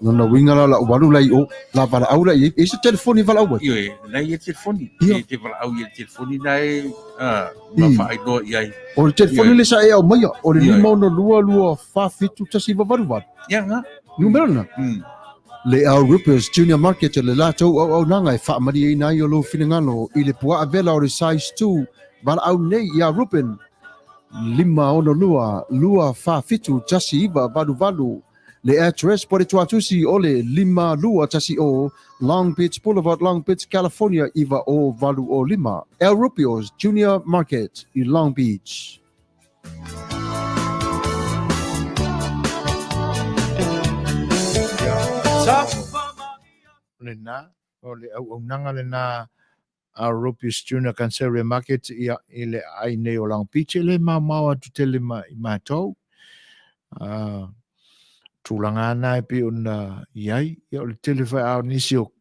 Nona wingala la waru lai o. La wala au lai. E se telefoni wala au. Ia e. Nei e telefoni. E te wala au I e telefoni nai. Ma whaai doa iai. O le telefoni le sa e au maia. O le lima ono lua whawhitu tasi wawaru waru. Ia nga. Numero na. Le au Rippers Junior Market le lato au nanga e whaamari e nai o lo finangano I le pua avela o le size 2 wala au nei ia Rupen lima ono lua whawhitu tasi iwa valu le address po le tuatusi o le lima lua tasi o Long Beach Boulevard, Long Beach, California iwa o valu o lima El Rippers Junior Market I Long Beach. Lena, o le au nanga lena a Rupius Junior Canceria Market I le ai nei o Long Beach le mau atu tele I mātou. Tūlanga ana e pe ona iai, o le tele whai au nisi o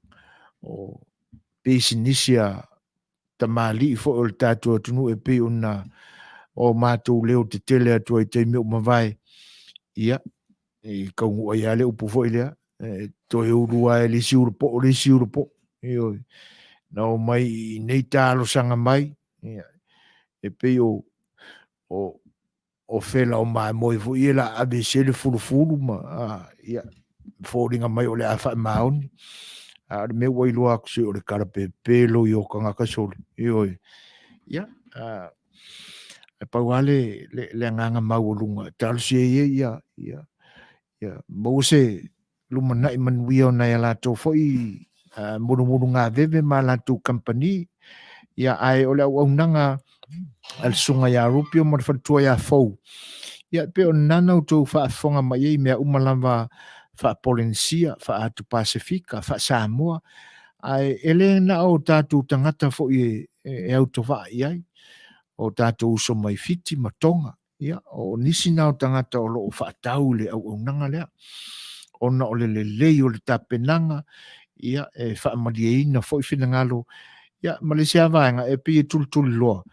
pēsi nisi a tamali fo o le tātua tunu e pe ona o mātou leo te tele atua I teimi o mawai. Ia, I kaungu ai ale upu fo I lea. Toi urua e lisi urupo. Nau mai nei tālo sanga mai. E pe o whela o mai moi fu I la abe sele fulu ma. Ia, fōringa mai o le awha maoni. Le me wailua aku se o le karape pelo I o kanga kasole. Ia, e pauale le nganga mau o lunga. Tālo se ia. Mau se luma nai Manuia o nai ala tō foi muru ngā veve ma la tō company ia ai o le au nanga al sunga ia rupio ma whatua ia fau ia pe o nana o tō whaafonga mai ei mea umalama wha Polynesia, wha atu Pasifika, wha Samoa ai ele na o tātou tangata foi e au tō wha iai o tātou uso mai fiti ma tonga ia o nisi na o tangata o lo o wha tau le au nanga lea ona o le lei o le tapenanga ia e whaamariina foi whinangalo ia Malaysia vaenga e pi tultuli loa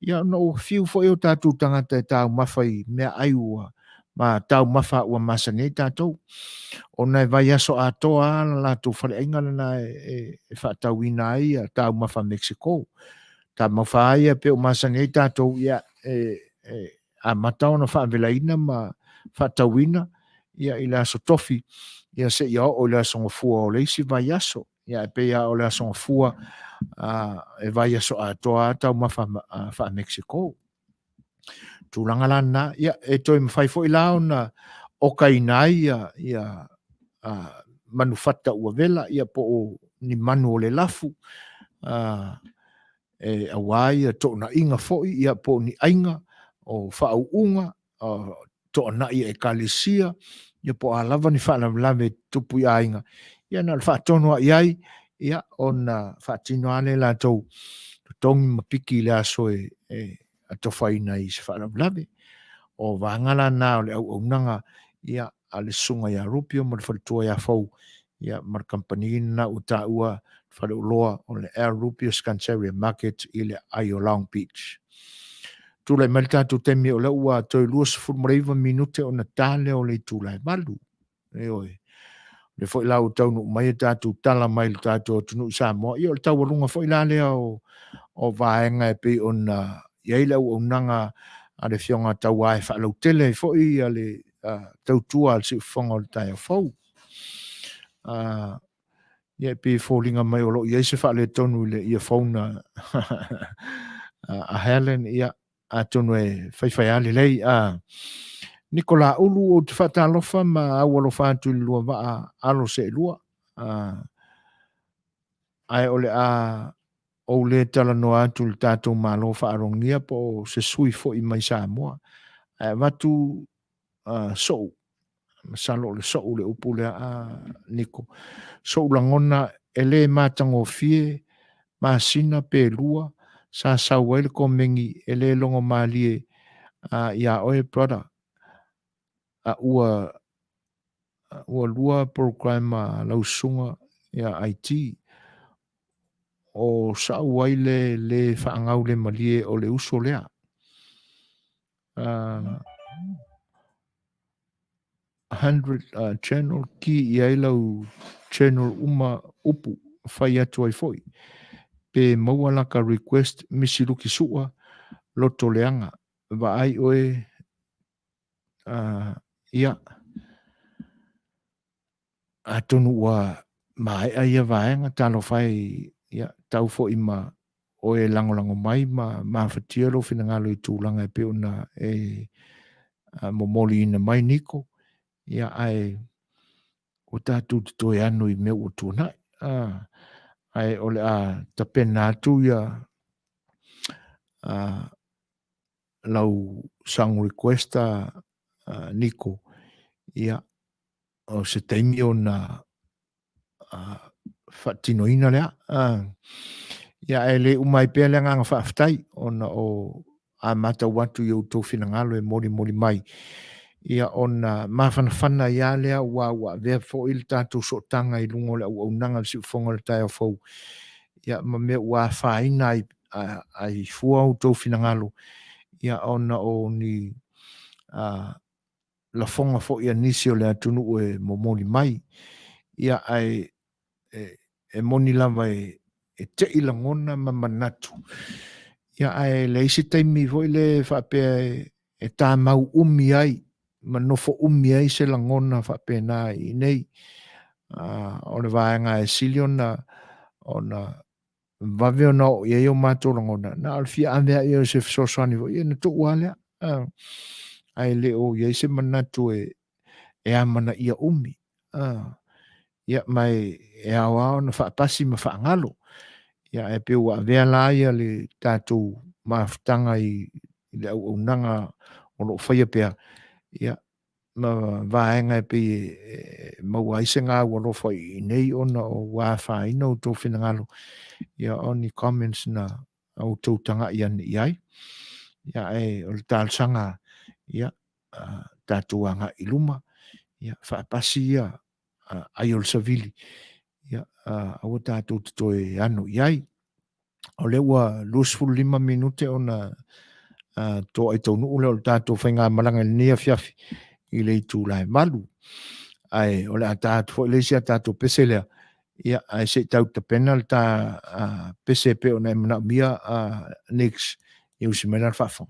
ia no fiu foi o tātou tangata e tāu mawhai mea aiua ma tāu mawha ua masane tātou ona e vai aso atoa la tu whare ainga na e whaatau ina ai a tāu mawha Mexico tā mawha ai pe o masane tātou ia a matau na whaavelaina ma whaatau ina ia ila so tofi ia se ia o le songa fua o leisi vai aso ia pe ia o le songa fua e vai aso atoa tau mafa fa Mexico tulanga lana ia e toi mfai fo ila ona o kainai ia manufata ua vela ia po ni manu o le lafu e awai to na inga fo ia po ni ainga o fa unga to na ia e kalisia ia po alava ni wha lave tupu ia inga. Ia na wha tonoa iai, ia ona wha tino ane la tau tongi mapiki le aso e atawhaina I se wha lave. O wangala na o le au nanga ia ale sunga ia rupio ma le whalitua ia fau ia mar company na uta ua whare uloa o le Air Rupius Canceria Market i le Aio Long Beach. Tūlai mai tātou temi o le ua toi luas fulmareiva minute o na tāle o le tūlai malu. E oi. Le foi lau taunu mai tātou tala mai le tātou tunu Samoa. I o le tau warunga foi la lea o vaenga e pe on iei lau o nanga a le fionga tau ai whaalau tele foi a le tau tua al si whonga o le tai o fau. Ia pe fōlinga mai o lo iei se whaale tonu le ia fauna a Helen ia a tonu e whaiwhai ale lei Nikola ulu o te whatalofa ma awalo whātu lua waa alo se lua ai ole o le tala no atu le tātou malo whaarongia po se sui fo i mai Samoa ai watu sou masalo le sou le upu le Niko sou langona ele matango fie masina pe lua sa sauele ko mengi ele longo malie ia oe brother ua lua program lausunga ia IT o sauaile le whaangau le malie o le uso lea 100 channel ki ia lau channel uma upu whai atu ai foi pe maualaka request misiluki sua loto leanga wa ai oe ia atonu ua mai ai vaenga talo fai ia tau fo ima oe lango mai ma fatia lo fina ngalo i tūlanga e peona momoli ina mai Niko ia ai o tātou te toi anu i meu o tūnai ai ole tapena atu ia lau sang requesta Niko ia o se taimi o na whatinoina lea ia e le umai pēr lea nganga whaaftai ona o mata watu i utou finangalo e mori mai ia ona mawhanawhana ia lea ua vea fo il tātou sotanga i lungo le au nanga si ufonga le tai o fau ia ma mea ua whaina ai fua utou finangalo ia ona o ni la fonga fo ia nisi o le atunu e momoli mai ia ai e moni lava e te ilangona ma manatu ia ai le isi taimi fo le whapea e tā mau umi ai ma nofo umi ai se langona whapena i nei o le vaenga e siliona ona vaveo na o ia o mato langona na alfia amea ia se fisosani fo ia na to ualea ai le o ia se manatu e amana ia umi ia mai e awa na whaapasi ma whaangalo ia e pe ua vea la ia le tātou maafutanga i le au nanga o lo whaia pea ia ma vaenga e pe maua ise ngā ua lo whai nei ona o wāwha ina o tō whinangalo ia oni comments na au tōtanga i ane iai ia e o le tālsanga ia tātou anga i luma ia whaapasi ia ai o le savili ia au tātou te toe anu iai o le ua 25 minute ona tō ai tau nuu le o le tātou whainga malanga nia fiafi i le itu lai malu ai o le a tātou fo le sia tātou pese lea ia ai se tau ta penal ta pese pe ona mana mia next i usimena whafong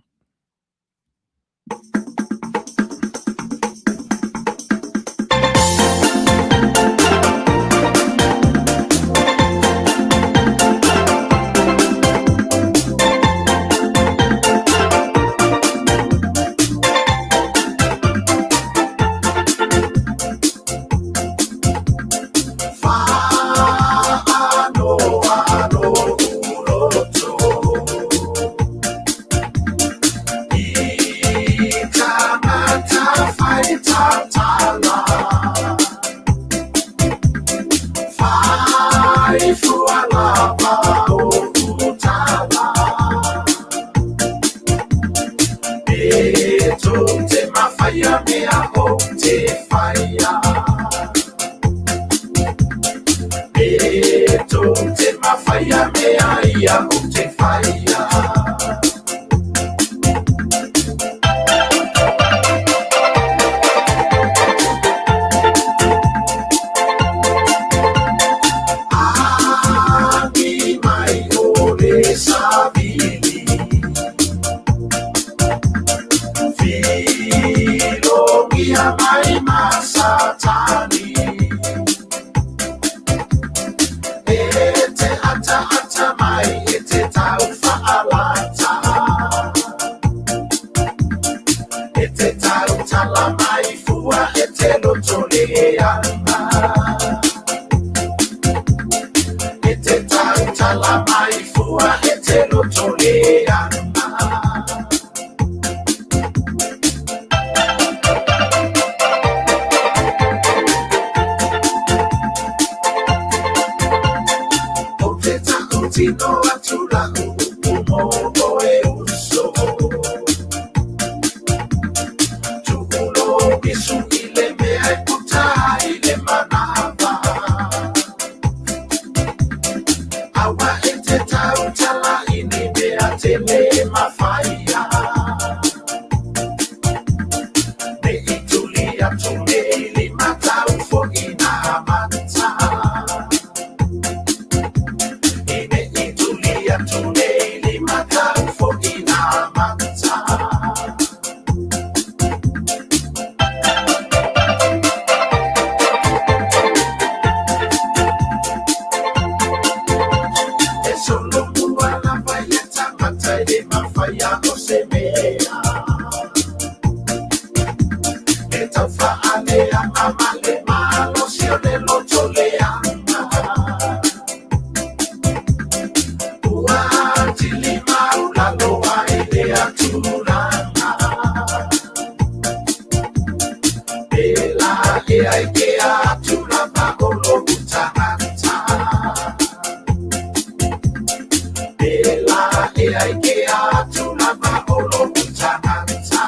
to te mawhaia mea ia o te whaia. Ami mai o le sabili Filo kia mai masatani Ete ata mai ete tau whaalata Ete tau tala mai fua ete loto le ana Ete tau tala mai fua ete loto le ana Tino atula umo oe uso Tukulo bisu ile mea ikuta ile manava Awa ete tau tala ini mea tele mafaya Ne ituli atule ili matau fo ina mata Tuneli matau fo ina mata E solo mua la vaieta mata e mawhaia o se mea E tau whaalea amale malo sio le loto lea Tili maula loa idea turana Bela ea ikea turana olo utanata Bela ea ikea turana olo utanata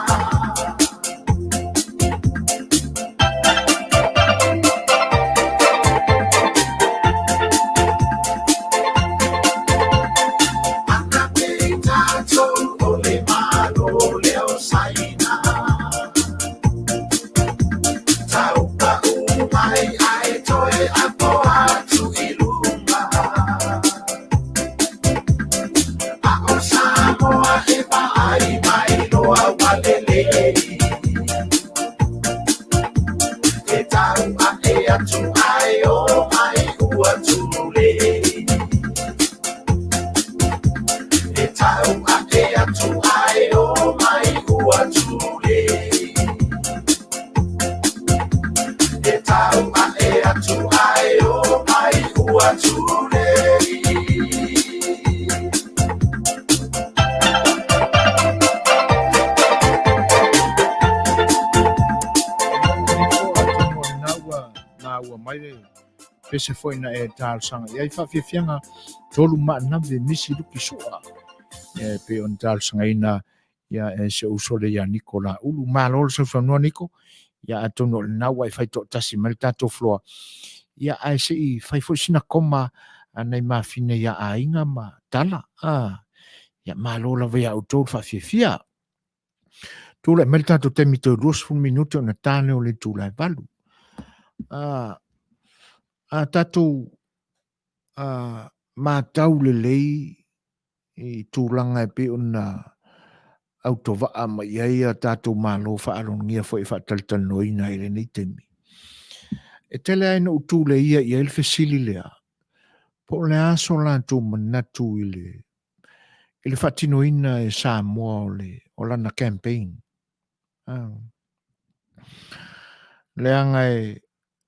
Ole malo leo saina Taupa umai ai toe apo atu iluma Ako Samoa eba ai mai loa walele E tau a e atu ai o mai ua tule E tau a e atu ai o mai ua tule E tau a e atu ai o mai ua tule Naua mai le pese foi na e tal sanga ia fa fianga tolu ma na ve misi luki soa e pe on tal sanga ina ia e se usole ya Nicola ulu malo se fa no Nico ia atono na wa fai to tasi melta to floor ia ai se i fai foi sina koma anai ma fine ia ainga ma tala ia malo la ve auto fa fia tu le melta to temi to 2 minuto na tane o le tu la valu a tatu matau le lei i tūlanga e pe ona autovaa mai ai a tātou malo whaalongia fo e whaataltanoina i le nei temi. E tele ai no utūle ia i el fesili lea. Po le aso lātou manatu i le whaatinoina e Samoa o lana campaign. Leanga e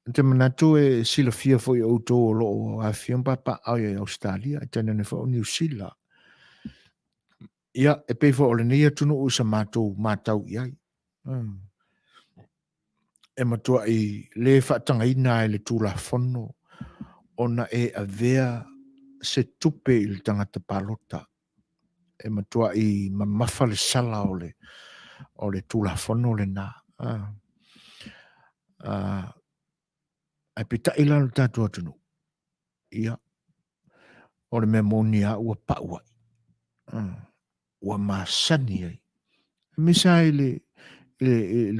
te manatu e sila fia fo i auto o loo a fiampapa au i Australia, e tēnā ne fo o New Zealand. Ia, e pei fo o le nia tunu u sa mātau i ai. E matua i le whaatanga ina e le tūla whono, ona e a vea se tupe i le tangata palota. E matua i mamafa le sala o le tūla whono le nā. E pita ila le tātua tunu. Ia, o le mea monia ua paua. Ua masani ai. Misa le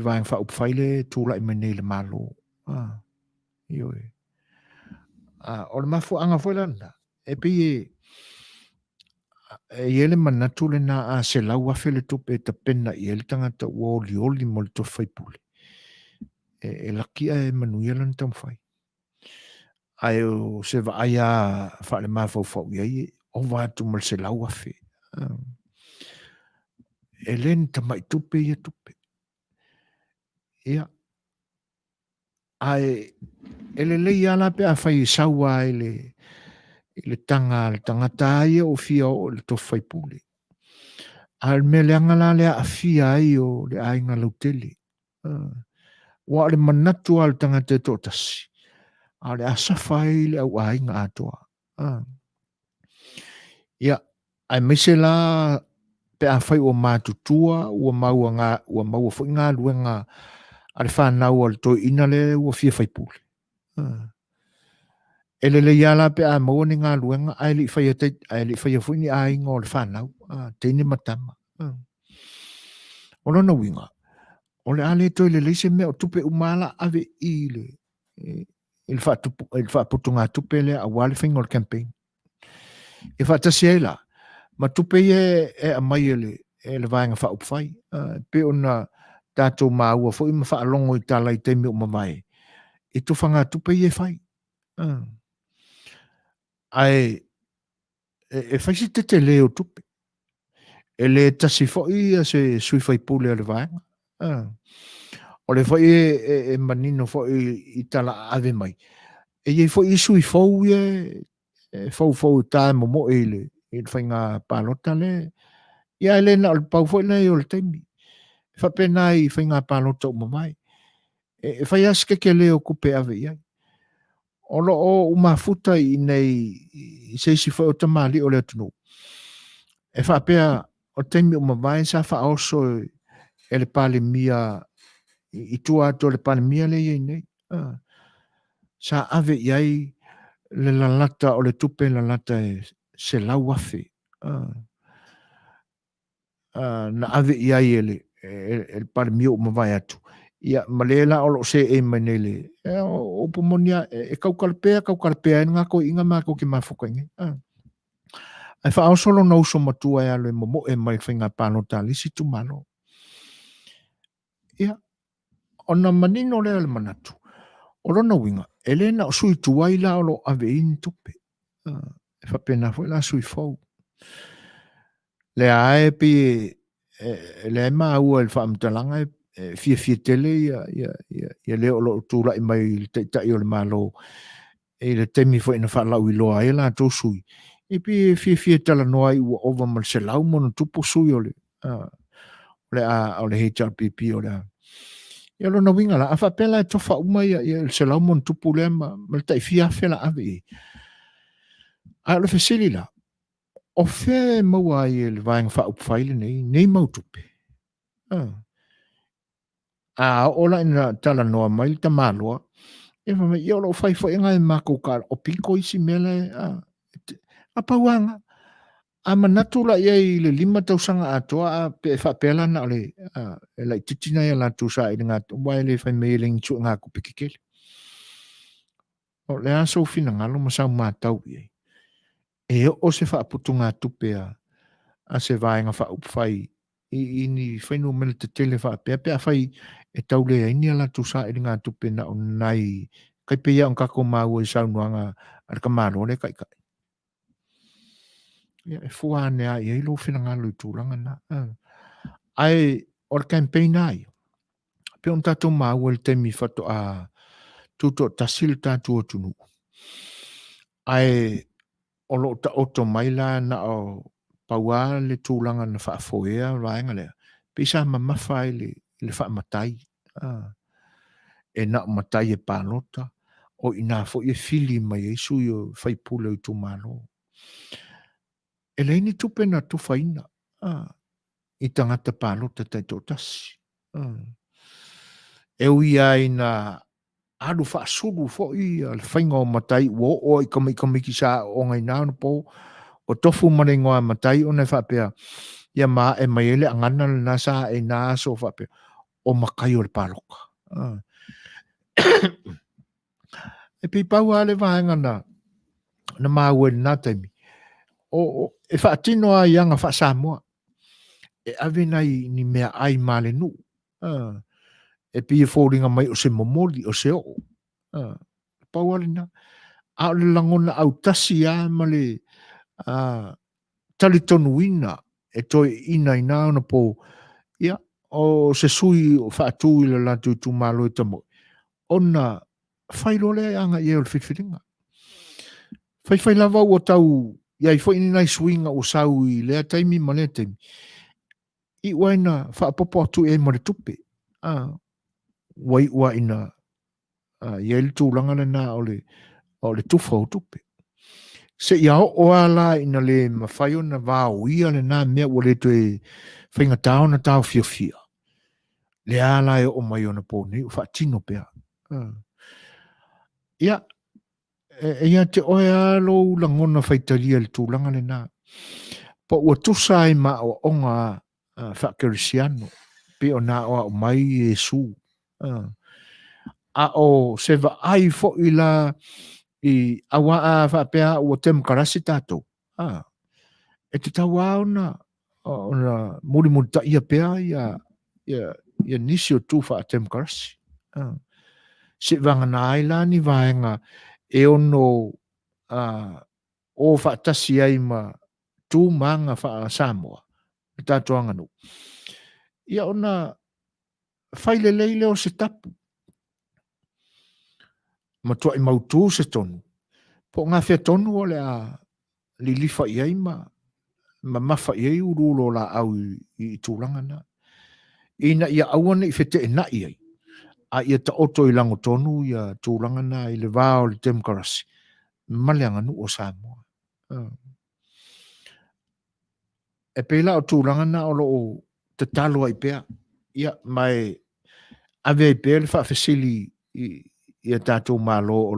vaeng fa upfai le tula i mene le malo. Io e. O le mafu anga foi lana. E pi e ele manatu le na a se lau afe le tupe e ta pena i ele tangata ua oli mo le tofai pule. E lakia e manuia lana tam fai. Ai o se va aia fa le mafau fau iai o vatu mal se lau afe. E len tamai tupe ia tupe. Ia. Ai ele lei ala pe a fai saua ele tangata ia o fia o le tofai pule. Al me le angala le a fia ai o le ainga lautele. Wa le manatu al tangata e totasi. A le asafai le au ainga atoa. Ia, ai mese la pe a fai o mātutua, ua maua fai ngā luenga ale whanau al toi ina le ua fia fai pule. Ele le iala pe a maua ni ngā luenga, ai li fai a fui ni a inga o le whanau, teine matama. O lona winga, o le ale toi le leise mea o tupe umala ave i le il whaaputu ngā tupe le a wale whainga o le campaign. E whaatasi ai la, ma tupe e a mai e le vaenga whaupwhai, pe ona tātou maua fo ima whaalongo i tālai teimi o mamae. E tu whanga tupe e whai. Ai, e whaisi te leo tupe. E le tasi fo i a se sui whai pule a le vaenga. O le fo e manino fo i tala ave mai. E ye fo i sui fau e fau tae momo e le whainga pālota le. Ia ele na o le pau fo i le o le teimi. Whapena i whainga pālota o mamai. E whai aske ke leo kupe ave iai. Olo o umafuta i nei seisi fo o tamali o le atunu. E whapea o teimi o mamai sa wha oso e le pale mia i tua ato le pale mia le iei nei. Sa ave iai le lalata o le tupe lalata e se lau afe. Na ave iai e le pale mia o mamai atu. Ia malela o lo se e manele. O pomonia e kaukalpea e ngako inga mako ki mafukaingi. Ai wha ausolo na uso matua e alo e momo e mai whainga pānota lisi tu malo. Ia, ona manino le ale manatu. O lona winga, elena o sui tuai la o lo ave in tupe. E whapena fwe la sui fau. Le ae pi le maa ua il whaamtalanga fia tele ia leo lo tūra i mai te tai o le malo e le temi fo ina whalau i loa e la tō sui. E pi fia tala noa i ua ova mal se lau mono tupo sui o le HRPP o le a. Ia lona winga la, a whapela e tofa uma ia se lau mono tupo le ma le tai fia fela ave e. A le whesili la, o whea maua i le vaenga whaupwhaile nei mau tupe. Ola ina tala noa mai ta malua. E wha mai, iolo whai whainga e mako ka o piko isi mele a pauanga. A manatu la iei le 5 tausanga atoa a pe whapela na ole e lai titina ia la tusa i ngā wai le whai mei ling tu ngā kupikikele. O le aso fina ngalo masau mātau iei. E o se whaaputu ngā tupe a se vaenga whaupwhai i ni whainu mele te tele whaapea pe a whai e taule e ini ala tusa i ngā tupe na o nai kai pe ia on kako mau e saunuanga ar ka maro le kai kai. Ia e fuane a i lo fina ngalo i tūranga na. Ai or campaign ai. Pe on tato mau e te mi whato a tuto tasil tatu o tunu. Ai o lo ta oto maila na o paua le tūranga na whaafoea raenga lea. Pisa mamawhai le whaamatai. E na matai e pālota. O ina fo i fili mai e sui o whaipule i tu malo. E leini tupe na tu whaina. I tangata pālota tai tō tasi. E ui ai na alu whaasuru fo'i le whainga o matai o i kamiki sa o ngai nāna po o tofu mane ngoa matai o nei whapea ia maa e mai ele angana le nasa e nā so whapea o makai o le pāloka. E pi pau ale vahenga na maa ue nā taimi. O e whaatino a ianga wha Samoa. E ave nei ni mea ai male nu. E pi e fōringa mai o se momoli o se o. Pau ale na. A le langona au tasi a male tali tonu ina. E toi ina ina ona po. Ia. O se sui o whaatu ila la tu malo e tamo. Ona whairo le anga i e o le whitwhiringa. Whai lava o tau ia i whaini nai swinga o sau i lea taimi ma lea taimi. I waina whaapopo atu e ma le tupe. Wai ua ina ia ili tūlanga le nā o le tufa o tupe. Se ia o ala ina le mawhaio na vāo ia le nā mea ua le toe whainga tau na tau fia fia. Le ala e o mai o na pōne o whaatino pea. Ia ia te oe alo langona whaitalia le tūlanga le nā. Po ua tusa ai ma o onga whakerisiano. Pe o nā o mai Jesu. A o se va ai fo i la i awa a whapea ua tem karasi tātou. E te tau ona muri ta ia pea ia nisi o tū wha tem karasi. Se vanga nā ai la ni vaenga e ono o whaatasi ai ma tū manga wha Samoa. E tātou anganu. Ia ona whaile leile o se tapu. Ma tua i mautu se tonu. Po ngā whea tonu o le a li lifa i ai ma mawha i ai urulo la au i tūranga na. Ina ia awane i whete e na i ai. A ia ta oto i lango tonu i a tūranga na i le vāo le temkarasi. Maleanga nu o Samoa. E pēla o tūranga na o lo te talo ai pēa. Ia mai ave i pēle wha whesili ia tātou mālo o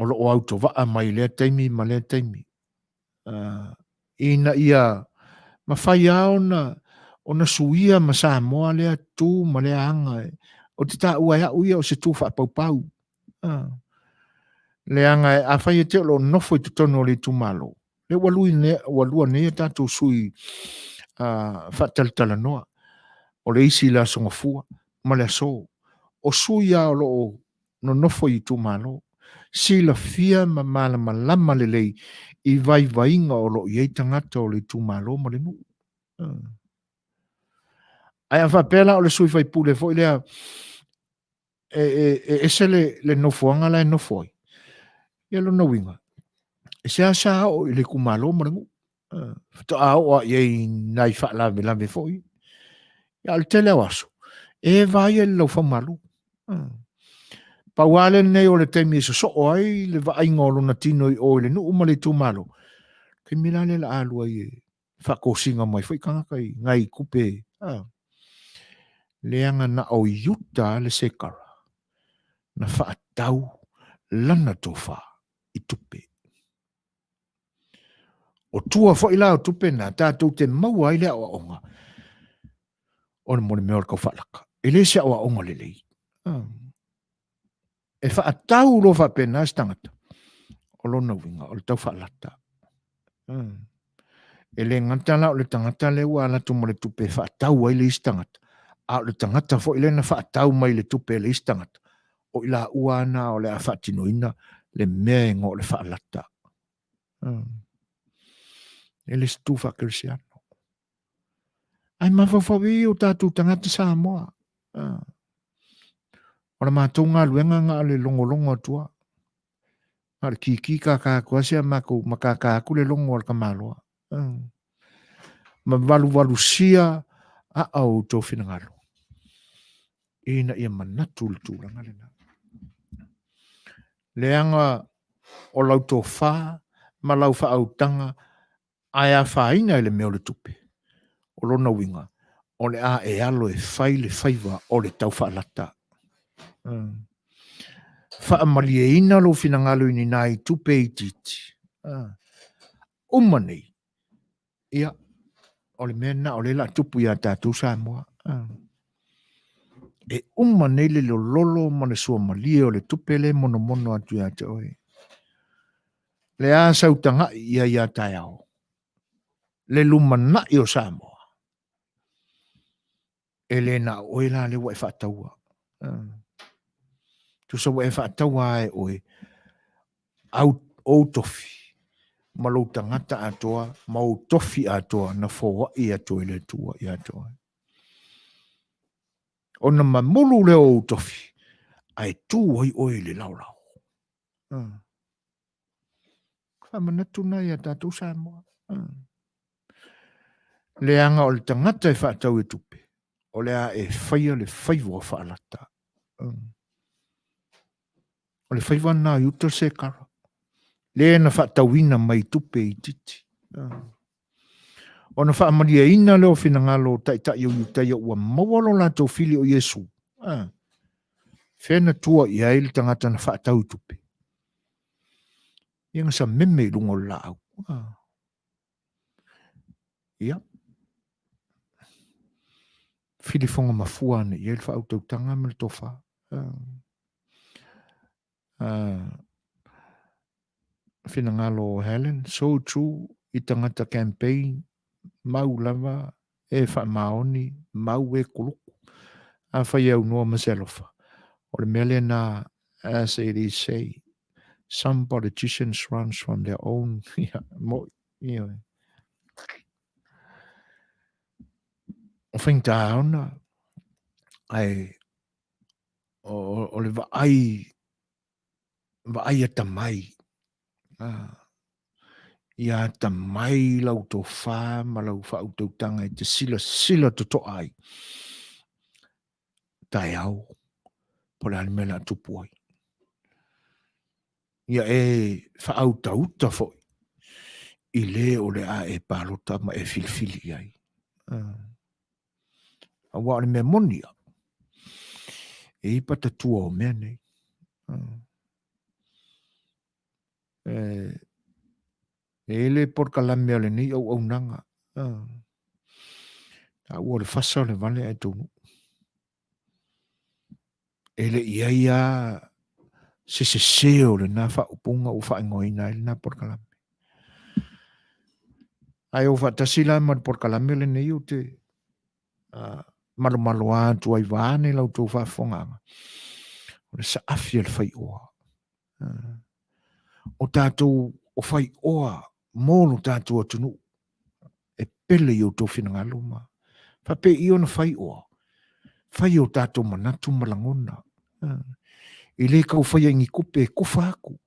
lo auto waa mai lea taimi ma lea taimi. Ina ia ma whai ao na suia ma Samoa lea tū ma lea anga. O te tā ua ia uia o se tū wha pau pau. Lea anga a whai e te o lo nofo i tutono le tū mālo. Le walua ne tātou sui whataltala noa. O le isi la songa fua ma lea so. O suia o lo no nofo i tu malo. Si la fia ma malama le lei i vai vainga o lo i ei tangata o le tu malo ma le nu. Ai a whapela o le sui vai pule fo i lea ese le nofoanga la e nofoi. Ia lo na winga. E se asa o i le kumalo ma le nu. Fito a o a iei nai wha lave fo i. Ia le tele awaso. E vai e lau whamalu. Pauale nei o le temi e so ai le va ingolo na tino i o le nu uma le tu malo. Ke milale la alua i whakosinga mai whai kanga kai ngai kupe. Leanga na o yuta le sekara. Na whaatau lana tofa i tupe. O tua whai la o tupe na tātou te maua i lea o onga. O le mone mea o le kau whalaka. E le se o onga le lei. E whaatau lo whapena stangata. O lona winga, o le tau whaalata. E le ngantala o le tangata le ua ala tu mo le tupe whaatau ai le istangata. A o le tangata fo ile na whaatau mai le tupe le istangata. O ila ua na o le a whaatinoina le mea ingo le whaalata. E le stu whakerisiano. Ai mawhawhawi o tātou tangata Samoa. O le mātou ngā luenga ngā le longolongo atua. Ngā le kiki kākākua sea makākāku le longo al kamaloa. Ma walu sia a au tō whinangalo. Ina ia manatu le tūranga le nā. Leanga o lau tō whā, ma lau wha au tanga, ai a whaina le meo le tupe. O lona winga, o le a e alo e whai le whaiwa o le tau whaalata. Whaamaliaina lo finangalo ini nai tupe i titi. Umani. Ia. Ole mena ole la tupu ia tātou Samoa. E umani le lolo mane sua malia o le tupe le mono mono atu ia te oe. Le a sautanga ia tai au. Le lumana i o Samoa. E le na oe la le wai whataua. Tu sa wai whataua e oe. Au tofi. Ma lo tangata atoa, ma o tofi atoa, na fōa i atoa le tua i atoa. O na mamulu le o tofi, ai tū oi oi le laulau. Whamanatu nei a tātou Samoa. Le anga o le tangata e whaatau e tupe. O le a e whaia le whaiwa whaalata. O le whaiwa nā yuta se kara. Le na whaatauina mai tupe i titi. O na whaamaria ina leo whinangalo tai o yutai ua mawalo la tau fili o Yesu. Whena tua i aile tangata na whaatau i tupe. Ianga sa meme lungo lau. Ia. Fili fonga mafuane i aile whaatau tanga me le tofa. Whinangalo Helen, so true, i tangata campaign, mau lava, e whaamaoni, mau e kuluku, a whai au noa maselofa. O le mele na, as it is say, some politicians run from their own, o whainta aona, ai, o le vaai a tamai, ia tamai lau tō whā, ma lau whautautanga i te sila to ai. Tai au, po le alimela tupu ai. Ia e whautauta fo, i le o le a e palota ma e filfili ai. A wa le mea monia, e ipata tua o mea nei. E le porkalame ale nei au nanga. A ua le fasa o le vale ai tonu. E le ia se seo le na wha upunga u wha ingoina ele na porkalame. Ai o whatasila ma porkalame le nei o te malo atu ai vane lau tō whafonganga. O le sa afia le Faioa. O tātou o Faioa mōno tātou atunu. E pele i o tō whinangalo ma. Whape i ona Faioa. Whai o tātou manatu malangona. I le kau whai ingi kupe e kufa aku.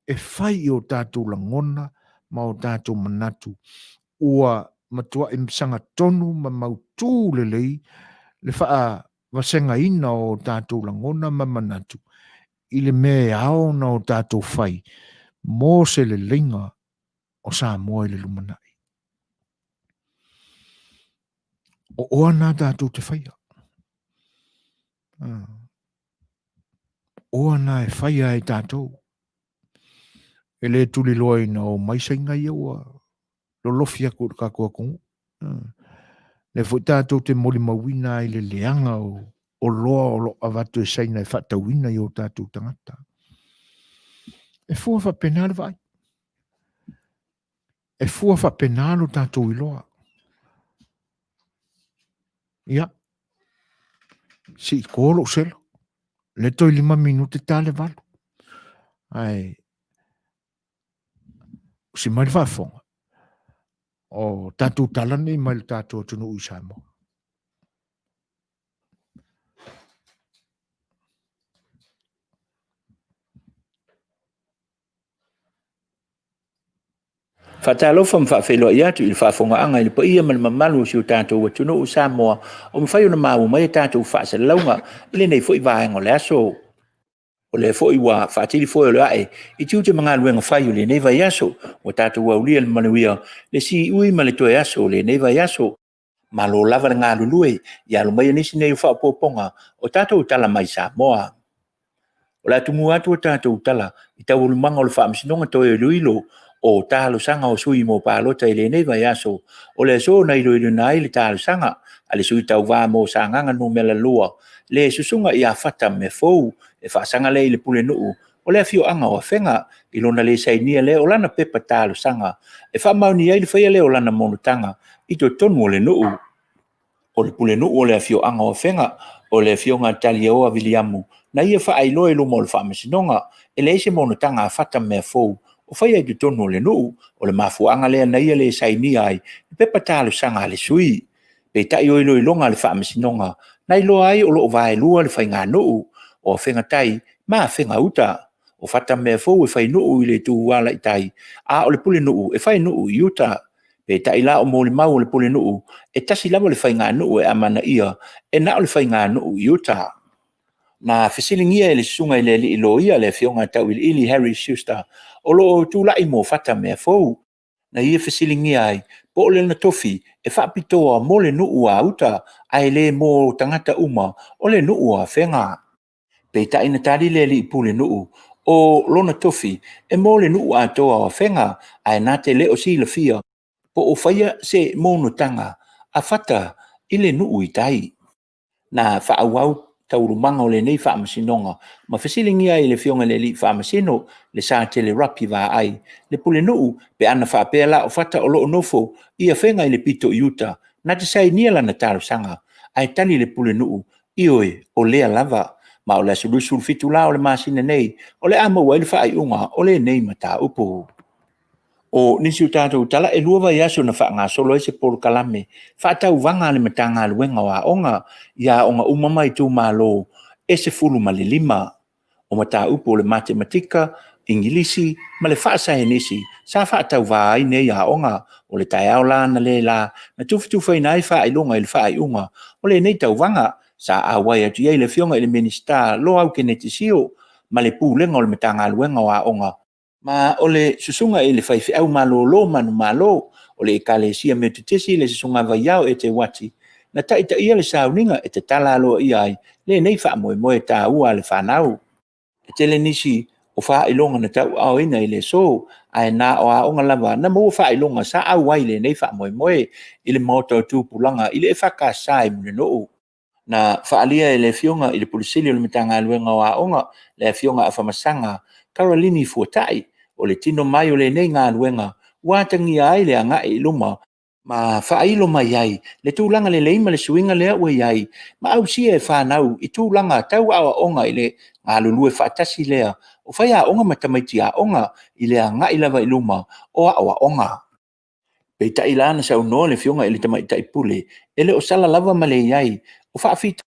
E whai o tātou langona ma o tātou manatu. Ua matua e msanga tonu ma mautū le lei. Le wha wasenga ina o tātou langona ma manatu. I le me ao na o tātou whai. Mō se le linga o Samoa i le lumanai. O oa nā tātou te whaia. Oa nā e whaia e tātou. E le tuli loa ina o maisainga ia ua. Lo lofia ko ka kua kongu. Le fo tātou te moli mawina i le leanga o loa o lo avatu e saina e whatauina i o tātou tangata. E fua wha penale vai. E fua wha penalo tātou i loa. Ia. Si kōlo selo. Le toi 5 minute tale valu. Ai. Si mai whafonga. O tātou talani mai le tātou tunu i Samoa. Whatalofa mwhawhelo i atu i whafonga anga i pa ia malmamalu si o tātou wa tunu o Samoa o mwhai ona mau mai tātou whaasa launga i le nei fwoi vaenga o le aso. O le fwoi wa whaatiri fwoi o le ae i tiu te mga luenga whai o le nei vai aso o tātou wa ulia le Manuia le si ui ma le toe aso o le nei vai aso ma lo lava ngā lulue ia lo mai nisi nei whaapoponga o tātou tala mai Samoa. O la tumu atu o tātou tala i tau ulumanga o le whaamsinonga toi luilo o tālo sanga o sui mo pālota i le nei vai aso o le so na ilo nai le tālo sanga a le sui tau vā mo sanganga no mela lua le susunga i a fata me fou e whaasanga le i le pule nuu o le afio anga o whenga i lona le sainia le o lana pepa tālo sanga e whaamauni ai le whaia le o lana monotanga i to tonu o le nuu o le pule nuu o le afio anga o whenga o le afio ngā tali o a Viliamu na ia whaailoa ilo mo le whaamasinonga e le ese monotanga a fata me fou o whaia i to tonu o le nuu o le mafuanga lea na ia le sainia ai i pepa tālo sanga le sui pe tai o ilo ilonga le whaamasinonga na iloa ai o loo vae lua le whainga nuu o whenga tai ma whenga uta o fata mea fou e whai nuu i le tu wala i tai a o le pule nuu e whai nuu i uta pe tai la o mo le mau o le pule nuu e tasi lava le whainga nuu e amana ia e na o le whainga nuu i uta na fesilingia e le sunga i le li ilo ia le fionga tau ili Harry Schuster o loo tu lai mo fata mea fou na ia fesilingia ai po o le na tofi e whaapitoa mo le nuu a uta ai le mo tangata uma o le nuu a whenga pe ta ina tari le li pule nuu o lona tofi e mo le nuu a toa o whenga ai nā te leo si la fia po o whaia se mono tanga a fata i le nuu i tai na whaawau taurumanga o le nei whaamasinonga ma fesilingia i le fionga le li whaamasino le sa tele rapi va ai le pule nuu pe ana whaapela o fata o loo nofo ia whenga i le pito i uta na te sai niala na taro sanga ai tani le pule nuu ioe o lea lava ma o le sulusul fitu la o le masina nei o le ama wa le whaai unga o le nei mata upo o nisi o tātou tala e lua vai aso na wha ngā solo e se polo kalame wha tau vanga le matanga luenga wa onga ia onga umama i tū malo e se fulu ma le lima o mata upo le matematika ingilisi ma le wha sa nisi sa wha tau vai nei ia onga o le tai au la na le la na tufutufa i nai wha i longa i le wha i unga o le nei tau vanga sa awai atu iei le fionga i le minister lo au ke neti sio ma le pūlenga o le matanga luenga wa onga ma o le susunga i le whaifi au malolo manu malo o le ekalesia me te tesi le susunga vai au e te wati na taita ia le sauninga e te talalo i ai le nei wha moe moe tā ua le whanau e te le nisi o wha ilonga na tau au ina i le so ai na o a onga lava na mo wha ilonga sa au wai le nei wha moe moe i le moto tūpulanga i le e whaka sai mune noo na whaalia e le fionga i le polisili o le mitanga luenga o a onga le fionga a whamasanga Carolini Fuatai o le tino mai o le nei ngā luenga wātangi ai le anga i luma ma whailo mai ai le tūlanga le leima le suinga lea ue ai ma au sia e whanau i tūlanga tau awa onga i le ngā lulue whaatasi lea o whai a onga matamaiti a onga i le anga i lava i luma o awa onga pei ta ilana sa unoa le fionga i le tamaita i pule ele o sala lava ma le iai o whaafita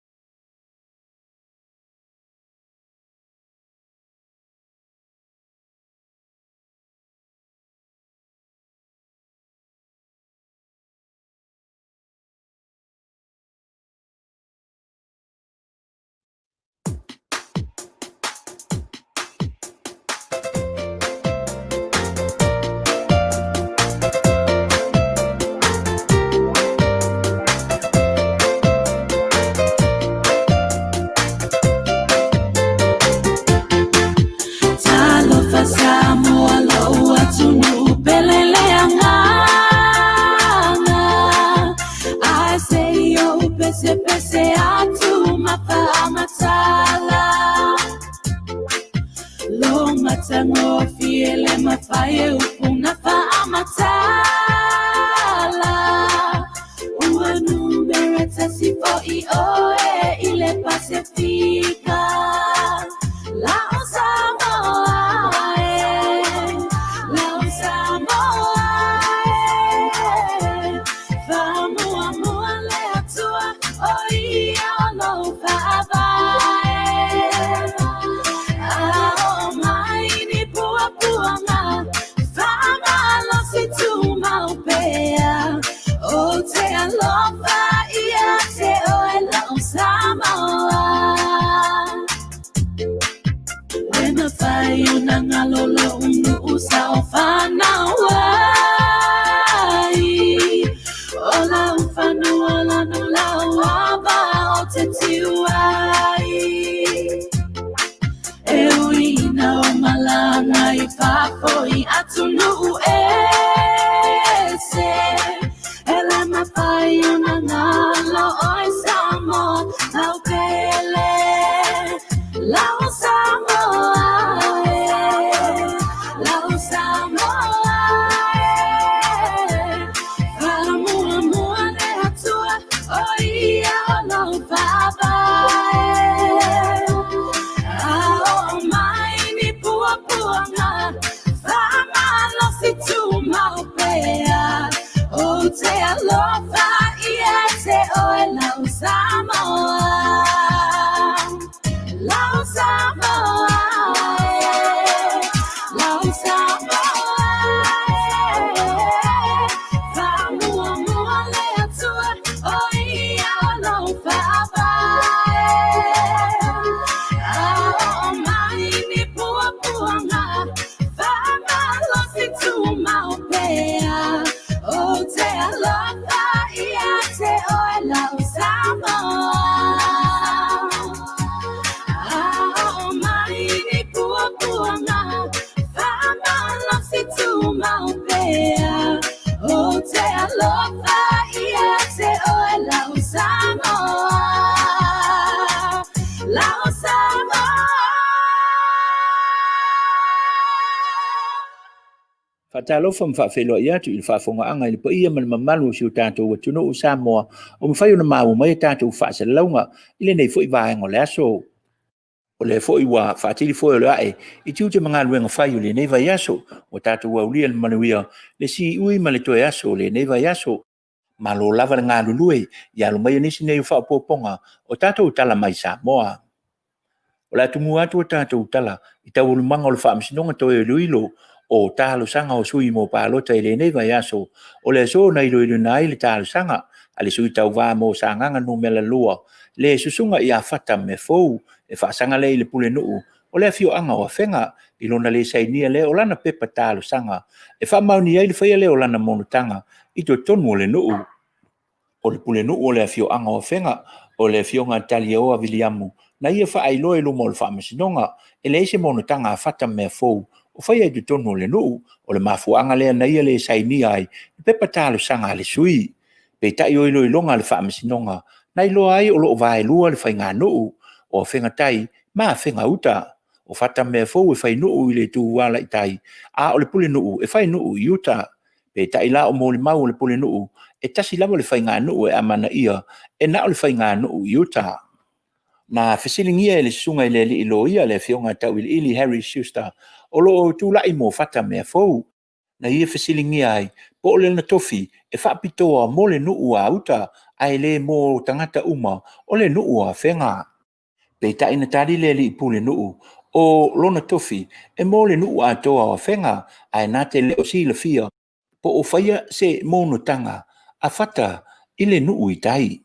Ola ufanua tuai e uina o malanga I papoi atunu ese ele mapai una ngalo oi samo lau pele lau samo lau samo Te alofa ia te oe lau Samoa lau Samoa lau Samoa fa mua mua le atua o ia lau ao mai ni pua puanga fa malosi tu mau pea Oh, te alofa ia te oe lau Samoa oh, mai ni pua puanga Whama losi tu mau pea Oh, te alofa ia te oe lau Samoa Lau Samoa Fatalofa mfafelo ia tu il fafonga anga il pa ia man mamalu si tatou watuno o Samoa o mfai ona mau mai tatou fa se launga ile nei foi vai ngo leso o le foi wa fatili foi le ai I tu te manga luenga fai le nei vai aso o tatou wa uli el Manuia le si ui ma le toe aso le nei vai aso ma lo lava nga lului ya lo mai nisi nei fa poponga o tatou tala mai Samoa o la tumu atu o tatou tala I tau manga o le fa msinonga toe luilo o talo sanga o sui mo palota I le nei vai aso o le so na ilo na ile talo sanga ale sui tau va mo sanga no mela lua le susunga ia fata me fou e fa sanga le ile pule no o le fio anga o fenga ilo na le sai ni le o lana pepa talo sanga e fa mau ni ile fa le o lana monotanga I to tonu le no o le pule no o le fio anga o fenga o le fio nga tali o Williamu na ia fa ai lo e lo mo fa masinonga e le se monotanga fata me fou o fai ai tonu le no o le mafuanga le na ia le sai ni ai pepa talo sanga le sui pe tai o ilo ilonga le fa masinonga na ilo ai o lo vai lua le fai nga no o fenga tai ma fenga uta o fata me fo e fai no ile tu wala tai a o le pule no e fai no yuta pe tai la o mo le mau le pule no e tasi lava le fai nga no e amana ia e na o le fai nga no yuta na fesilingia le sunga ile ilo ia le fionga tau ili Harry Schuster o lo tu la mo fata me fo na ia fesilingia ai po le na tofi e fa pitoa mo le no ua uta ai le mo tangata uma o le no ua fenga pe ta ina tali le li pule no o lona tofi e mo le no ua toa fenga ai na te le o si le fia po o faia se mo no tanga a fata ile no uitai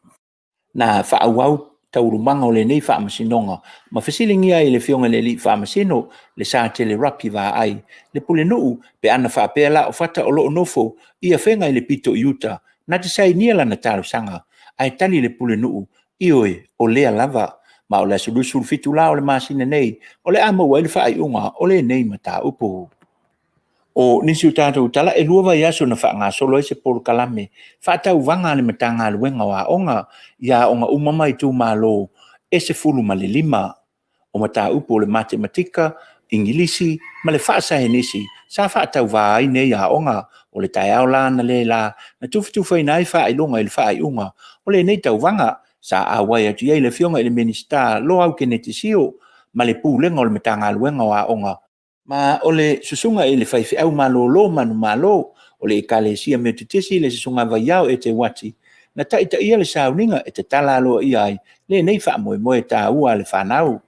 na fa au tauru manga o le nei fa masinonga ma fesilingia ai le fionga le li fa masino le sa tele rapi va ai le pule no pe ana fa pela o fata o lo nofo ia fenga ile pito yuta na te sai nia la na talo sanga ai tali le pule no ioe o le lava ma o le sulusul fitu la o le masina nei o le ama wa le fa ai unga o le nei mata upo o nisi utato tala e lua ia so na fa nga solo ese por kalame fa tau vanga le matanga le wenga wa onga ya onga umama I tu malo ese fulu male lima o mata upo le matematika ingilisi ma le fa sa henisi sa fa tau va ai nei ya onga o le tai au la na le la na tu fa nai fa ai longa il fa ai unga o le nei tau vanga sa awai atu ia le fionga le minista lo au kenetisio ma le pulenga o le matanga le wenga wa onga ma ole susunga ele fai au malolo manu malo ole kalesia me tutisi le susunga vai au e te wati na ta ita ia le sauninga e te talalo ia ai le nei fa moe moe ta ua le fanau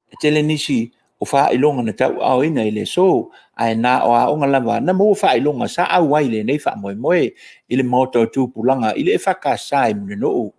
e te le nisi o fa ilonga na tau au ina ile so ai na o a onga lava na mo fa ilonga sa au wai le nei fa moe moe ile moto tu pulanga ile fa ka sai mo no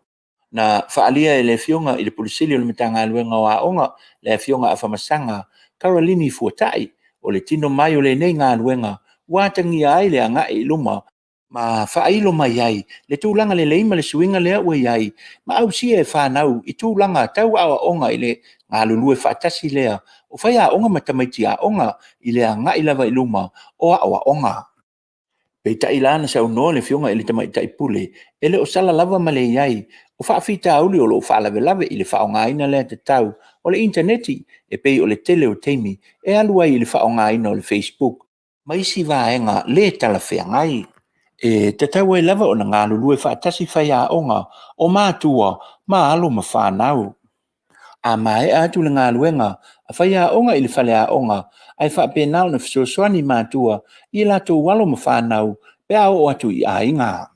na fa alia ele fionga ile polisili o le mitanga luenga wa onga le fionga afa masanga Carolini fuatai o le tino mai o le nei ngā luenga, wātangi ai le anga I luma ma whailo mai ai, le tūlanga le leima le suinga lea ua ai, ma au sia e whanau, i tūlanga tau awa onga i le ngā lulue whaatasi lea, o whai a onga matamaiti a onga, i le a ngai lava i luma, o awa onga. Pei ta ilana sa unoa le fionga i le tamaita i pule, ele o sala lava ma le iai, o whaafita auli o lo whaalave lave i le whaongaina lea te tau, o le interneti, e pei o le tele o teimi, e alua i le whaongaina o le Facebook, ma isi vaenga le tala wheangai. E te tau e lava o na ngā lulue whaatasi whai a onga, o mātua, ma alo ma whanau. A mai atu le ngā luenga, a whai a onga i le whale a onga, ai whapenau na Suasua mātua, i la tō walo ma whanau, pe a o atu i a inga.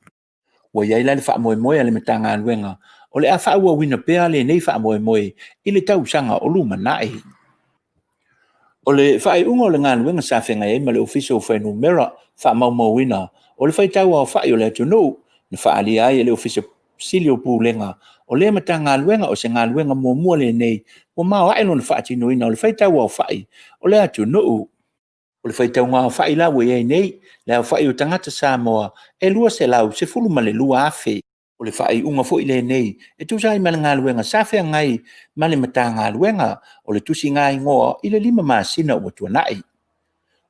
Wa iai la le wha moe moe ale mata ngā luenga, o le a wha ua wina pea le nei wha moe moe, i le tau sanga o luma nai. O le whae unga o le ngā luenga sa whenga e ma le official whainu mera, wha mau mau wina, o le whai tau au whae o le atu nou, na wha ali ai e le official silio pūlenga, o le mata ngā luenga o se ngā luenga mua mua le nei, o mao ailo na wha tino ina o le whai tau au whae, o le atu nou. O le whai tau ngā au whae la ua iei nei, le au whae o tangata Samoa, e lua se lau se fulu ma le lua afe, o le whae unga fo i le nei, e tūsai ma le ngā luenga sa whea ngai, ma le mata ngā luenga, o le tusi ngā ingoa, i le lima maa sina ua tuanai.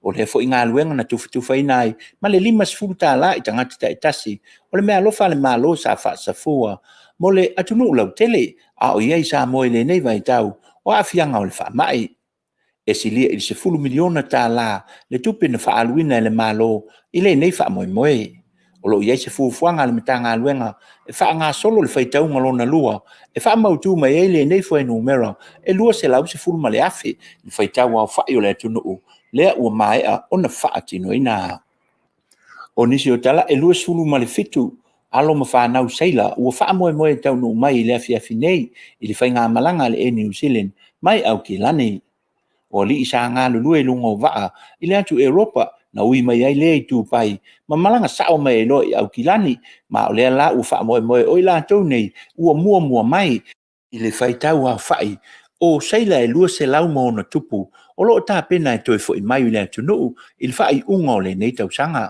O le fo i ngā luenga na tuwhituwha inai, ma le lima sifuru tā la i tangata ta etasi, o le mea lofa le maa lo sa wha sa fua, mo le atunu lau tele, a o iei sa moe le nei vai tau, o afianga o le wha mai. E silia i se fulu miliona tā la, le tupe na wha aluina le maa lo, i le nei wha moe moe. O lo iei se fuafuanga le mita ngā luenga, e wha ngā solo le whaitau ngalona lua, e wha mautu mai e le nei fwai numera, e lua se lau se fulu ma le afe, le whaitau au whai o le atunu lea ua maea o na wha atino ina. O nisi o tala e lua sulu ma le fitu, alo ma whanau seila, ua wha moe moe tau nu mai i le afiafi nei, i le whai ngā malanga le e New Zealand, mai au ki lani. O li isa ngā lulu e lunga o waa, i le atu Europa, na ui mai ai lea i tūpai, ma malanga sao mai e loi au ki lani, ma o lea la ua wha moe moe o i la tau nei, ua mua mai, i le whaitau au whai, o seila e lua se lau mo na tupu, o lo ta pena e toi fo i mai i le atu nuu, i le whai unga o le nei tau sanga.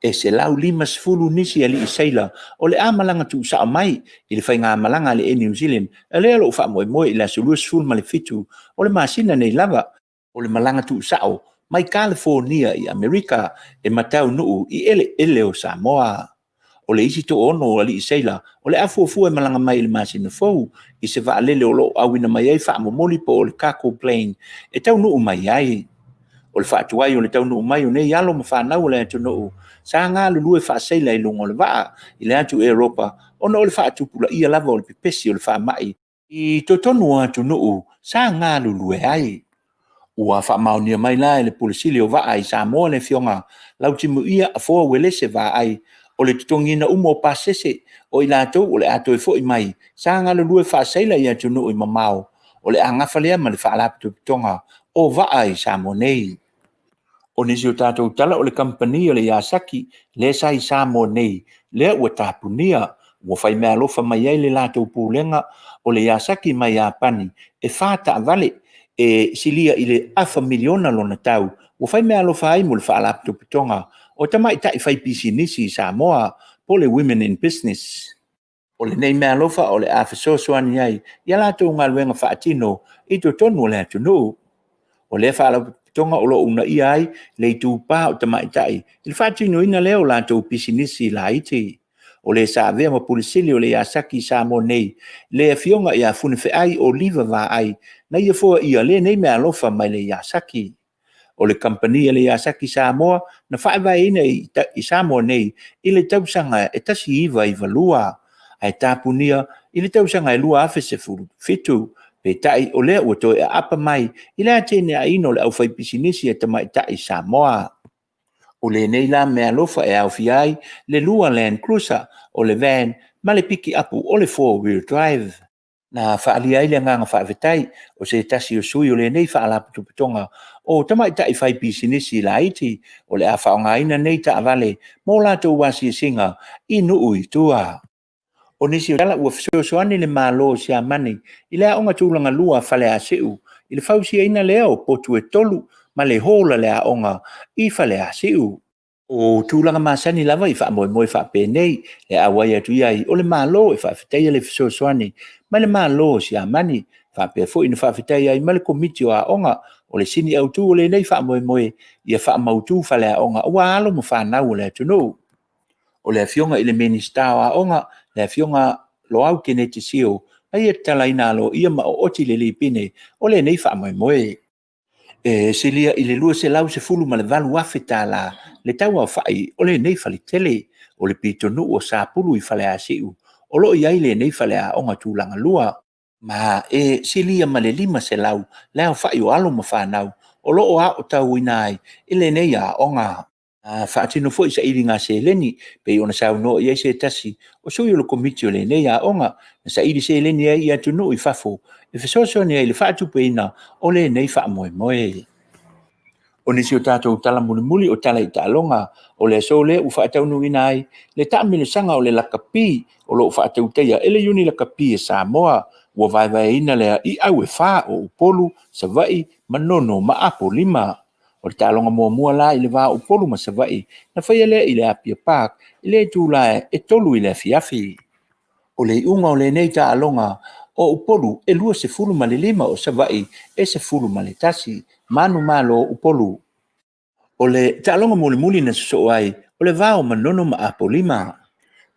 E se lau lima sifulu nisi ali i seila, o le a malanga tu sao mai, i le whai ngā malanga le e New Zealand, e lea lo wha moe moe i la sulua sifulu ma le fitu, o le masina nei lava, o le malanga tu sao, mai California i Amerika, e matau nuu i ele o Samoa. O le isi to ono ali i seila, o le afuafua e malanga mai i le masina fau, i se vaa lele o lo awina mai ai wha momoli po o le kako plane, e tau nuu mai ai. O le wha tuai o le tau nuu mai o nei alo ma whanau o le atu nuu, sa ngā lulu e wha seila i lungo le waa, i le atu Europa, ono o le wha tupula ia lava o le pipesi o le wha mai, i totonu atu nuu, sa ngā lulu e ai. Ua wha maunia mai la e le polisili o waa i Samoa le fionga, lau timu ia a fōa welese waa ai, o le tutongina umo pasese, o i lātou o le ato e fo i mai, sa ngā lulu e wha seila i atu nuu i mamau, o le angawhalea ma le wha alapitu pitonga, o waa i Samoa nei. O nisi o tātou tala o le kampani o le Iasaki, le sa i Samoa nei, lea ua tāpunia, ua whai mea lofa mai ai le lātou pūlenga, o le Iasaki mai Apani, e whāta vale, e silia i le afa miliona lona tau, ua whai mea lofa ai mo le whaalapitu pitonga, o tamai tai whai pisi nisi i Samoa, po le Women in Business. O le nei mea lofa o le Afioga ai, ia lātou ngā luenga whaatino, i to tonu o le atunu. O le whaalapitu tonga o lo una ia ai, le tu pa o tamaitai. Il whaatino ina leo lātou pisinisi la iti. O le sa vea ma pulisili o le Iasaki Samoa nei, le Afioga ia funefe ai o liva va ai, na ia fua ia le nei mea lofa mai le Iasaki. O le kampania le Iasaki Samoa, na whaewa ina i Samoa nei, i le tausanga e tasi iwa i valua. Ai tāpunia, i le tausanga e lua afe se fitu, pe tai o lea ua toe a apa mai, i lea tene a ino le au whai pisinisi e tamai tai Samoa. O le nei la mea lofa e au fiai, le lua Land Cruiser, o le van, ma le piki apu o le 4-wheel drive. Na whaali ai le nganga whaewetai, o se tasi o sui o le nei whaalapitu pitonga, o tamai tai whai pisinisi la iti, o le a whaonga ina nei ta avale, mo lātou wasi singa, i nuu i tua. O nisi o tala ua Suasua le malo si a mani, i lea onga tūlanga lua whale a Setu, i le whausia ina leo potu e tolu, ma le hola lea onga, i whale a Setu. O tūlanga masani lava I wha moe wha pēnei, le awai atu iai, o le mālo wha whitai le fisosoani, ma le mālo si a mani, wha pēr fo ina wha whitai ai, ma le komiti o a onga, o le sini au tū o le nei wha moe, ia wha mautū wha le a onga, ua alo mo wha nau le atu no. O le afionga I le minista o a onga, le afionga lo au kene te sio, ai e tala ina alo ia ma o oti le lipine, o le nei wha moe. Se lia I le lua se lau se fulu ma le valu afe la le tau au fai o le nei fali tele o le pitonu o sa pulu I fale a siu o lo iai le nei fale a onga tūlanga lua ma se lia ma le lima se lau le au fai o alo ma whanau o lo o a o tau inai I le nei a onga whaatino fo isa iri ngā se leni pe ona sau no iai se tasi o sui o lo komiti o le nei a onga na sa iri se leni ai atu no I fafo e fesoso ni ai le whaatu pe ina o le nei wha moe. O nisi o tātou tala muli o tala I tālonga o le so le u whaatau nui nai le tāmile sanga o le lakapi o lo whaatau teia ele yuni lakapi e Samoa ua vai ina lea I au e wha o upolu sa vai manono ma apo lima o le tālonga mua la I le wā upolu ma sa vai na whaia lea I le apia pak I le tūlae e tolu I le afiafi o le unga o le nei tālonga o upolu e lua se fulu ma le lima o sa vai e se fulu ma le tasi manu malo upolu. O le ta'alonga muli na so ai, o le vao manono ma apolima.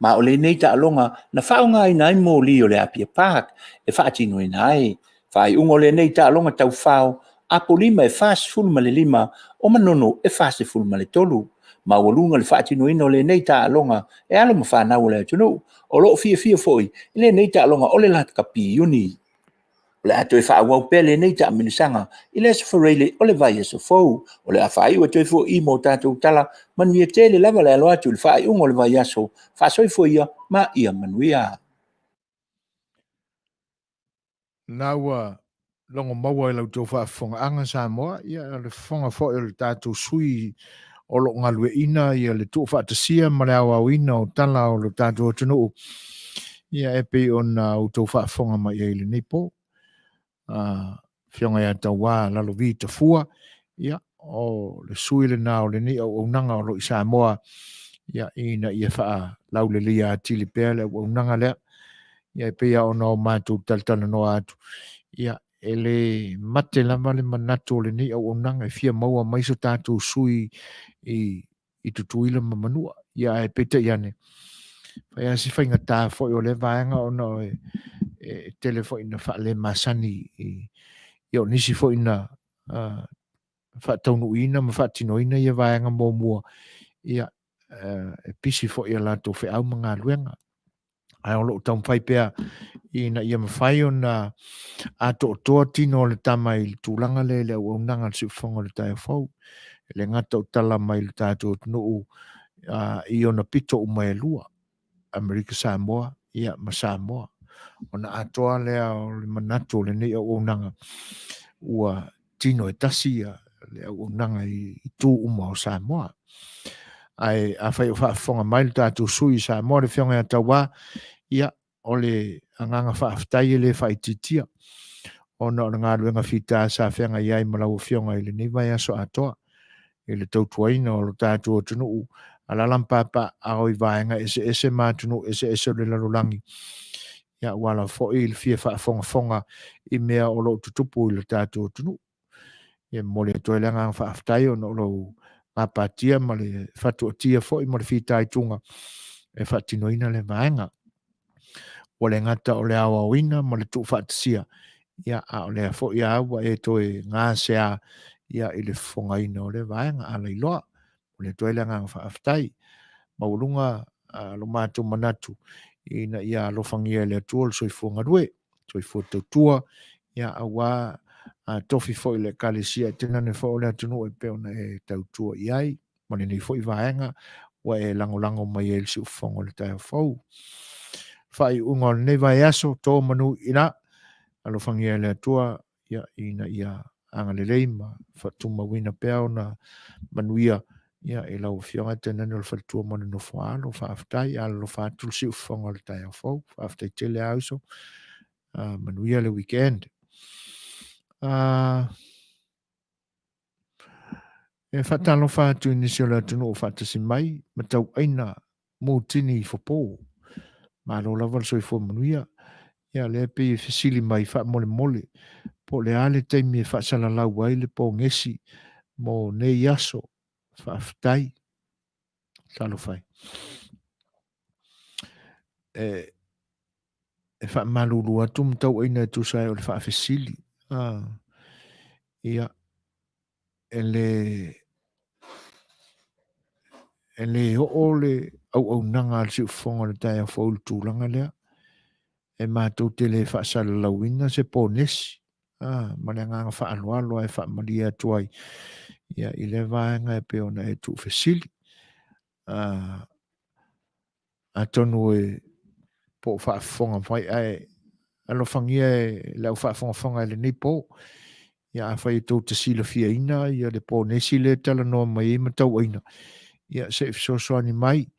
Ma o le nei ta'alonga na whaonga I nai mōli o le apia pak, e whaatino I nai. Whai unga o le nei ta'alonga tau whao, apolima e whaas fulu ma le lima, o manono e whaas e fulu ma le tolu. Ma walunga le whaatino ina o le nei ta'alonga, e alo ma whanau le atunu. O lo fia foi, I le nei ta'alonga o le latka pi uni. O le ato e whaawau pele nei ta minisanga, I le safareile o le vai e so fau, o le awhai ua toi fo I mo tātou tala, Manuia tele lava le alo atu le whai ungo le vai aso, whaasoi fo ia, ma ia Manuia. Nā ua longo maua I lau tō whaafonga anga Samoa, ia le whonga fo I le tātou sui o lo ngalue ina, ia le tō whaatasia ma le awa ina o tala o le tātou atunu. Ia e pe o nā o tō whaafonga mai e le nipo. Whionga ia tau wā lalo vita fua, ia o le sui le nā o le ni o nanga o lo I Samoa, ia ina ia wha lau le lia atili pēr le o nanga lea, ia e pia o nā o mātou taltana no atu, ia e le mate lama le manato le ni o nanga e fia maua maiso tātou sui I tutuila ma manua, ia e peta iane. Whai asi whainga tā fo o le vaenga o nā e telefo ina wha le masani I o nisi fo ina wha taunu ina ma wha tino ina ia vaenga mō mua ia e pisi fo ia lato whi au mga luenga ai o lo tau whai pēr ina ia mawhai o na ato o toa tino le tama I tūlanga le au unanga si whonga le tai whau le ngata o tala mai le tātou tunu I o na pito o mai lua Amerika Samoa ia ma Samoa o na atoa lea o le manato le nei au unanga ua tino e tasi le au unanga I tū uma o Samoa ai a whai o whaafonga mai le tātou sui Samoa le whionga e taua ia o le anganga whaaftai le whaititia o na ngā ruenga whita sa whianga iai malau whionga I le nei vai aso atoa I le tautuaina o lo tātou tunu a lalampapa a oi vaenga ese mātunu ese le lalulangi ia wala fo I le fia whaafonga I mea o lo tutupu I le tātou tunu ia mole toi le ngā whaaftai o no lo mapatia ma le whatuatia fo I mo le whitai tunga e whatinoina le vaenga o le ngata o le awa wina ma le tu whaatisia ia a o le fo ia awa e toi ngā sea ia I le whongaina o le vaenga a le iloa o le toi le ngā whaaftai maurunga lo mātou manatu ina ia alofangia le atua le soifuanga rue soifua tautua ia awa tofi fo I le kalesia tena ne fo le atunu e peona e tautua iai ma le nei fo I vaenga wa e lango mai e le si ufongo le tai fau fai unga le nei vai aso tō manu ina alofangia le atua ia ina ia anga le leima fatuma wina peona Manuia ia e lau whionga tena no le whatua mana no whaalo whaaftai a lo whaatul si ufonga le tai fau whaaftai tele auso Manuia le weekend E whatalofa atu ni se la tunu o whatasi mai, ma tau aina mō tini i whapō. Ma lo lava so i fo manuia. Ia le pe i fesili mai wha mole mole. Po le ale teimi e whaasala lau ai le po ngesi mo nei aso whaafitai. Talo whai. E wha malulu atu mtau aina e tu sai o le wha fesili. Ia ele o le au nanga al siu fonga le tai a faulu tūlanga lea. E mātou te le whaasala lauina se po nesi. Mana nganga wha alualo e wha maria tuai. Ia i le vaenga e peona e tu fesili. A tonu e po wha fonga whai ai. Alo whangia e lau wha fonga e le ni po. Ia a whai tau te sila fia ina. Ia le po nesi le tala noa mai e matau aina. Ia se soani mai.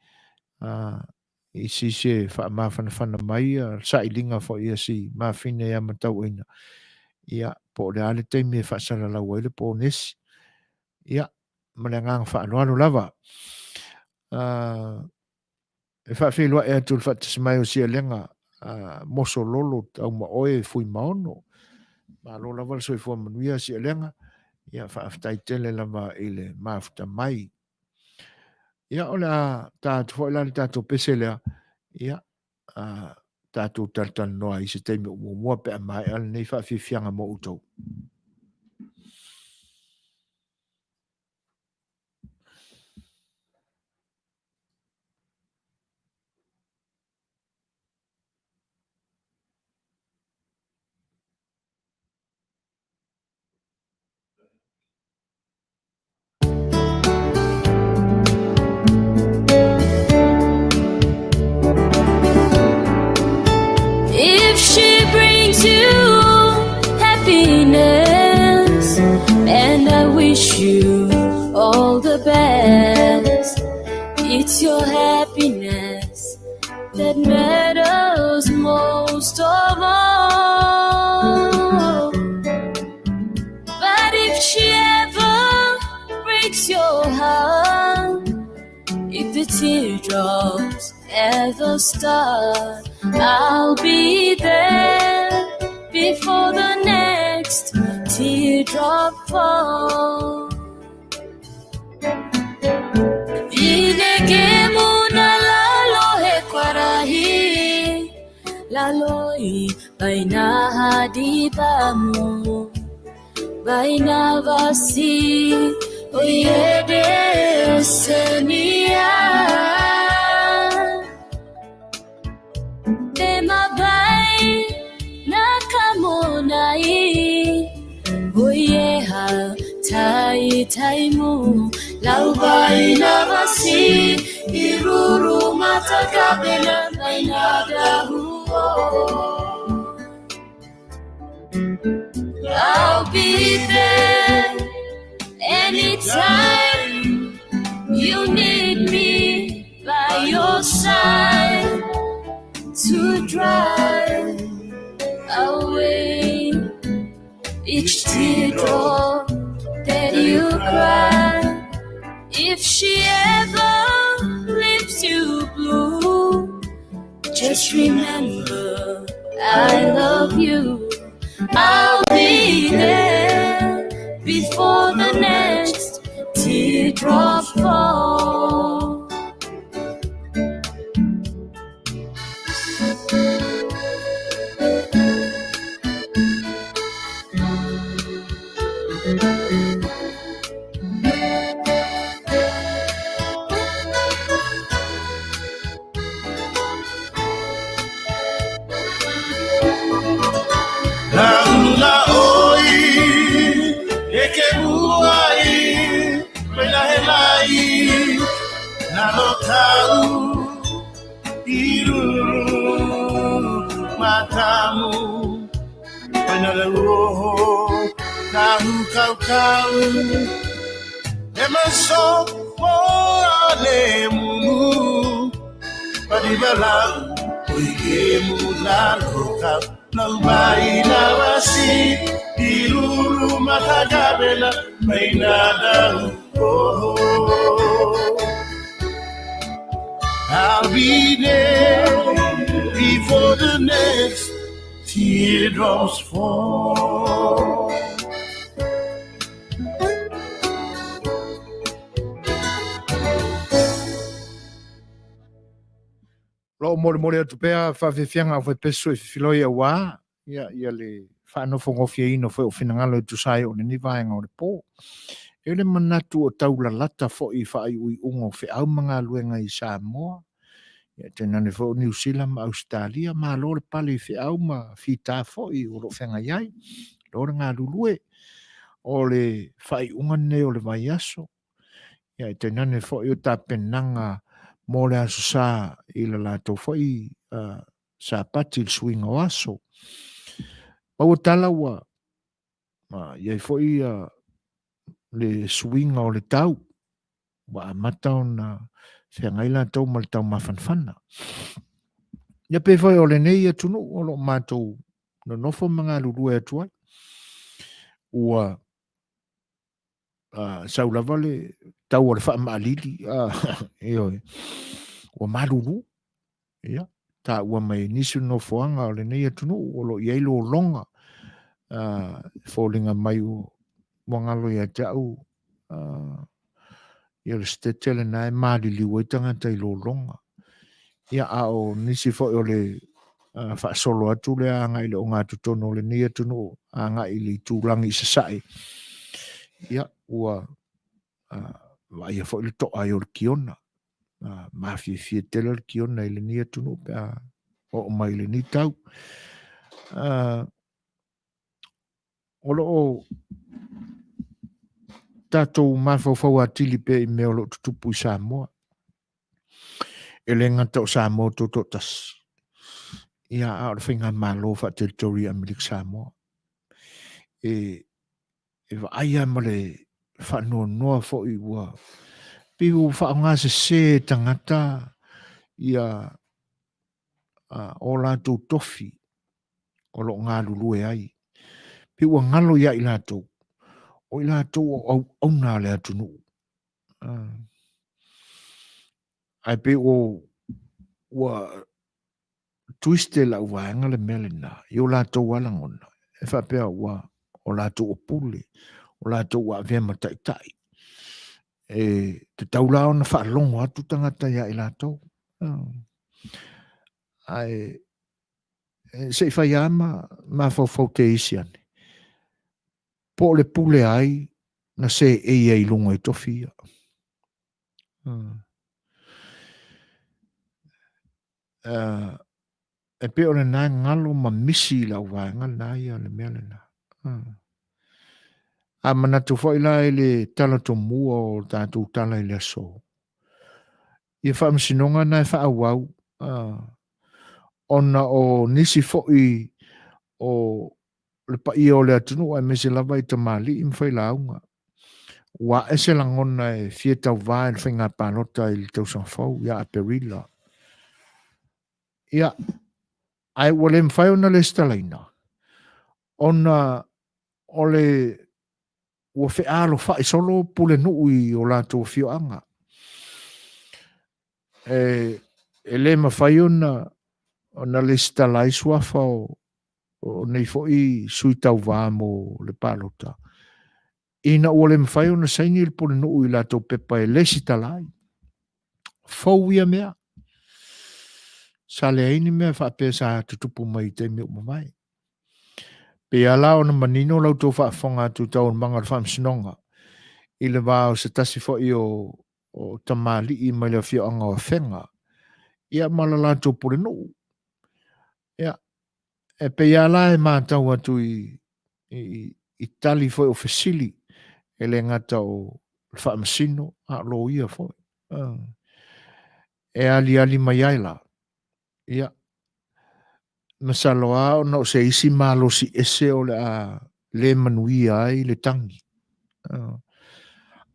I si se wha mawhana mai. Sa i linga fo ia si mawhine ia matau aina. Ia po le ale teimi e whaasala lau ai le po nesi. Ia mana ngang wha anuanu lava. E whawhilua e atu le whatasmai o sia lenga. Moso lolo au ma oe fui maono. Ma lo lava le soi fua manuia sia lenga. Ia whaaftai tele lava i le mafuta mai. Ia o la tātu fo ilani tātu pese lea. Ia tātu tartan noa i se teimi o mua pe a mai al nei whawhiwhianga mo utou. If she brings you happiness, and I wish you all the best, it's your happiness that matters most of all. But if she ever breaks your heart, if the teardrops ever start, I'll be there before the next teardrop falls. Videke muna lalo he kwarahi, laloi baina hadibamu, baina vasi oyede senia. Mabai nakamonai oyeha tai taimu laubai navasi iruru matakabela nainadahuo. I'll be there anytime you need me by your side to drive away each teardrop that you cry. If she ever leaves you blue, just remember I love you. I'll be there before the next teardrop falls. Matamu, Panalawo, Kahu Kau, Emerson, Moalemu, Padibala, Uigemu, Lalo Kau. Nalbai nawasi Iluru matagabela Mainada I'll be there before the next teardrops fall. Lo mole atu pea whawhiwhianga o peso e whiloia wā. Ia le whanofo ngofia ino whai o whinangalo tu sai o ni vaenga o le pō. E le manatu o taula lata fo I whai ui ungo whi au mga luenga I Samoa. Ia tenane fo New Zealand ma Australia ma lo le pale whi au ma whita fo I o lo whenga iai. Lo le ngā lulue o le whai unga ne o le vai aso. Ia tenane fo I o ta penanga mo le aso sa I la lato fo I sa pati il swinga o aso. Pau tala wa ia fo I le swinga o le tau. Wa mata ona whengai la tau ma le tau mawhanwhana. Ia pe fai o le nei atunu o lo mātou no nofo mga lulu e atuai. Ua saulava le tau o le wha maalili. Ua malulu. Ia. Ta ua mai nisu no foanga o le nei atunu o lo ielo longa. Fōlinga mai o wangalo ia tau. Ia le stetele nai maalili waitanga tai lo longa. Ia ao nisi fo o le fa solo atu le anga ile o ngā tutono le nia tunu anga ili tūlangi sasai. Ia ua ia fo ile to ai o le kiona. Mawhi fie tele le kiona ile nia tunu o mai le ni tau. Olo o tatou mawhawhawa atili pe I mea o lo tutupu I Samoa. E le ngata o Samoa tototas. Ia a le whinga malo wha teritori Amerika Samoa. E aia ma le whanua noa fo I ua. Piu wha ngā se tangata ia o lātou tofi o lo ngā lulue ai. Piu ua ngalo ia I lātou. O I lātou au nā le atunu. Ai piu o ua twiste la uvaenga le melena. Io lātou walangona. E whapea ua o lātou o pule. O lātou ua vema tai. Te taulao na whaalongo atu tangata ia I lātou. Ai se whai ama ma whau te isi ane. Po le pule ai na se ei lungo I tofia. E pe o le nai ngalo ma misi la uvaenga nai a le melena. A manatu fwoi la le tala to mua o tātou tala I le aso. Ia whaamsinonga nai whaawau. Ona o nisi fwoi o le pai o le atunu ai mese lava I tamali I mwhai launga. Wa ese langona e fie tau vai le whainga pānota I le tau sanfau. Ia a perila. Ia ai wale mwhai ona le stalaina. Ona o le ua whaalo whai solo pule nui o lātou whioanga. E le mawhai ona le stalai suafa o nei fwoi sui tau vāmo le pālota. Ina ua le mawhai ona saini le pule nui lātou pepa e le stalai. Fau ia mea. Sa le aini mea whaapea sa tutupu mai te mea umamai. Pe ala ona manino lau tō whaafonga tu tau manga le whaamsinonga. I le wāo se tasi fwoi o tamali I mai le whioanga o whenga. Ia malala tō pule nuu. Ia. E pe ala e mātau atu I tali fwoi o fesili. E le ngata o whaamasino a lo ia fwoi. E ali mai aila. Ia. Masaloa o no se isi malo si ese o le manuia ai le tangi.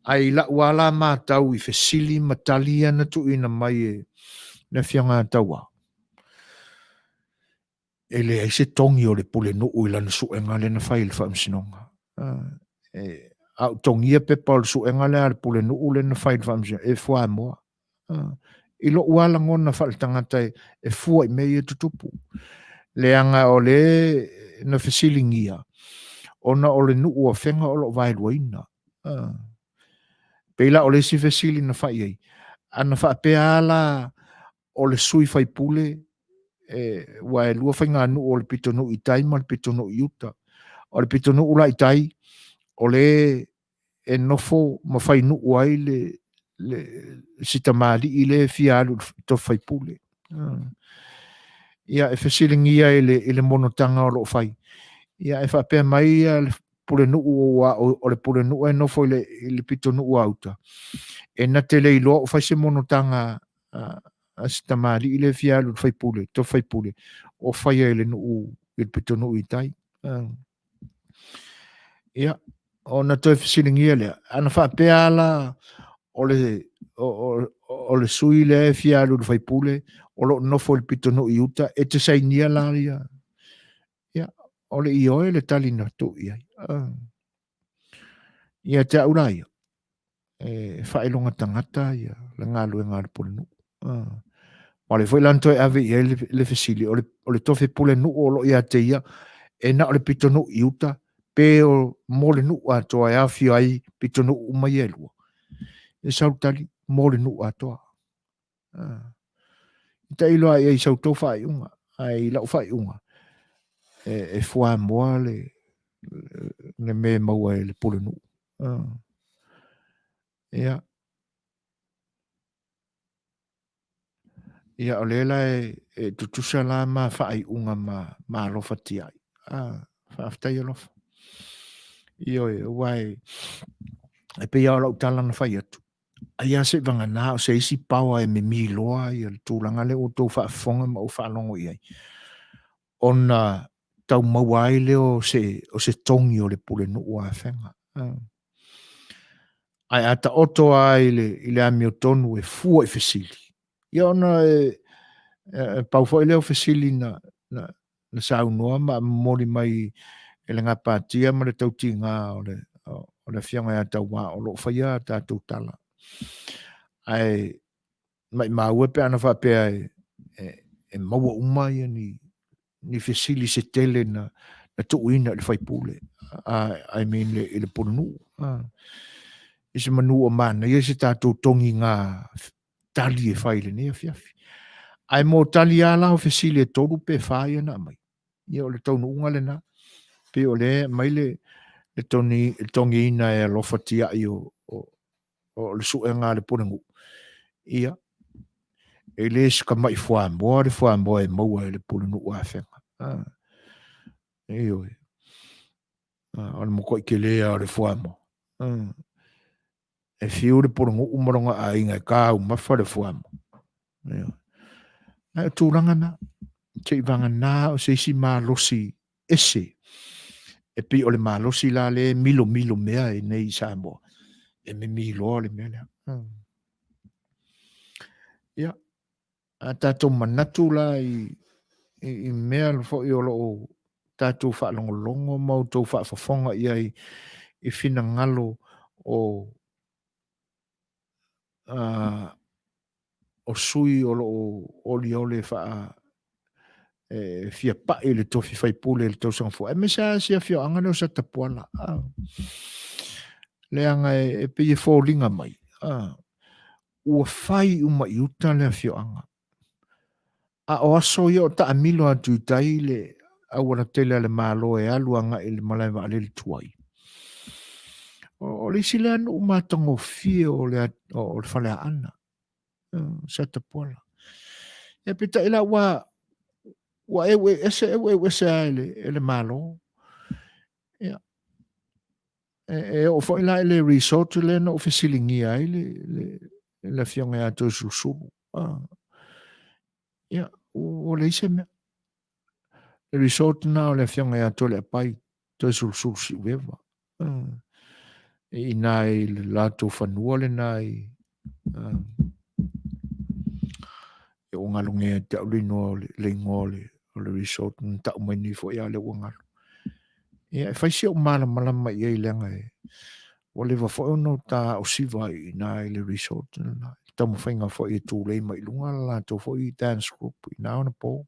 Ai la wala mātau I fesili matalia na tu ina mai na whianga taua. ele ai se tongi o le pule no uila na su engale na fai le whamsinonga. Au tongi e pepa o le su engale a le pule no ule na fai le whamsinonga, e fua moa. I lo uala ngona whal tangata e fua i mei e tutupu. Le anga o le na fesilingia, ona o le nuu o whenga o lo vailuaina. Peila o le si fesili na fai ei. Ana wha pea ala o le sui fai pule, wa e lua whainga anu o le pitonu i tai ma le pitonu i uta. O le pitonu ula i tai, o le e nofo ma whai nu ai le sita maali i le fia alu to whai pule. Ia e whesilingia i le monotanga o lo whai. Ia e whapea mai le pule nu o le pule nu e nofo i le pitonu ua uta. E na te le ilo o whai se monotanga a sita maali i le fia alu whai pule, to whai pule. O whai e le nu i le pitonu i tai. Ia, o na toi whesilingia lea. Ana whapea ala o le sui le fia alu le whaipule, o lo nofo le pitonu i uta, e te sainia la ia. Ia, o le i oe le tali na tu ia. Ia te aura ia. Whaelonga tangata ia, le ngalu e ngāle pule nu. Ma le whailanto e ave ia le whesili, o le tofe pule nu o lo ia te ia, e na o le pitonu i uta, pe o mo le nu atoa e awhio ai pitonu umai e lua. E sautali, mo le nu atoa. Ita ilo ai e sautou whai unga, ai lau whai unga. E fua moa le me maua e le pule nu. Ia. Ia o lela e tutusa la ma whai unga ma alofa ti ai. Whaaftai alofa. Io e wai e pe ia lau tala na whai atu. Ia se vanga nā o se isi paua e me mi loa i al tūlanga le o tō whaafonga ma o whaalongo i ai. Ona tau mawai le o se tongi o le pule no ua whenga. Ai ata oto ai le ami o tonu e fua i whesili. Ia ona pau fo leo whesili na sau noa ma mori mai e le ngā pātia ma le tauti ngā o le whianga e tau wā o lo whaia tātou tala. Ai mai maua pe ana whapea e maua umai ni whesili se tele na tuuina le whaipule. I mean le punu. Ise manu o mana, ia se tātou tongi ngā tali e whaile ne a whiawhi. Ai mō tali ala o whesili e toru pe whaia na mai. Ia o le taunu unga le na. Pe o le mai le tongi ina e alofa tia i o le suenga le punengu. Ia. E le ska mai whaamboa e maua e le punengu a whenga. Eo e. O le moko i ke lea o le whaamo. E whiu le punengu umaronga a inga e kā umafa le whaamo. Eo. Ai o tūranga na. Te i vanga nā o se isi mā losi ese. E pi o le malosi la le milo mea e nei Samoa. E me milo le mea lea. Ia. A tātou manatu la i mea le fo i olo o tātou whaalongolongo mau tau whaafafonga ia i whina ngalo o sui olo o li ole wha fia pae le tofi fai pule le tau sangfua. E me sa sia fio anga leo sa tapuana. Le anga e pe e fōlinga mai. Ua fai uma i uta le fio anga. A o aso ia o ta amilo atu tai le awana tele le malo e alu anga i le malaiwa ale le tuai. O le isi le anu umatango fie o le whalea ana. Sa tapuana. E pita ila wa ese ele malo. Ja. O fo ila ele resort le no fesilingi ai le fionga a Toesulusulu. Ja, o le ise me. Le resort na o le fionga a tole pai Toesulusulu si weva. Ina i le lato fanua le nai e o ngalunge te aulino le ngole o le resort ta mai ni fo ia le wanga ia fa si o mala mai ia lenga o le va fo no ta o si vai na le resort na ta mo fainga fo i tu le mai lunga la to fo i dance group na ona po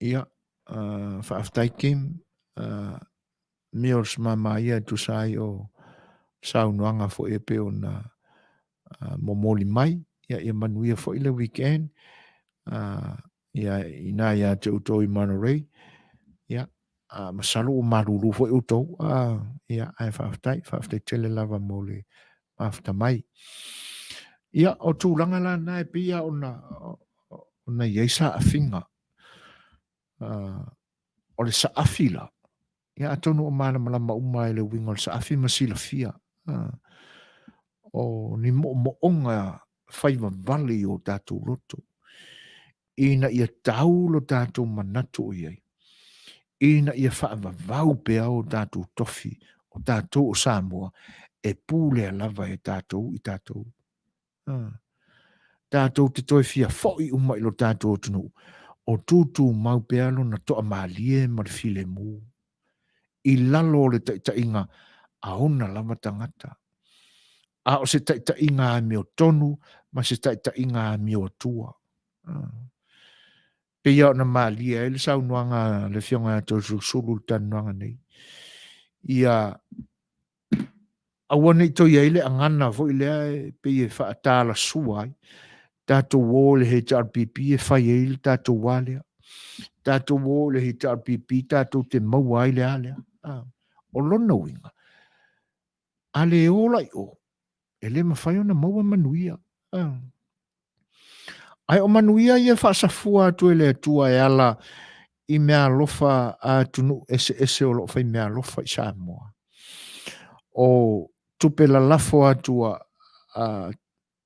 ia fa aftai kim meals mama ia tu sai o saunoanga fo e pe ona momoli mai ia manuia fo i le weekend ia ina ia te uto i Monterey ia masalo o maruru fo i uto ia ai fa aftai tele lava mo le afta mai ia o tūlanga la na e pia ona iei sa afinga o le sa afila ia atonu o mana malama uma le winga o le sa afi masila fia o ni mo onga faiva vali o tātou roto ina ia tau lo tātou manatu o iei ina ia whaavavau pea o tātou tofi o tātou o Samoa e pūlea lava e tātou i tātou tātou te toi fia foi umai lo tātou tunu o tūtū mau pealo na toa maalie ma le file mū i lalo le taʻitaʻiga a ona lava tangata a o se taʻitaʻiga a meo tonu ma se taʻitaʻiga a meo atua peia ona maalia e le saunoaga le fioga Toesulusulu le tanoaga nei ia aua nei toi ai le agana foʻi lea peia e faatalasua ai tātou o le he TRPP e whai e le tātou wālea. Tātou o le he TRPP, tātou te maua ai le alea. O lona winga. A le ola i o. E le mawhai ona maua Manuia. Ai o Manuia ia whaasafua atu e le atua e ala i mea lofa a tunu ese o lo whai mea lofa i Samoa. O tupe la lafo atua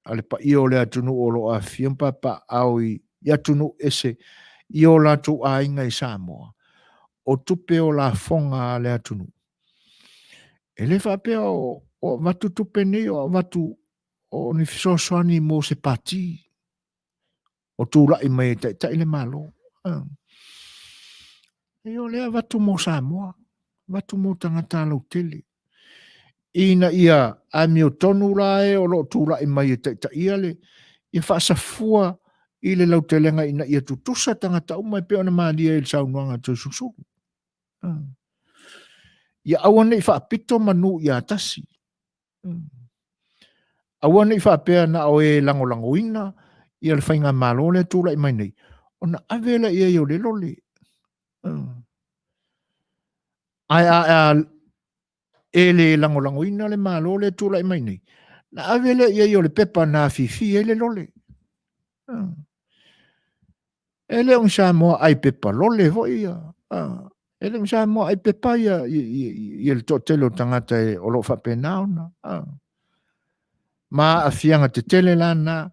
ale pa i o le atunu o lo a fiampa pa au i atunu ese i o la tu a inga i Samoa. O tupe o la fonga le atunu. E le whapea o watu tupe ni o watu o ni fisosoani mo se pati. O tu lai mai ta ile malo. E o lea watu mo Samoa. Watu mo tangata lau tele. Ina ia a mi o tonu lae o lo tu lai mai ta ia le. Ia whaasafua i le lautelenga ina ia tutusa tangata umai pe ona maalia i le saunoanga Toesulusulu. Ia awane i whaapito manu i atasi. Awane i whaapea na o e lango ina i le whainga malo le tūla i mai nei. Ona avela ia i o le lole. Ai e le lango ina le malo le tūla i mai nei. Na avela ia i o le pepa na fifi e le lole. E le on Samoa ai pepa lole vo ia. E le on Samoa ai pepa ia i le totelo tangata e o lo whapena ona. Ma a fianga te tele lana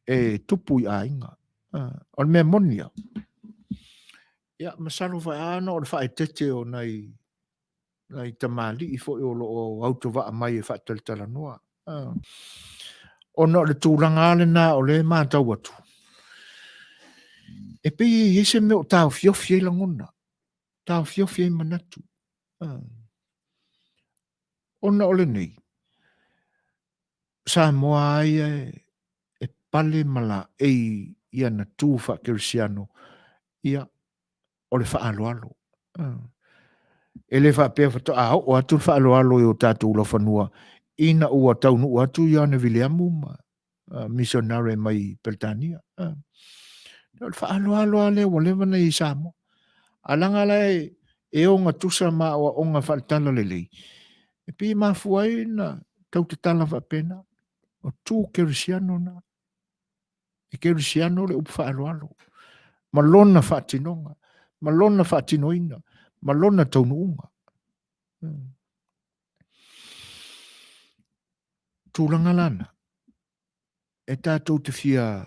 e tupu i a inga. O le mea monia. Ia, masalo whai ana o le whai tete o nei tamali i fo i o lo autowa mai e whateltala noa. O no le tūranga ale na o le mātau atu. E pe i se me o tau fiofie la ngona. Tau fiofie manatu. Ona ole nei. Samoa ai e pale mala e ia na tūwha kerisiano. Ia o le wha alo. E le wha pēwha to o atu wha alo e o tātou la whanua. Ina ua taunu ua atu ia na Williamu ma missionare mai Britania. Le wha alo ale wa lewa nei i Samoa. Alanga lai e o ngā tusa ma o ngā whaletala lelei. E pi ma fuai na tau te tala wha pena. O tū kerisiano na. E kerisiano le upa wha alo. Malona wha tinonga. Malona wha tinoina. Malona taunuunga. Tūranga lana. E tātou te fia,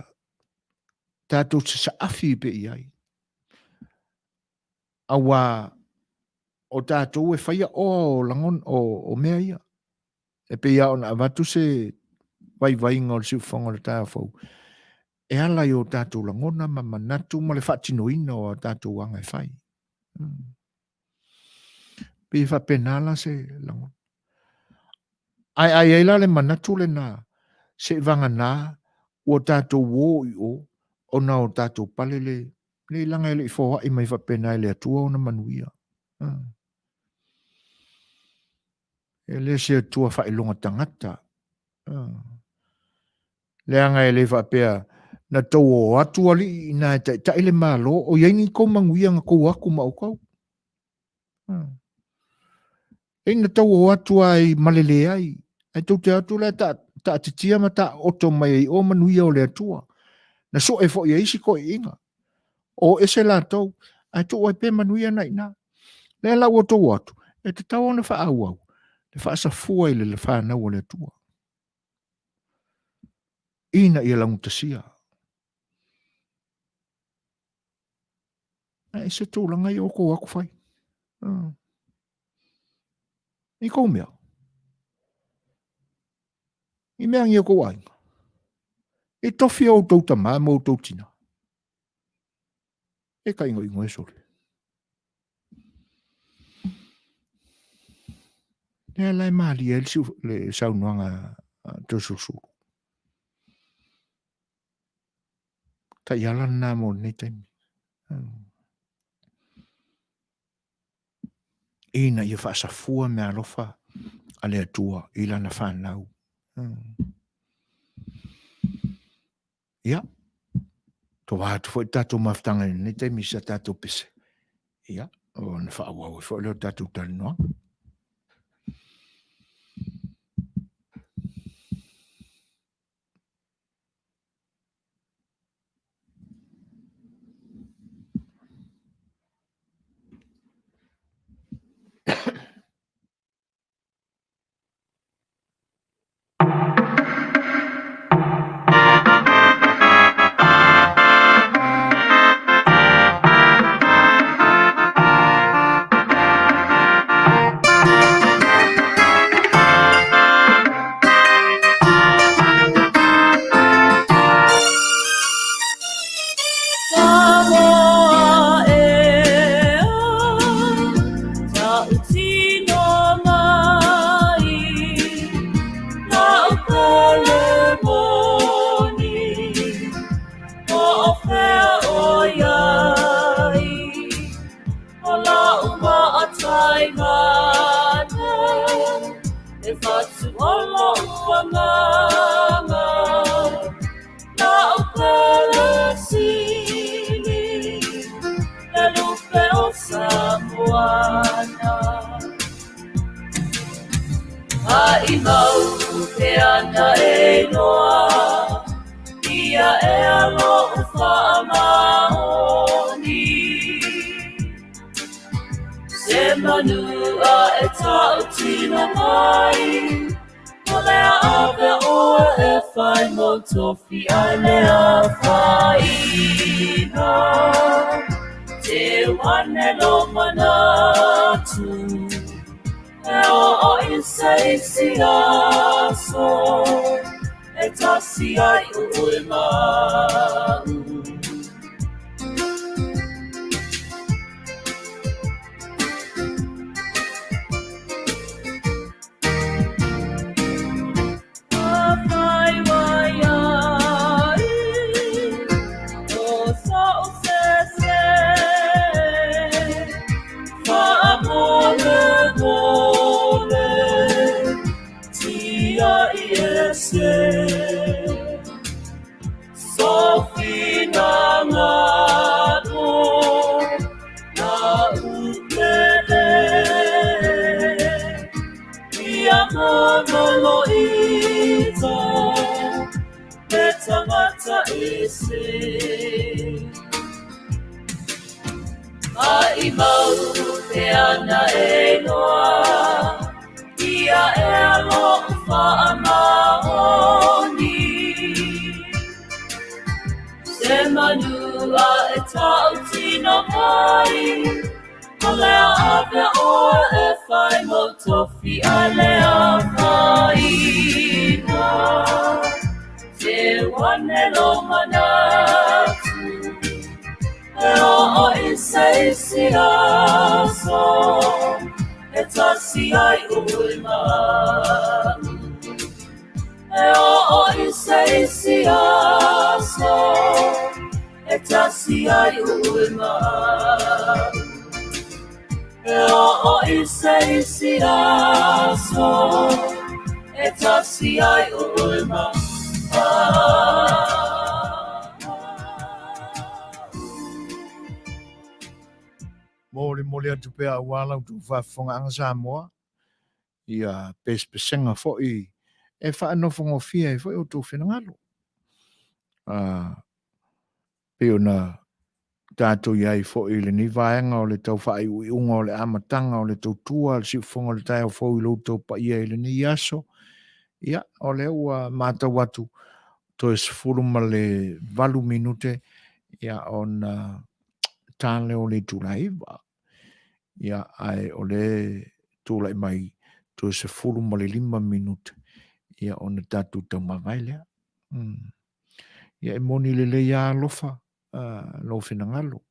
tātou te saafi pe iai. Awa, o tātou e whaia o langon o mea ia. E pe ia ona avatu se vai ngol si fonga le ta fo e ala yo tatu langona ma manatu ma le fatinoina o tatu anga fai pe fa penala se lango ai la le manatu le na se vanga na o tatu wo o na o tatu palele le langa le fo i mai fa penai le tua ona manuia e le se tua fa ilonga tangata le anga e le fa pea na tau atu ali na ta ile malo o yengi ko manguia nga ko aku ma ko e na tau atu ai malele ai ai tau te atu le ta titia mata oto mai o manuia o le atua na so e fo ye isi ko inga o ese la tau ai tu ai pe manuia na ina le la o tau atu e te tau na fa au le fa sa fua ile le fa na o le atua ina ia la mutasia ai se tu langa i o ko aku fai i ko mea i mea ngia ko wainga e tofi o tau ta maa mo tau tina e ka ingo e sore ne lai maali e le saunuanga Toesulusulu ta yala na mo ne taimi ina ia faasafua me alofa a le atua i lana fanau ia to watu foi tatou maftanga ne taimi sa tatou pese ia o na faauau foi le tatou talinoa Manuia e tau tina mai o lea ape oa e whai mo tofi ai lea whaina te wane lo manatu e o insaisi aso e tasi ai ui mau Sofina ngado na upele ia momolo ito betangata isi ai mau te ana e noa ia e alo whaamaoni se manua e tau tino mai o lea ape oa e whai mo tofi a lea whaina so e tasi ai ulma e o isi aso e tasi ai ulma e o isi aso e tasi ai ulma Mole atu pea wala tu whafonga anga Samoa. Ia pespesenga fo'i e whaanofonga fia e fo'i o tō whenangalo. Peo na tātou iai fo'i le ni vaenga o le tau whai ui unga o le amatanga o le tau tua, le siufonga le tai o fo'i lo tau pa ia le ni aso. Ia, o le ua mātau watu Toesulusulu ma le 8 minute ia on tāle o le tūlaiva. Ia ai o le tūlai mai Toesulusulu ma le 5 minute. Ia on tātou tau mawai lea. Ia e moni le ia alofa lo whenangalo.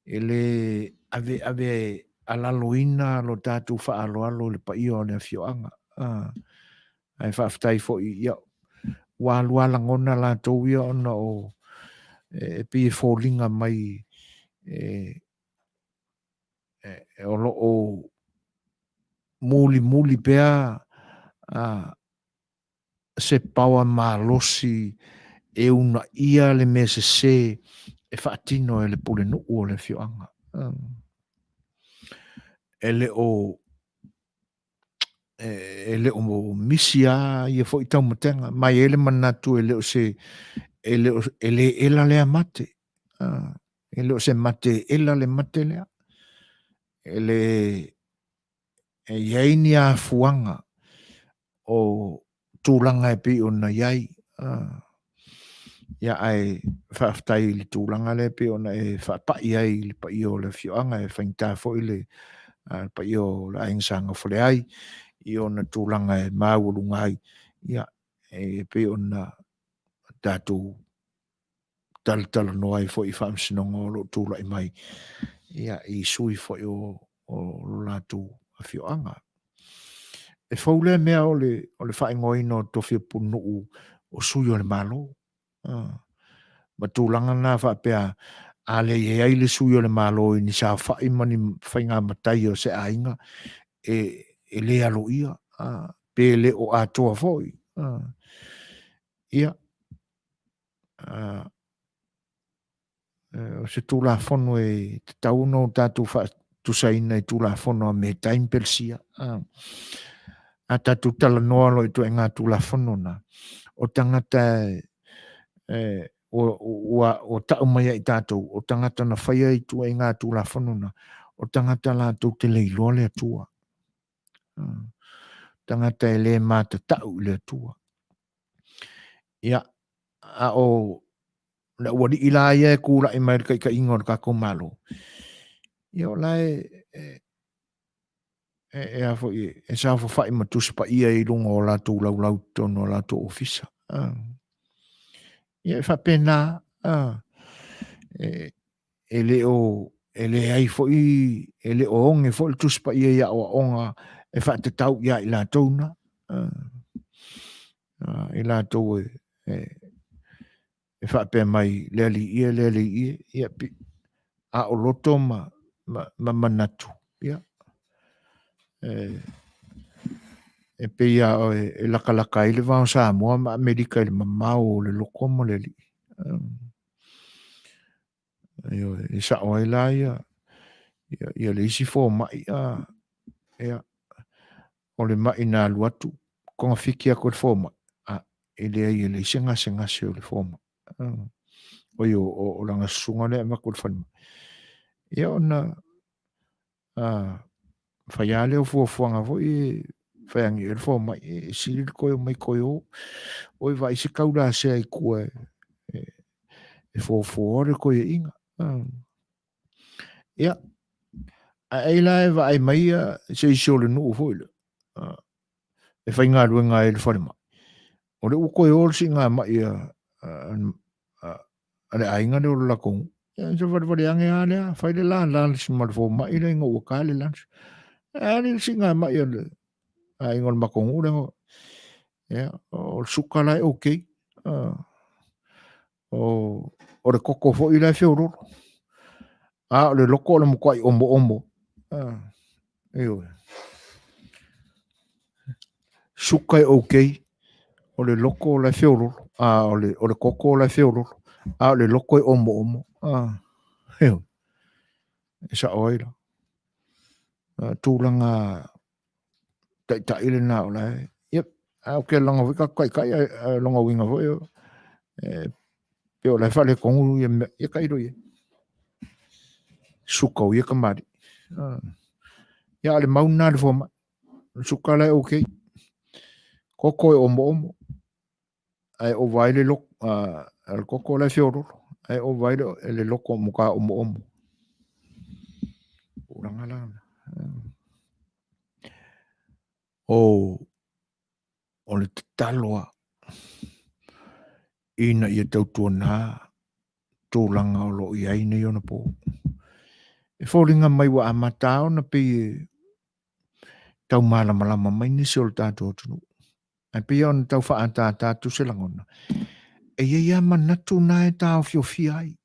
E le ave alaloina lo tātou whaaloalo le pa ia o le Afioga. Ai whaftai fo ia wālua ngona la tau ia ona o e pie fōlinga mai o lo o muli pea se paua malosi e una ia le mese se e whaatino e le pule nuu o le Afioga. E le o misia ia fo i tau matenga mai ele manatu e le o se ele ela lea mate e le o se mate ela le mate lea ele e iaini a fuanga o tūlanga e pi o na iai ia ai whaftai li tūlanga le pi o na e whapai ai li pa i o le Afioga e whainta fo i le pa i o la aingsanga fole ai i ona tūlanga e māurunga ai ia e pe ona tātou tala no ai fo i whamsinonga o lo tūla i mai ia i sui fo i o lātou Afioga. E whaule mea o le whaingoina o tofi punu o sui o le malo. Ma tūlanga nā whapea a le ai le sui o le malo i ni sa whai mani whainga matai o se ainga e le alo ia pe le o atoa foi ia o se tula fono e tau no tatu fa tu saina e tula fono me time persia a tatu tala noa lo tu nga tula fono na o tangata o ta mai i tatu o tangata na faya i tu nga tula fono na o tangata la tu te le lole tua tangata e le mata tau le tua. Ia, a o na wadi ila ia e kura i mai ka ingor ka komalo. Ia o lai a fo e sa fo fai matus pa ia i lunga o la tu lau tono la tu ofisa. Ia fa pena e le ai fo e le o onge fo le tus pa ia o onga e fa te tau ia i la tona. I la tau e whape mai leali ia pi a o loto ma manatu ia e pe ia e laka i le vau Samoa ma Amerika i le mamau o le loko mo leali e sa o la ia le isi fo mai ia o le mai na luatu konga fiki a koe fo mai ele senga o le forma o langa sunga le ma ko fan ia ona faiale o fuanga vo i faiangi el forma e sil ko mai ko o vai se kaula se ai ko e fo ko inga ia ai la vai mai se le no vo e fainga luenga el forma o le uko e ol singa mai ale ainga le la con Ya so vale ange ale fai le la si mal fo ma ile ngo ka le lan. Ani singa ma yo le. Ai ngol makongu le ngo. Ya o sukala okay. O le koko fo ile fioro. Le loko le mo kwai omo. Eyo. Sukai okay. O le loko le fioro. O le koko le fioro. Le loko omo. Eyo. Sa oila. Tūlanga tai ile na ola. Yep. Okay longa wika kai longa winga fo yo. Pe o la fale kongu ye kai do ye. Suka o ye kamari. Ya le mauna le fo suka la okay. Koko omo. Ai o vai le lok al koko la fioro. Ai o vai le loko muka omo. Uranga la. O le taloa. Ina ia tautuana tōlanga o lo i aine ona po. E whauringa mai wa amata o na pe tau malama mai nisi o le tātou tunu. Ai pe ona tau whaata tātou se langona. E ia manatu na e tāo fio ai.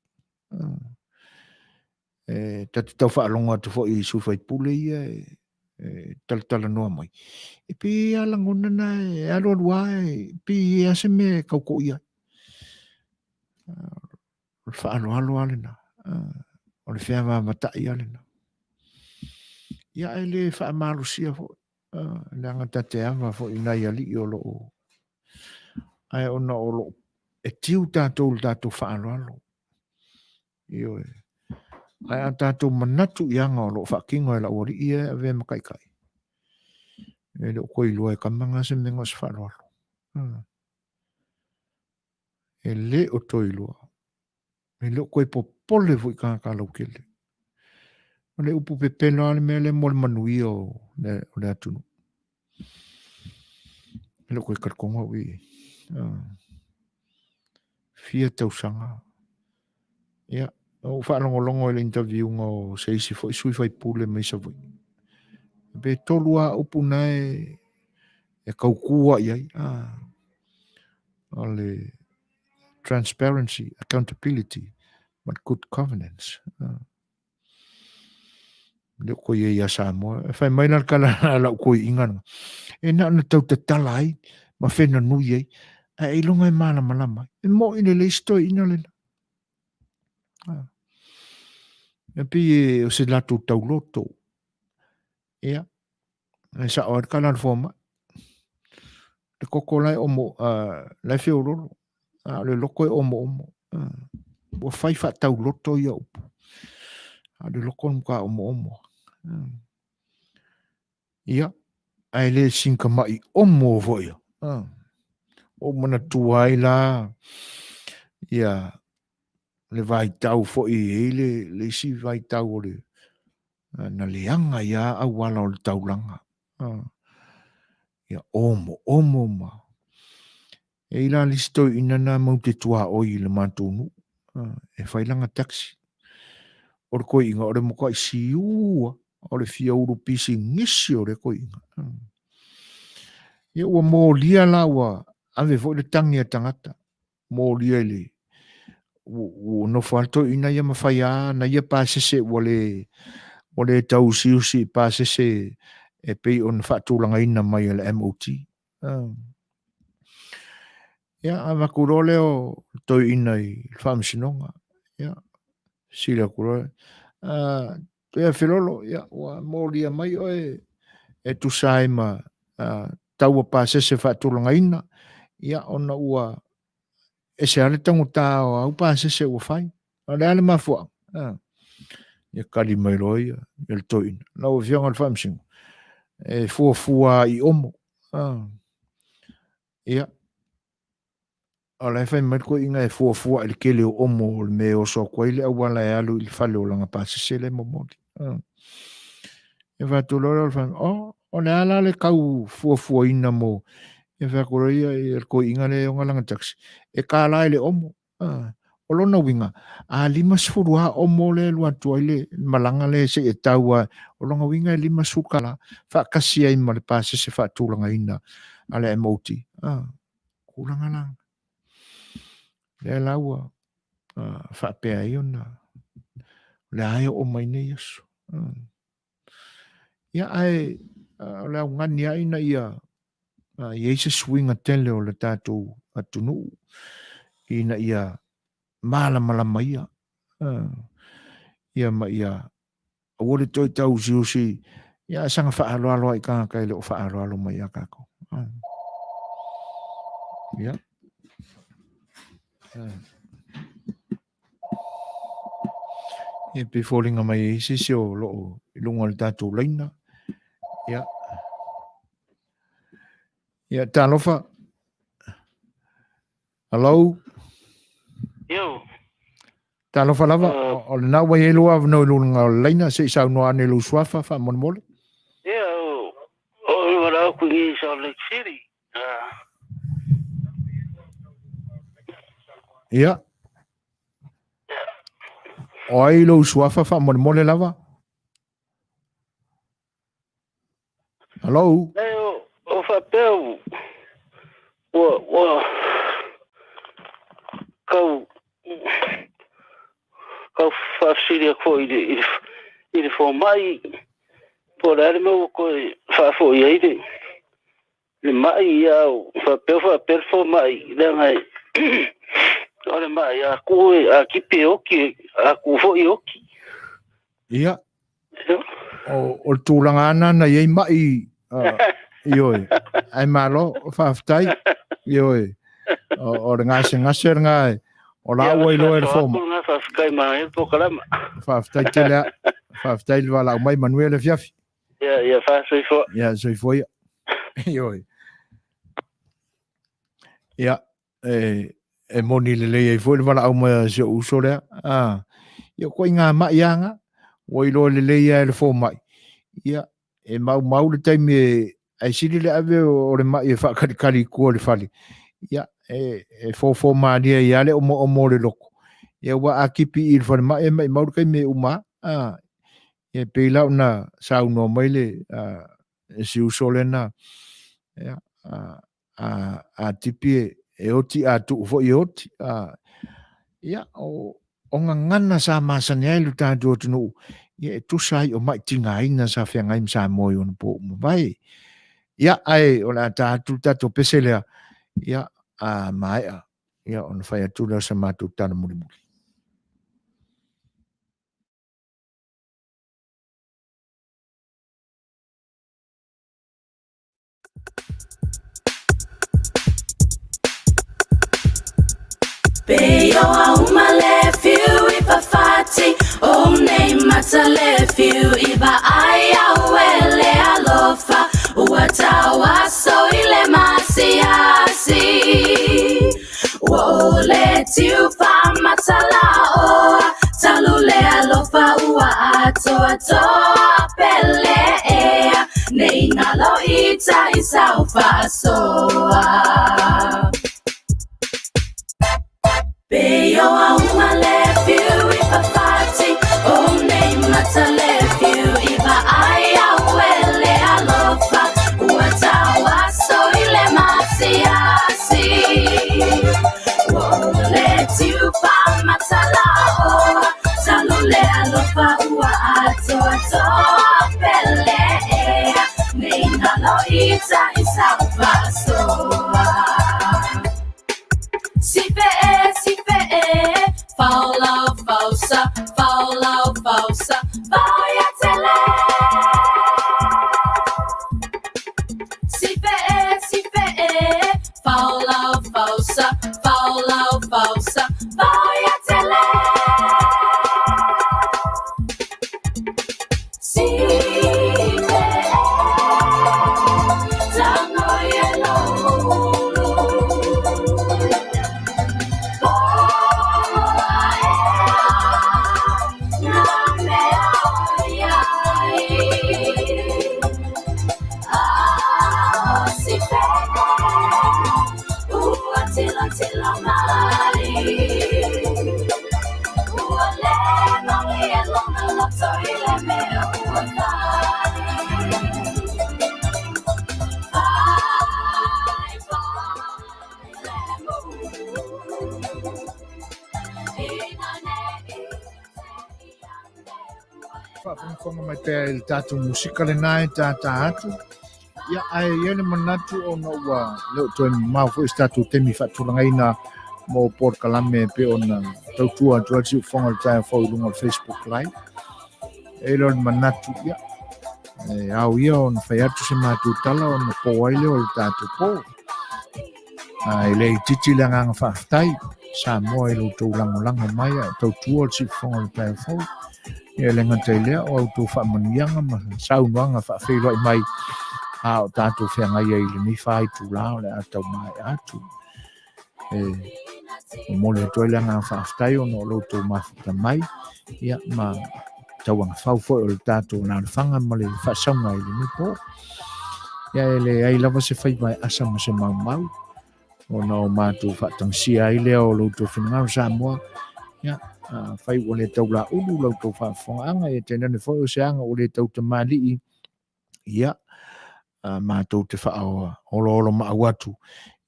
Tati tau whaalonga tu fo i sufai pule ia tala noa mai. E pe alangona na e alo alua pe ia se me kauko ia. Whaalo alena. O le whea matai alena. Ia e le wha malu sia fo. Le angata te awa fo inai ali i o loo. Ai ona o loo. E tiu tātou whaalo alo. Io e. Ai a tātou manatu i anga o loo whakingo e la ori ia e ve makaikai. E leo koi lua e kamanga se mengo se whaalo alo. E le o toi lua. E leo koi popole vo i kākalo kele. O le upu pepeno ale me le mol Manuia o le atunu. E leo koi karkonga ui. Fia tausanga. Ia. O whaanongolongo e le interview ngō seisi fo isui fai pule mai sa voi. Be tolua upu nai e kaukua iai. O le transparency, accountability, but good governance. Le ko ye ya Samoa. E fai mai na kala la ko ingana. E na tau te talai ma fena nui ai. E ilonga e malama. E mo ine le stoi ina le. E pi o se latu tau loto. Ia. E sa o kala forma. Le koko lai omo lai feurolo. Le loko e omo. O fai fa tau loto ia upu. Le loko muka omo. Ia. Ai le sinka mai omo voia. O mana tuai la. Ia. Le vai tau fo i le si vai tau o le. Na leanga ia awala o le taulanga. Ia omo ma. E ila listo inana mau te tua oi le matunu. E whailanga taxi. O le koi inga o le moka i si ua. O le fia uru pisi ngisi o le koi inga. Ia ua mō lia la ua. Ave fo le tangi a tangata. Mō lia le. No falto ina ia mawhaia. Na ia pāsese ua le. O le tau siusi pāsese. E pei on whaatulanga ina mai le MOT. Ia, a makurole o toi ina i whamsinonga. Ia, sila kurole. Toi a whilolo, ia, ua mōria mai o e tusai ma taua pāsese whaatulanga ina. Ia, ona ua e se ale tangu tā o au pāsese ua whai. A le ale mafua. Ia kari mai roi, ia le toi ina. Na ua whianga le whamsingo. E fua i omo. Ia. Ala fai mai ko inga e fua le kele o omo le me o so ko ile awala e alu il fale o langa pa se le momoli. E va to lo fa o le ala le kau fua ina mo. E va ko ia e ko inga le o langa taxi. E ka la le omo. lona winga a 5 o mole lu atu ile malanga le se e taua o longa winga 5 sukala fa kasi ai ma le pase se fa tulanga ina ale emoti kulanga lang le laua fa pe ai ona le ai o mai nei yesu ia ai le ngani ai na ia Jesus swinga tele o le tatou atunu ina ia malama ia ia ma ia o le toi tau si ia sanga fa alo ai ka kai le fa alo mai ka ko ia e pe falling mai si o lo lunga le tatou leina ia talofa hello Yo. Talofa lava o le nau wai elu av no lunga leina se sa no ane lu swafa fa mon mole. O wala ku i Salt Lake City. Ia. O ai lu swafa fa mon mole lava. Hello. O fa peu. Wo kau whafsiria ko i le fo mai po le mo ko whafo i eire le mai au whapeu fo mai le ngai o le mai a koe a kipe oki a kufo i oki ia o tūlanga ana na iei mai ioi ai malo whaftai ioi o le ngase ngai o la ua ilo e foma. Whaftai te lea. Whaftai le wala mai Manuia le fiafi. Ia, whasoi fo. Ia, soi fo ia. Ioi. Ia, e moni le lei e fo le wala au mai se uso lea. Ia, koi ngā mai anga. O ilo le lei e le fo mai. Ia, e mau le taimi e siri le ave o le mai e whakari kua le whali. Ia, e fo maria ia le o mo le loko. Ia wa akipi il fa mai mai mau kai me uma e pe la na sa no mai le si usolena ia a tipi e oti a tu fo ioti ia o ngana sa masane lu ta do tunu ia tu sai o mai tinga ina sa fe ngai sa mo yo no po vai ia ai o la ta tu ta to pesela ia mai ia on fa tu la sa matu tan muri muri Beyo auma lefiu iba fati o nei mata lefiu iba aya wele alofa uatawa so ile masiasi wo le tiu pa matala o talule alofa ua ato pele nei nalo ita isaufa soa Beyo auma lefiu iba fati o nei mata lefiu iba aya wele alofa uatawa so ile masiasi wo le tiu pa matala o talule alofa ua ato pele nei nalo ita isaufa soa Sipe Faula falsa, vaya tele. Sipe faula falsa, vaya tele. Sipe tango yellow. Tila mari fonga mai pe il tatu musika le nai tata atu. Ia ai ele manatu ona ua leo toi mau fo statu temi fatulanga mo por kalame pe ona tautua tuatsi fonga le tai fo lunga Facebook live. Elon manatu ia. Au ia on fai atu se matu tala ona po waile o le tatu po. Ele titi le nganga whaftai, sa moa e loutou lango mai, tautua si fonga le tai fo. E le ngata lea o auto whamanianga ma saunuanga whawhewai mai a o tātou whenga ia ili ni whai tu lao le atau mai atu. O mole toi le ngā whaftai o no loutou mafuta mai ia ma tauanga whauwhoi o le tātou nā whanga ma le whasaunga ili ni po. Ia ele ai lava se whai mai asa ma se mau o no mātou whatangsia ai lea o loutou whenangau sa moa ia fai o le tau la ulu lau tau whaafonga e tēnā ne whai o se anga o le tau te mali ia mātou te whaaoa olo maa watu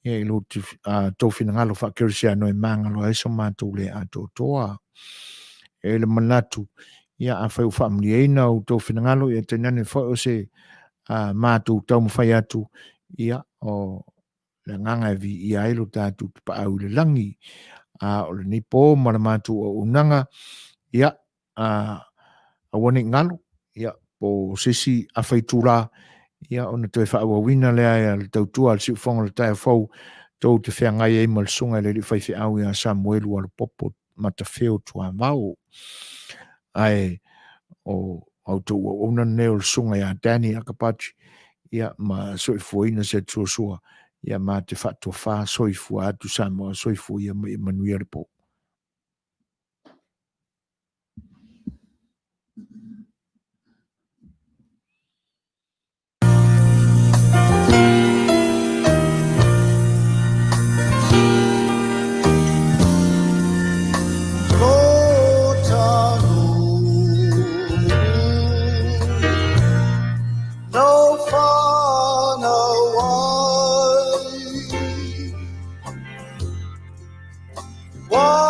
ia i lo te tau whinangalo whakerisia no e mangalo e so mātou le ato toa e le manatu ia a whai o whaamli eina o tau whinangalo e tēnā ne whai o se mātou tau mwhai atu ia o le nganga e vi ia ilo tātou te pa au le langi o le nipo ma le mātou o unanga ia a wane ngalo ia po sisi a whaitula ia ona te whaawawina lea ia le tautua al siufonga le tae fau tau te whengai e mal sunga le li whaiwhi au ia Samuelu al popo mata wheo tua mau ai o auto o una neo le sunga ia Danny Akapachi ia ma soifuina se Suasua ia ma te whatua wha soifua atu Samoa soifu ia Manuia le po. Why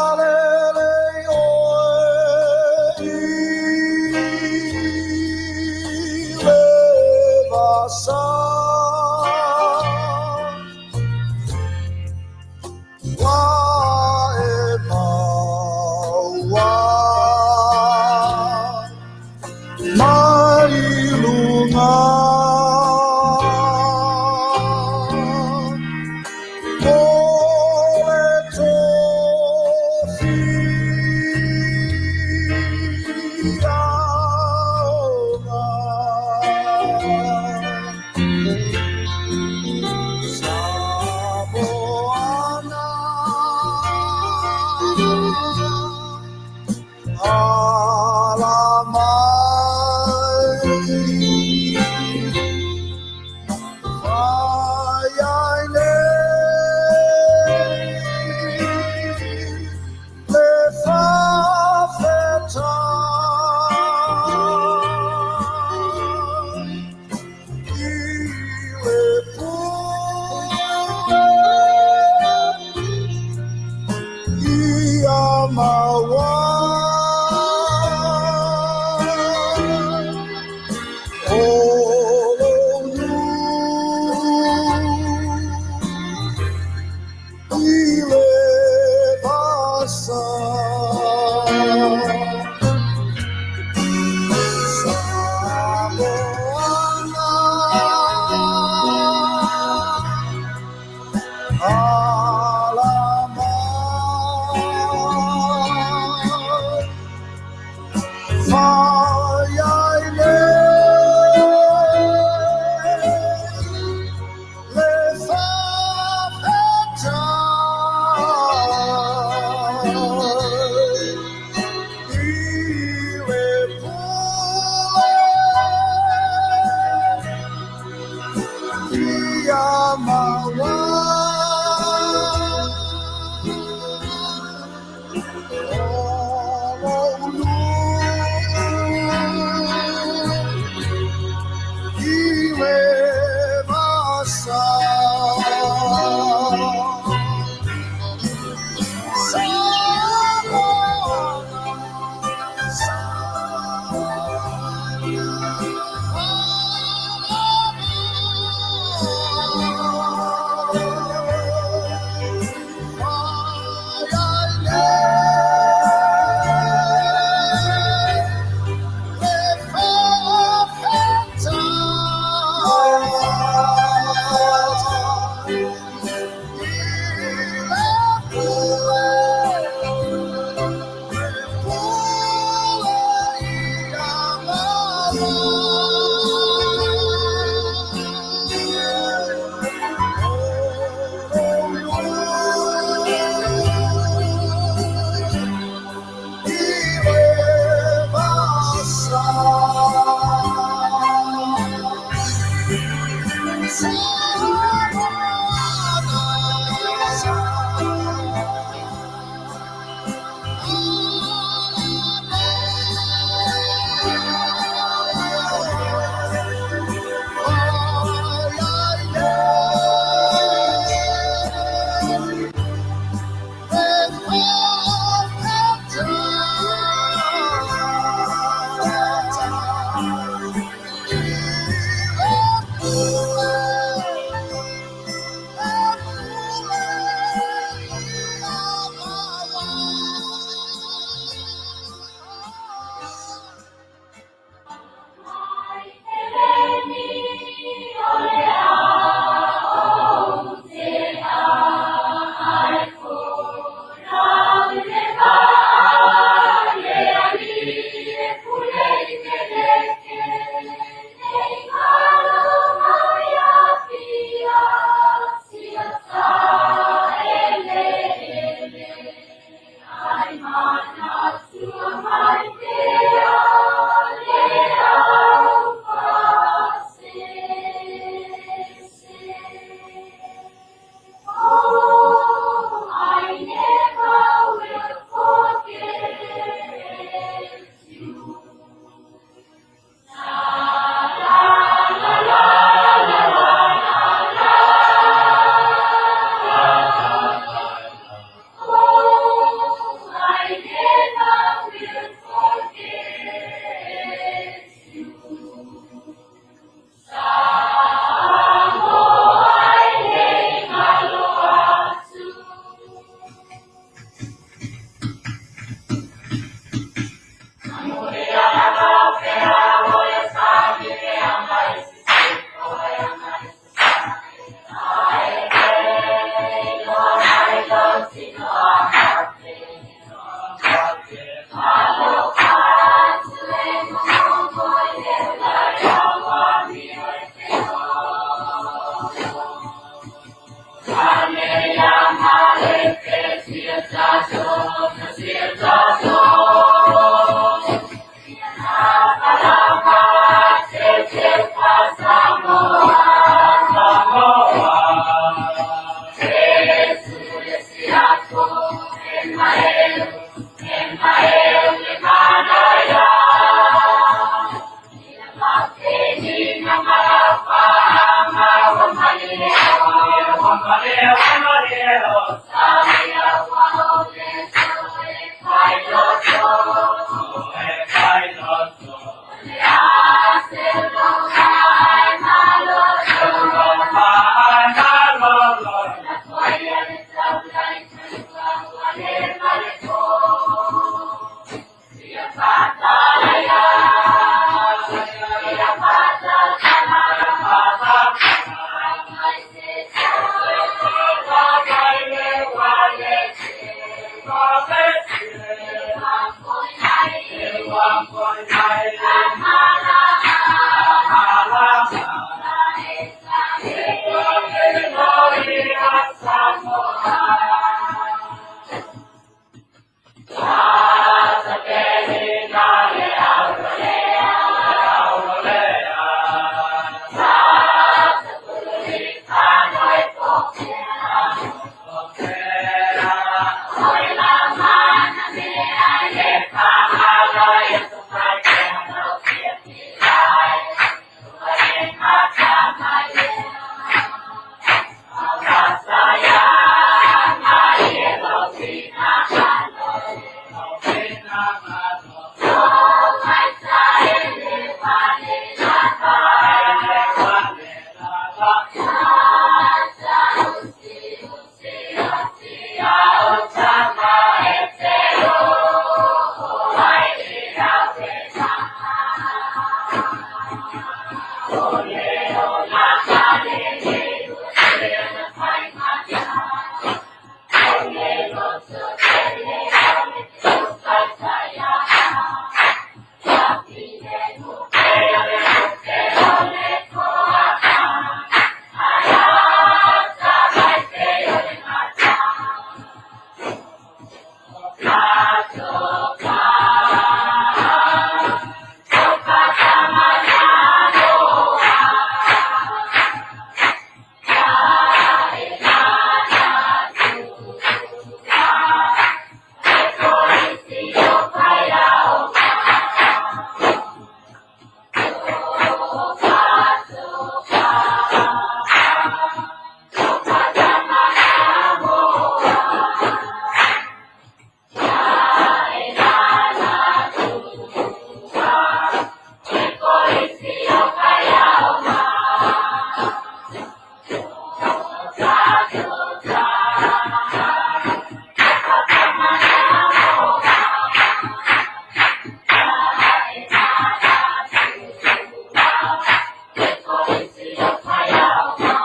Oh, yeah.